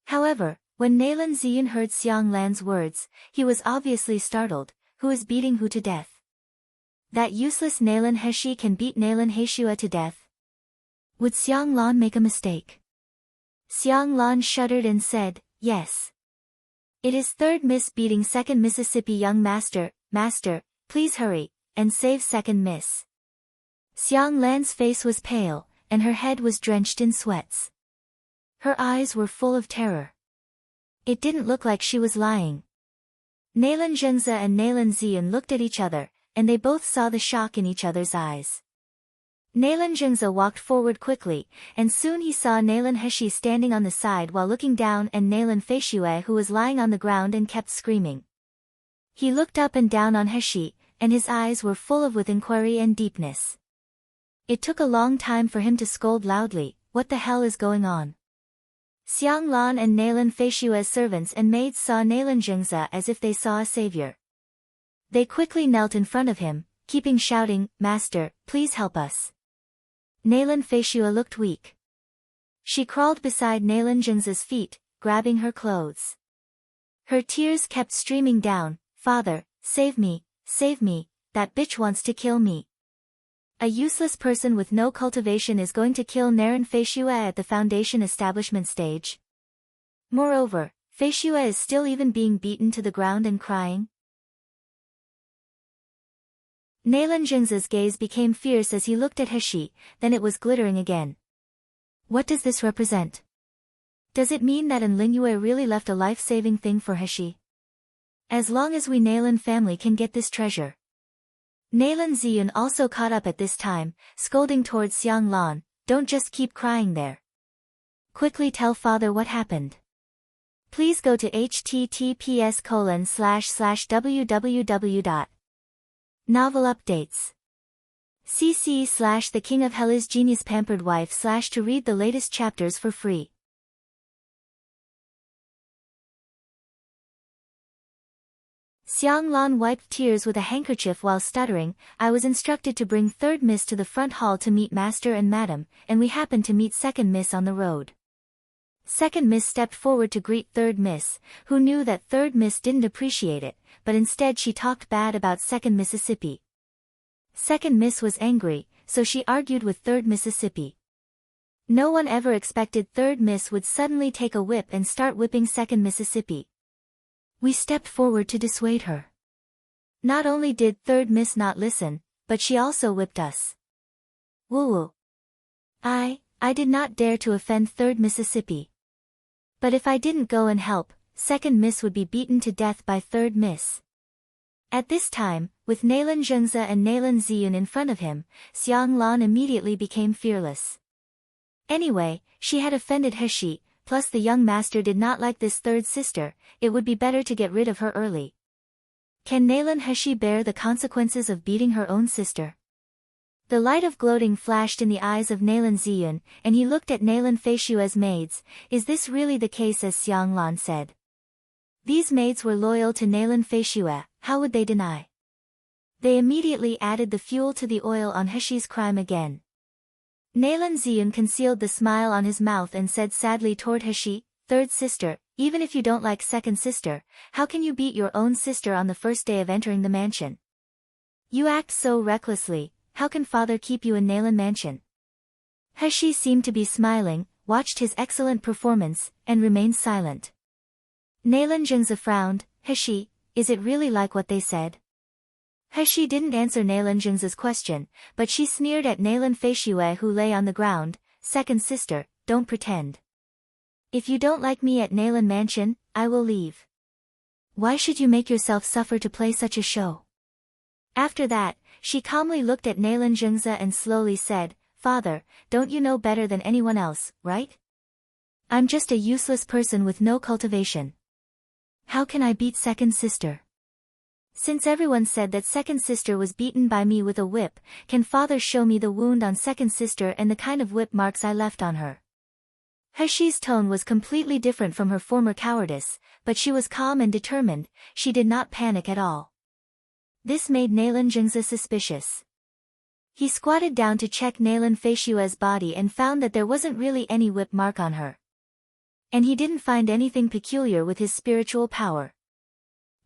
However, when Nalan Ziyun heard Xiang Lan's words, he was obviously startled. Who is beating who to death? That useless Nalan Heshi can beat Nalan Heishua to death? Would Xiang Lan make a mistake? Xiang Lan shuddered and said, yes. It is third miss beating second Mississippi. Young master, please hurry, and save second miss. Xiang Lan's face was pale, and her head was drenched in sweats. Her eyes were full of terror. It didn't look like she was lying. Nalan Zhengze and Nalan Ziyun looked at each other, and they both saw the shock in each other's eyes. Nalan Zhengze walked forward quickly, and soon he saw Nalan Heshi standing on the side while looking down, and Nalan Feishue, who was lying on the ground and kept screaming. He looked up and down on Heshi, and his eyes were full of with inquiry and deepness. It took a long time for him to scold loudly, "What the hell is going on?" Xiang Lan and Nalan Feishue's servants and maids saw Nalan Zhengze as if they saw a savior. They quickly knelt in front of him, keeping shouting, "Master, please help us." Nalan Feishue looked weak. She crawled beside Nalan Zhengze's feet, grabbing her clothes. Her tears kept streaming down. "Father, save me, that bitch wants to kill me." A useless person with no cultivation is going to kill Nalan Feishue at the foundation establishment stage. Moreover, Feishue is still even being beaten to the ground and crying. Nalan Zhengze's gaze became fierce as he looked at Heshi, then it was glittering again. What does this represent? Does it mean that An Lingyue really left a life-saving thing for Heshi? As long as we Nalan family can get this treasure. Nalan Ziyun also caught up at this time, scolding towards Xiang Lan, "Don't just keep crying there. Quickly tell father what happened." Please go to https://www.novel updates. cc/The King of Hell is Genius Pampered Wife/ to read the latest chapters for free. Xiang Lan wiped tears with a handkerchief while stuttering, "I was instructed to bring third miss to the front hall to meet master and madam, and we happened to meet second miss on the road." Second miss stepped forward to greet third miss, who knew that third miss didn't appreciate it, but instead she talked bad about second Mississippi. Second miss was angry, so she argued with third Mississippi. No one ever expected third miss would suddenly take a whip and start whipping second Mississippi. We stepped forward to dissuade her. Not only did third miss not listen, but she also whipped us. Woo-woo. I did not dare to offend third Mississippi. But if I didn't go and help, second miss would be beaten to death by third miss. At this time, with Nalan Zhengze and Nalan Ziyun in front of him, Xiang Lan immediately became fearless. Anyway, she had offended Heshi, plus the young master did not like this third sister, it would be better to get rid of her early. Can Nalan Heshi bear the consequences of beating her own sister? The light of gloating flashed in the eyes of Nalan Ziyun, and he looked at Nalan Feishue's maids. Is this really the case as Xiang Lan said? These maids were loyal to Nalan Feishue, how would they deny? They immediately added the fuel to the oil on Heshi's crime again. Nalan Ziyun concealed the smile on his mouth and said sadly toward Heshi, "Third sister, even if you don't like second sister, how can you beat your own sister on the first day of entering the mansion? You act so recklessly, how can father keep you in Nalan mansion?" Heshi seemed to be smiling, watched his excellent performance, and remained silent. Nalan Zhengze frowned, "Heshi, is it really like what they said?" Heshi didn't answer Nalan Zhengze's question, but she sneered at Nalan Feishue who lay on the ground, "Second sister, don't pretend. If you don't like me at Nalan mansion, I will leave. Why should you make yourself suffer to play such a show?" After that, she calmly looked at Nalan Zhengze and slowly said, "Father, don't you know better than anyone else, right? I'm just a useless person with no cultivation. How can I beat second sister? Since everyone said that second sister was beaten by me with a whip, can father show me the wound on second sister and the kind of whip marks I left on her?" Heshi's tone was completely different from her former cowardice, but she was calm and determined, she did not panic at all. This made Nalan Jingza suspicious. He squatted down to check Nalan Feishua's body and found that there wasn't really any whip mark on her. And he didn't find anything peculiar with his spiritual power.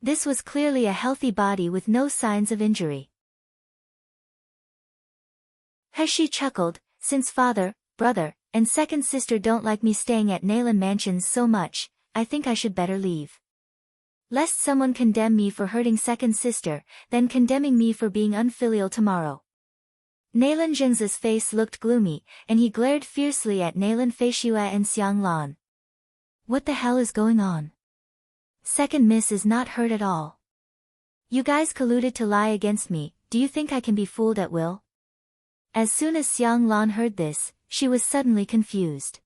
This was clearly a healthy body with no signs of injury. He chuckled, since father, brother, and second sister don't like me staying at Nalan Mansions so much, I think I should better leave. Lest someone condemn me for hurting second sister, then condemning me for being unfilial tomorrow. Nalan Jingza's face looked gloomy, and he glared fiercely at Nalan Feishua and Xiang Lan. What the hell is going on? Second miss is not hurt at all. You guys colluded to lie against me, do you think I can be fooled at will? As soon as Xiang Lan heard this, she was suddenly confused.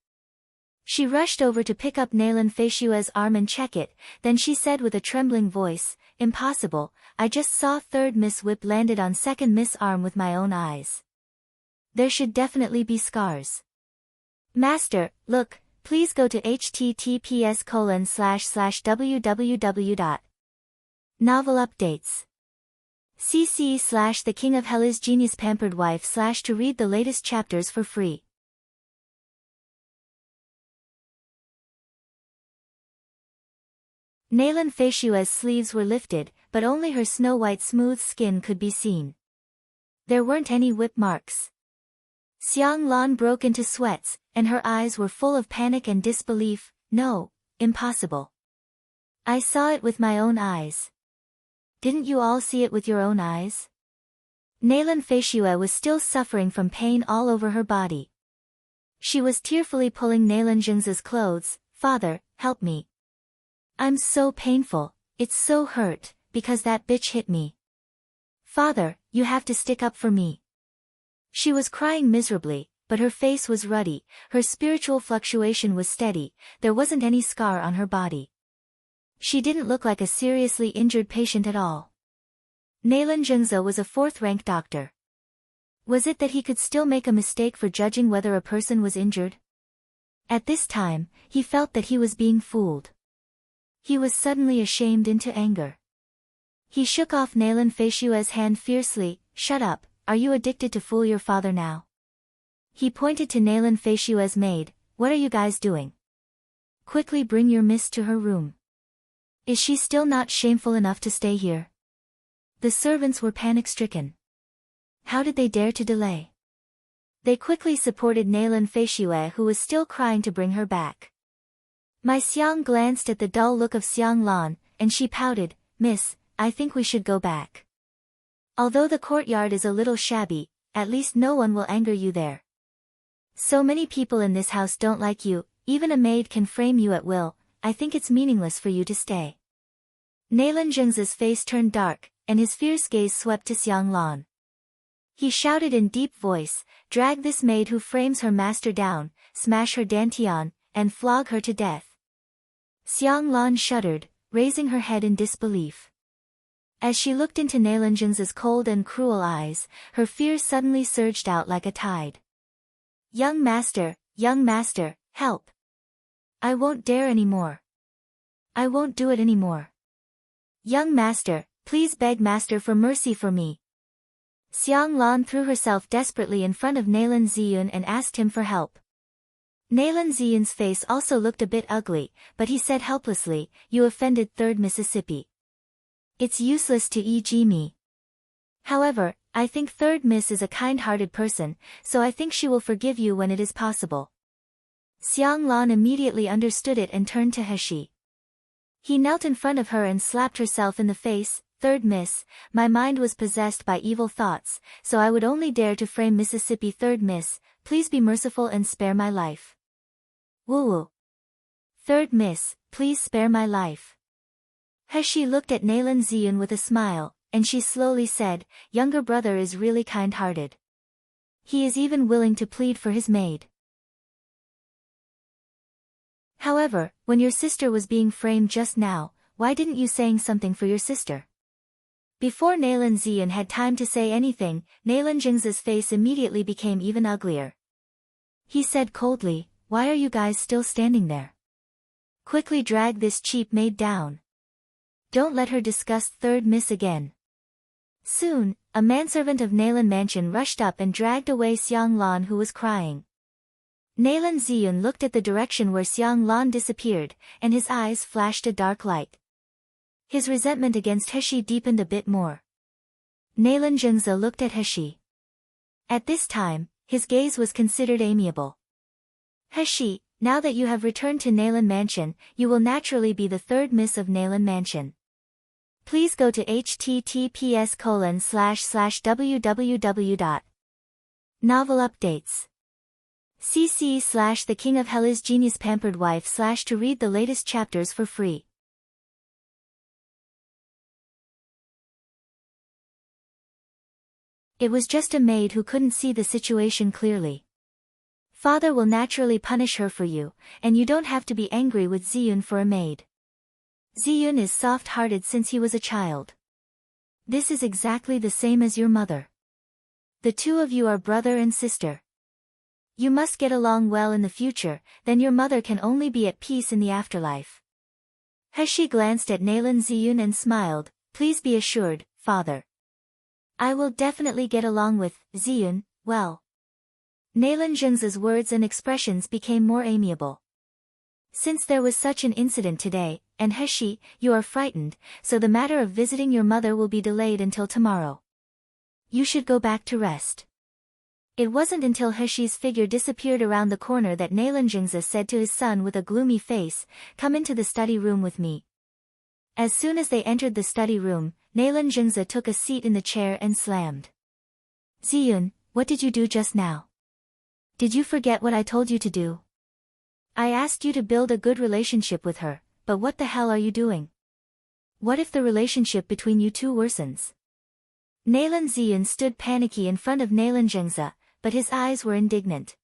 She rushed over to pick up Nalan Feishua's arm and check it, then she said with a trembling voice, Impossible, I just saw third miss whip landed on second miss arm with my own eyes. There should definitely be scars. Master, look, please go to https://www. Novel updates. cc/The King of Hell is Genius Pampered Wife/ to read the latest chapters for free. Nalan Feishua's sleeves were lifted, but only her snow-white smooth skin could be seen. There weren't any whip marks. Xiang Lan broke into sweats, and her eyes were full of panic and disbelief. No, impossible. I saw it with my own eyes. Didn't you all see it with your own eyes? Nalan Feishua was still suffering from pain all over her body. She was tearfully pulling Nalan Jingza's clothes. Father, help me. I'm so painful, it's so hurt, because that bitch hit me. Father, you have to stick up for me. She was crying miserably, but her face was ruddy, her spiritual fluctuation was steady, there wasn't any scar on her body. She didn't look like a seriously injured patient at all. Nalan Jingza was a fourth-rank doctor. Was it that he could still make a mistake for judging whether a person was injured? At this time, he felt that he was being fooled. He was suddenly ashamed into anger. He shook off Nalan Feishua's hand fiercely. Shut up, are you addicted to fool your father now? He pointed to Nalan Feishua's maid. What are you guys doing? Quickly bring your miss to her room. Is she still not shameful enough to stay here? The servants were panic-stricken. How did they dare to delay? They quickly supported Nalan Feishua, who was still crying, to bring her back. My Xiang glanced at the dull look of Xiang Lan, and she pouted, Miss, I think we should go back. Although the courtyard is a little shabby, at least no one will anger you there. So many people in this house don't like you, even a maid can frame you at will, I think it's meaningless for you to stay. Nalan Jingza's face turned dark, and his fierce gaze swept to Xiang Lan. He shouted in deep voice, drag this maid who frames her master down, smash her dantian, and flog her to death. Xiang Lan shuddered, raising her head in disbelief. As she looked into Nalan Jingza's cold and cruel eyes, her fear suddenly surged out like a tide. Young master, help. I won't dare anymore. I won't do it anymore. Young master, please beg master for mercy for me. Xiang Lan threw herself desperately in front of Nalan Ziyun and asked him for help. Nalan Ziyun's face also looked a bit ugly, but he said helplessly, You offended 3rd Mississippi. It's useless to EG me. However, I think 3rd Miss is a kind-hearted person, so I think she will forgive you when it is possible. Xiang Lan immediately understood it and turned to Heshi. He knelt in front of her and slapped herself in the face. 3rd Miss, my mind was possessed by evil thoughts, so I would only dare to frame Mississippi 3rd Miss, please be merciful and spare my life. Woo-woo. 3rd Miss, please spare my life. Heshi looked at Nalan Ziyun with a smile, and she slowly said, Younger brother is really kind-hearted. He is even willing to plead for his maid. However, when your sister was being framed just now, why didn't you saying something for your sister? Before Nalan Ziyun had time to say anything, Nalan Jingza's face immediately became even uglier. He said coldly, Why are you guys still standing there? Quickly drag this cheap maid down. Don't let her discuss 3rd Miss again. Soon, a manservant of Nalan mansion rushed up and dragged away Xiang Lan, who was crying. Nalan Ziyun looked at the direction where Xiang Lan disappeared, and his eyes flashed a dark light. His resentment against Heshi deepened a bit more. Nalan Zhengze looked at Heshi. At this time, his gaze was considered amiable. Heshi, now that you have returned to Nalan Mansion, you will naturally be the third miss of Nalan Mansion. Please go to https://www. Novel updates. cc/The King of Hell is Genius Pampered Wife/ to read the latest chapters for free. It was just a maid who couldn't see the situation clearly. Father will naturally punish her for you, and you don't have to be angry with Ziyun for a maid. Ziyun is soft-hearted since he was a child. This is exactly the same as your mother. The two of you are brother and sister. You must get along well in the future, then your mother can only be at peace in the afterlife. Heshi glanced at Nalan Ziyun and smiled, please be assured, father. I will definitely get along with Ziyun well. Nalan Zhengze's words and expressions became more amiable. Since there was such an incident today, and Heshi, you are frightened, so the matter of visiting your mother will be delayed until tomorrow. You should go back to rest. It wasn't until Heshi's figure disappeared around the corner that Nalan Zhengze said to his son with a gloomy face, come into the study room with me. As soon as they entered the study room, Nalan Zhengze took a seat in the chair and slammed. Ziyun, what did you do just now? Did you forget what I told you to do? I asked you to build a good relationship with her, but what the hell are you doing? What if the relationship between you two worsens? Nalan Ziyun stood panicky in front of Nalan Zhengze, but his eyes were indignant.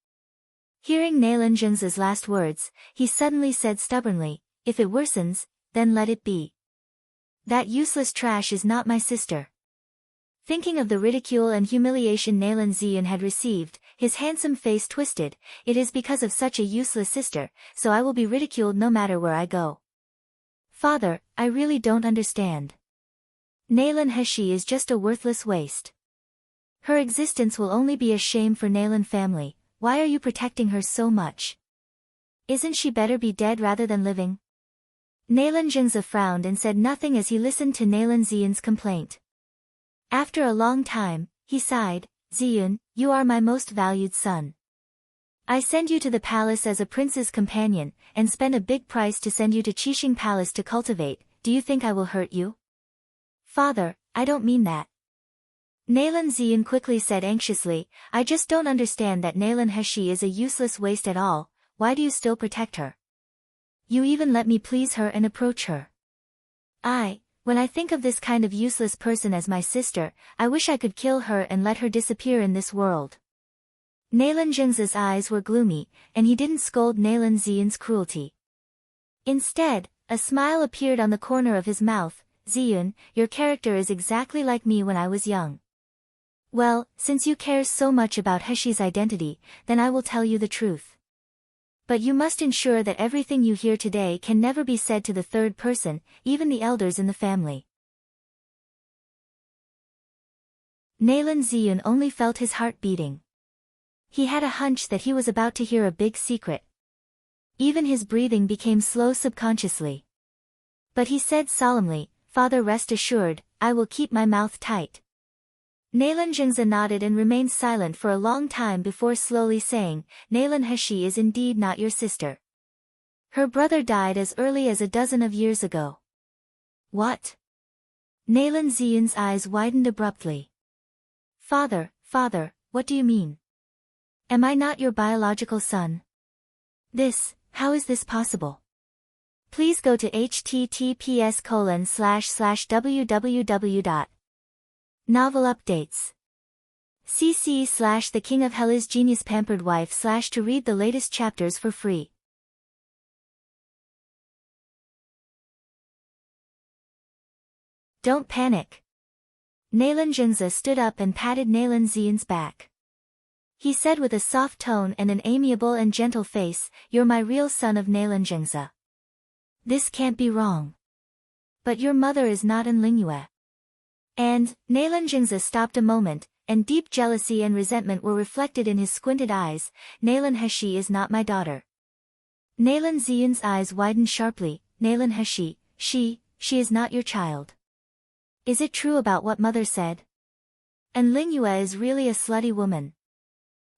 Hearing Nalan Zhengze's last words, he suddenly said stubbornly, if it worsens, then let it be. That useless trash is not my sister. Thinking of the ridicule and humiliation Nalan Ziyun had received, his handsome face twisted, it is because of such a useless sister, so I will be ridiculed no matter where I go. Father, I really don't understand. Nalan Heshi is just a worthless waste. Her existence will only be a shame for Nalan family, why are you protecting her so much? Isn't she better be dead rather than living? Nalan Zhengze frowned and said nothing as he listened to Nalan Ziyun's complaint. After a long time, he sighed, Ziyun, you are my most valued son. I send you to the palace as a prince's companion, and spend a big price to send you to Qixing Palace to cultivate, do you think I will hurt you? Father, I don't mean that. Nalan Ziyun quickly said anxiously, I just don't understand that Nalan Heshi is a useless waste at all, why do you still protect her? You even let me please her and approach her. When I think of this kind of useless person as my sister, I wish I could kill her and let her disappear in this world. Nalan Zhengze's eyes were gloomy, and he didn't scold Nalan Ziyun's cruelty. Instead, a smile appeared on the corner of his mouth, Ziyun, your character is exactly like me when I was young. Well, since you care so much about Heshi's identity, then I will tell you the truth. But you must ensure that everything you hear today can never be said to the third person, even the elders in the family. Nalan Ziyun only felt his heart beating. He had a hunch that he was about to hear a big secret. Even his breathing became slow subconsciously. But he said solemnly, Father, rest assured, I will keep my mouth tight. Nalan Zhengze nodded and remained silent for a long time before slowly saying, Nalan Heshi is indeed not your sister. Her brother died as early as 12 years ago. What? Nalan Ziyun's eyes widened abruptly. Father, what do you mean? Am I not your biological son? How is this possible? Please go to https://www. Novel updates. cc/The King of Hell is Genius Pampered Wife/ to read the latest chapters for free. Don't panic. Nalan Zhengze stood up and patted Nalan Ziyun's back. He said with a soft tone and an amiable and gentle face, you're my real son of Nalan Zhengze. This can't be wrong. But your mother is not in Lingyue. And, Nalan Jingza stopped a moment, and deep jealousy and resentment were reflected in his squinted eyes. Nalan Heshi is not my daughter. Nalan Ziyun's eyes widened sharply. Nalan Heshi, she is not your child. Is it true about what mother said? And Lingyue is really a slutty woman.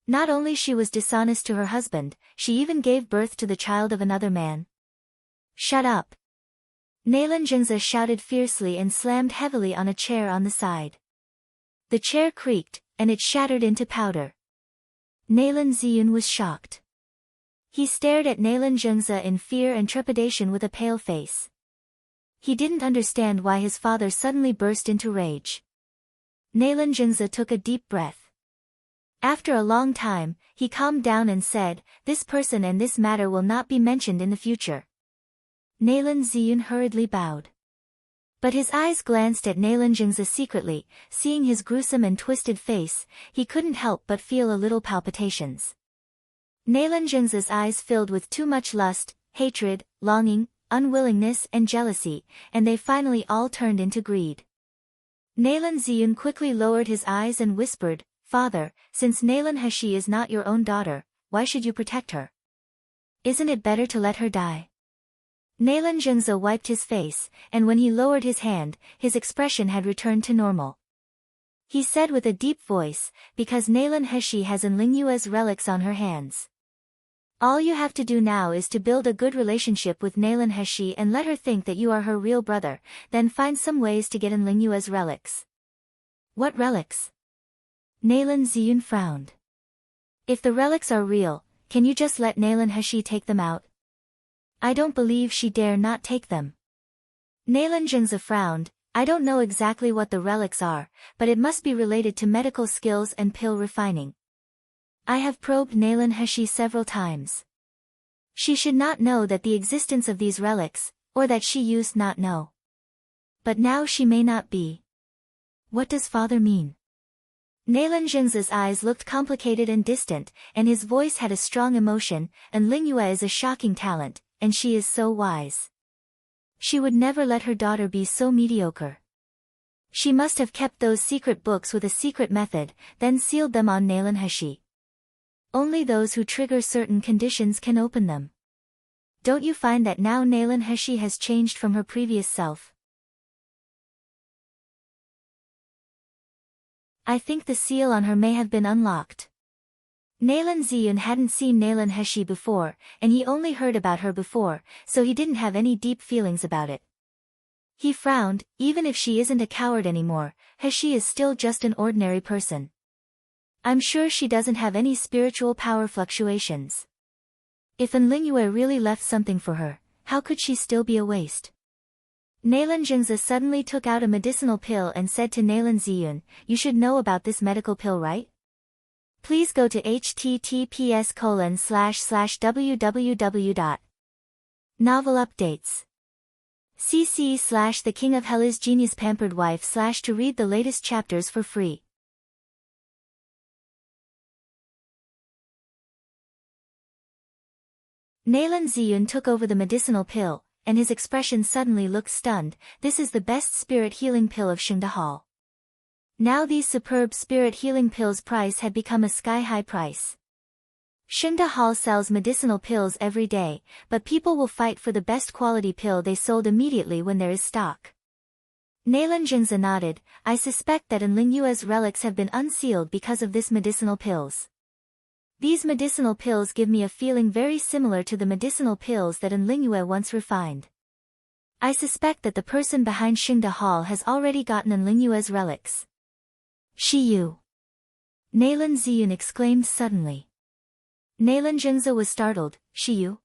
Not only she was dishonest to her husband, she even gave birth to the child of another man. Shut up. Nalan Jingza shouted fiercely and slammed heavily on a chair on the side. The chair creaked, and it shattered into powder. Nalan Ziyun was shocked. He stared at Nalan Jingza in fear and trepidation with a pale face. He didn't understand why his father suddenly burst into rage. Nalan Jingza took a deep breath. After a long time, he calmed down and said, "This person and this matter will not be mentioned in the future." Nalan Ziyun hurriedly bowed. But his eyes glanced at Nalan Jingza secretly. Seeing his gruesome and twisted face, he couldn't help but feel a little palpitations. Nalan Jingza's eyes filled with too much lust, hatred, longing, unwillingness and jealousy, and they finally all turned into greed. Nalan Ziyun quickly lowered his eyes and whispered, "Father, since Nalan Heshi is not your own daughter, why should you protect her? Isn't it better to let her die?" Nalan Jingza wiped his face, and when he lowered his hand, his expression had returned to normal. He said with a deep voice, "Because Nalan Heshi has Lingyue's relics on her hands. All you have to do now is to build a good relationship with Nalan Heshi and let her think that you are her real brother, then find some ways to get Lingyue's relics." "What relics?" Nalan Ziyun frowned. "If the relics are real, can you just let Nalan Heshi take them out? I don't believe she dare not take them." Nalan Jingza frowned. "I don't know exactly what the relics are, but it must be related to medical skills and pill refining. I have probed Nalan Heshi several times. She should not know that the existence of these relics, or that she used not know. But now she may not be." "What does father mean?" Nalan Jingza's eyes looked complicated and distant, and his voice had a strong emotion. "And Lingyue is a shocking talent, and she is so wise. She would never let her daughter be so mediocre. She must have kept those secret books with a secret method, then sealed them on Nalan Heshi. Only those who trigger certain conditions can open them. Don't you find that now Nalan Heshi has changed from her previous self? I think the seal on her may have been unlocked." Nalan Ziyun hadn't seen Nalan Heshi before, and he only heard about her before, so he didn't have any deep feelings about it. He frowned. Even if she isn't a coward anymore, Heshi is still just an ordinary person. I'm sure she doesn't have any spiritual power fluctuations. If Lingyue really left something for her, how could she still be a waste? Nalan Jingza suddenly took out a medicinal pill and said to Nalan Ziyun, "You should know about this medical pill, right? Please go to https://www. Novel updates. cc/The King of Hell is Genius Pampered Wife/ to read the latest chapters for free." Nalan Ziyun took over the medicinal pill, and his expression suddenly looked stunned. "This is the best spirit healing pill of Xingda Hall." Now these superb spirit healing pills' price had become a sky-high price. Xingda Hall sells medicinal pills every day, but people will fight for the best quality pill they sold immediately when there is stock. Nalan Jingza nodded. "I suspect that Lingyue's relics have been unsealed because of this medicinal pills. These medicinal pills give me a feeling very similar to the medicinal pills that Lingyue once refined. I suspect that the person behind Xingda Hall has already gotten Lingyue's relics." "Shiyu!" Nalan Ziyun exclaimed suddenly. Nalan Jingza was startled. "Shiyu?"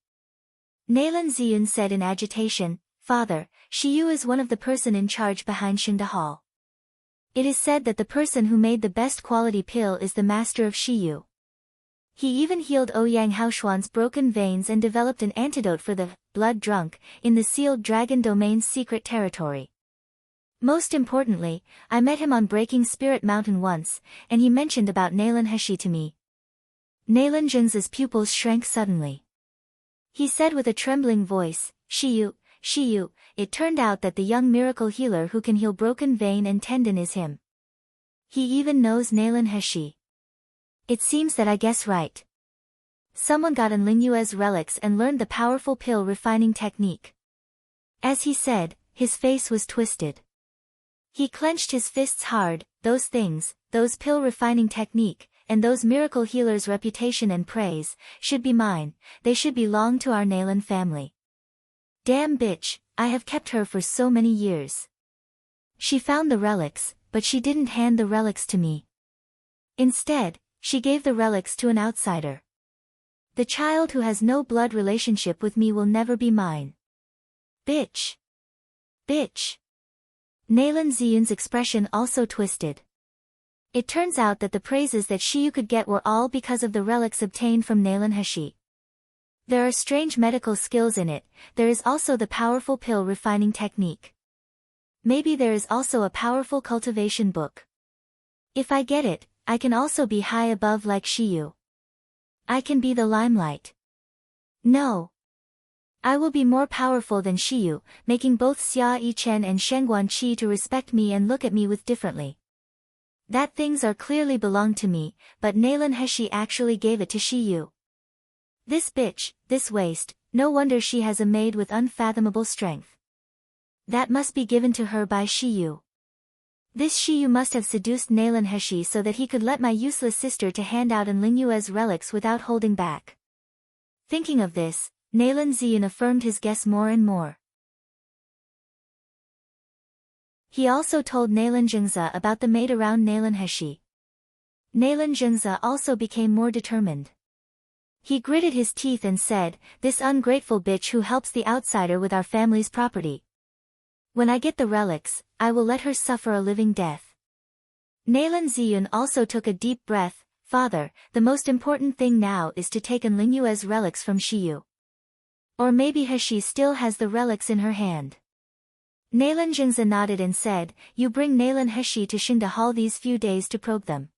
Nalan Ziyun said in agitation, "Father, Shiyu is one of the person in charge behind Xingda Hall. It is said that the person who made the best quality pill is the master of Shiyu. He even healed Ouyang Haoshuan's broken veins and developed an antidote for the blood drunk in the sealed dragon domain's secret territory. Most importantly, I met him on Breaking Spirit Mountain once, and he mentioned about Nalan Heshi to me." Nalan Jingza's pupils shrank suddenly. He said with a trembling voice, "Shiyu, Shiyu, it turned out that the young miracle healer who can heal broken vein and tendon is him. He even knows Nalan Heshi. It seems that I guess right. Someone got in Lingyue's relics and learned the powerful pill refining technique. As he said, his face was twisted. He clenched his fists hard. Those things, those pill refining technique, and those miracle healers' reputation and praise, should be mine. They should belong to our Nalan family. Damn bitch, I have kept her for so many years. She found the relics, but she didn't hand the relics to me. Instead, she gave the relics to an outsider. The child who has no blood relationship with me will never be mine. Bitch. Bitch. Nalan Ziyun's expression also twisted. It turns out that the praises that Shiyu could get were all because of the relics obtained from Nalan Heshi. There are strange medical skills in it. There is also the powerful pill refining technique. Maybe there is also a powerful cultivation book. If I get it, I can also be high above like Shiyu. I can be the limelight. No. I will be more powerful than Shiyu, making both Xia Yichen and Shengguan Qi to respect me and look at me with differently. That things are clearly belong to me, but Nalan Heshi actually gave it to Shiyu. This bitch, this waste, no wonder she has a maid with unfathomable strength. That must be given to her by Shiyu. This Shiyu must have seduced Nalan Heshi so that he could let my useless sister to hand out in Lingyue's relics without holding back. Thinking of this, Nalan Ziyun affirmed his guess more and more. He also told Nalan Zhengze about the maid around Nalan Heshi. Nalan Zhengze also became more determined. He gritted his teeth and said, "This ungrateful bitch who helps the outsider with our family's property. When I get the relics, I will let her suffer a living death." Nalan Ziyun also took a deep breath. "Father, the most important thing now is to take in Lingyue's relics from Shiyu. Or maybe Heshi still has the relics in her hand." Nalan Zhengze nodded and said, "You bring Nalan Heshi to Xingda Hall these few days to probe them.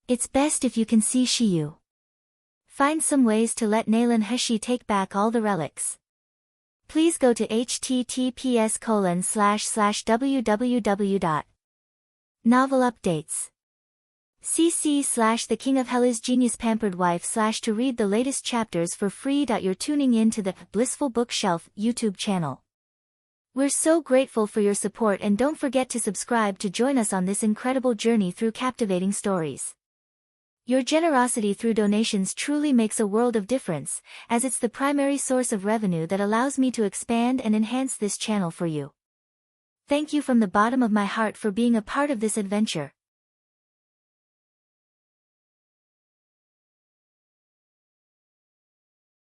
It's best if you can see Shiyu. Find some ways to let Nalan Heshi take back all the relics. Please go to https://www. Novel updates. cc/The King of Hell is Genius Pampered Wife/ to read the latest chapters for free. You're tuning in to the Blissful Bookshelf YouTube channel. We're so grateful for your support, and don't forget to subscribe to join us on this incredible journey through captivating stories. Your generosity through donations truly makes a world of difference, as it's the primary source of revenue that allows me to expand and enhance this channel for you. Thank you from the bottom of my heart for being a part of this adventure.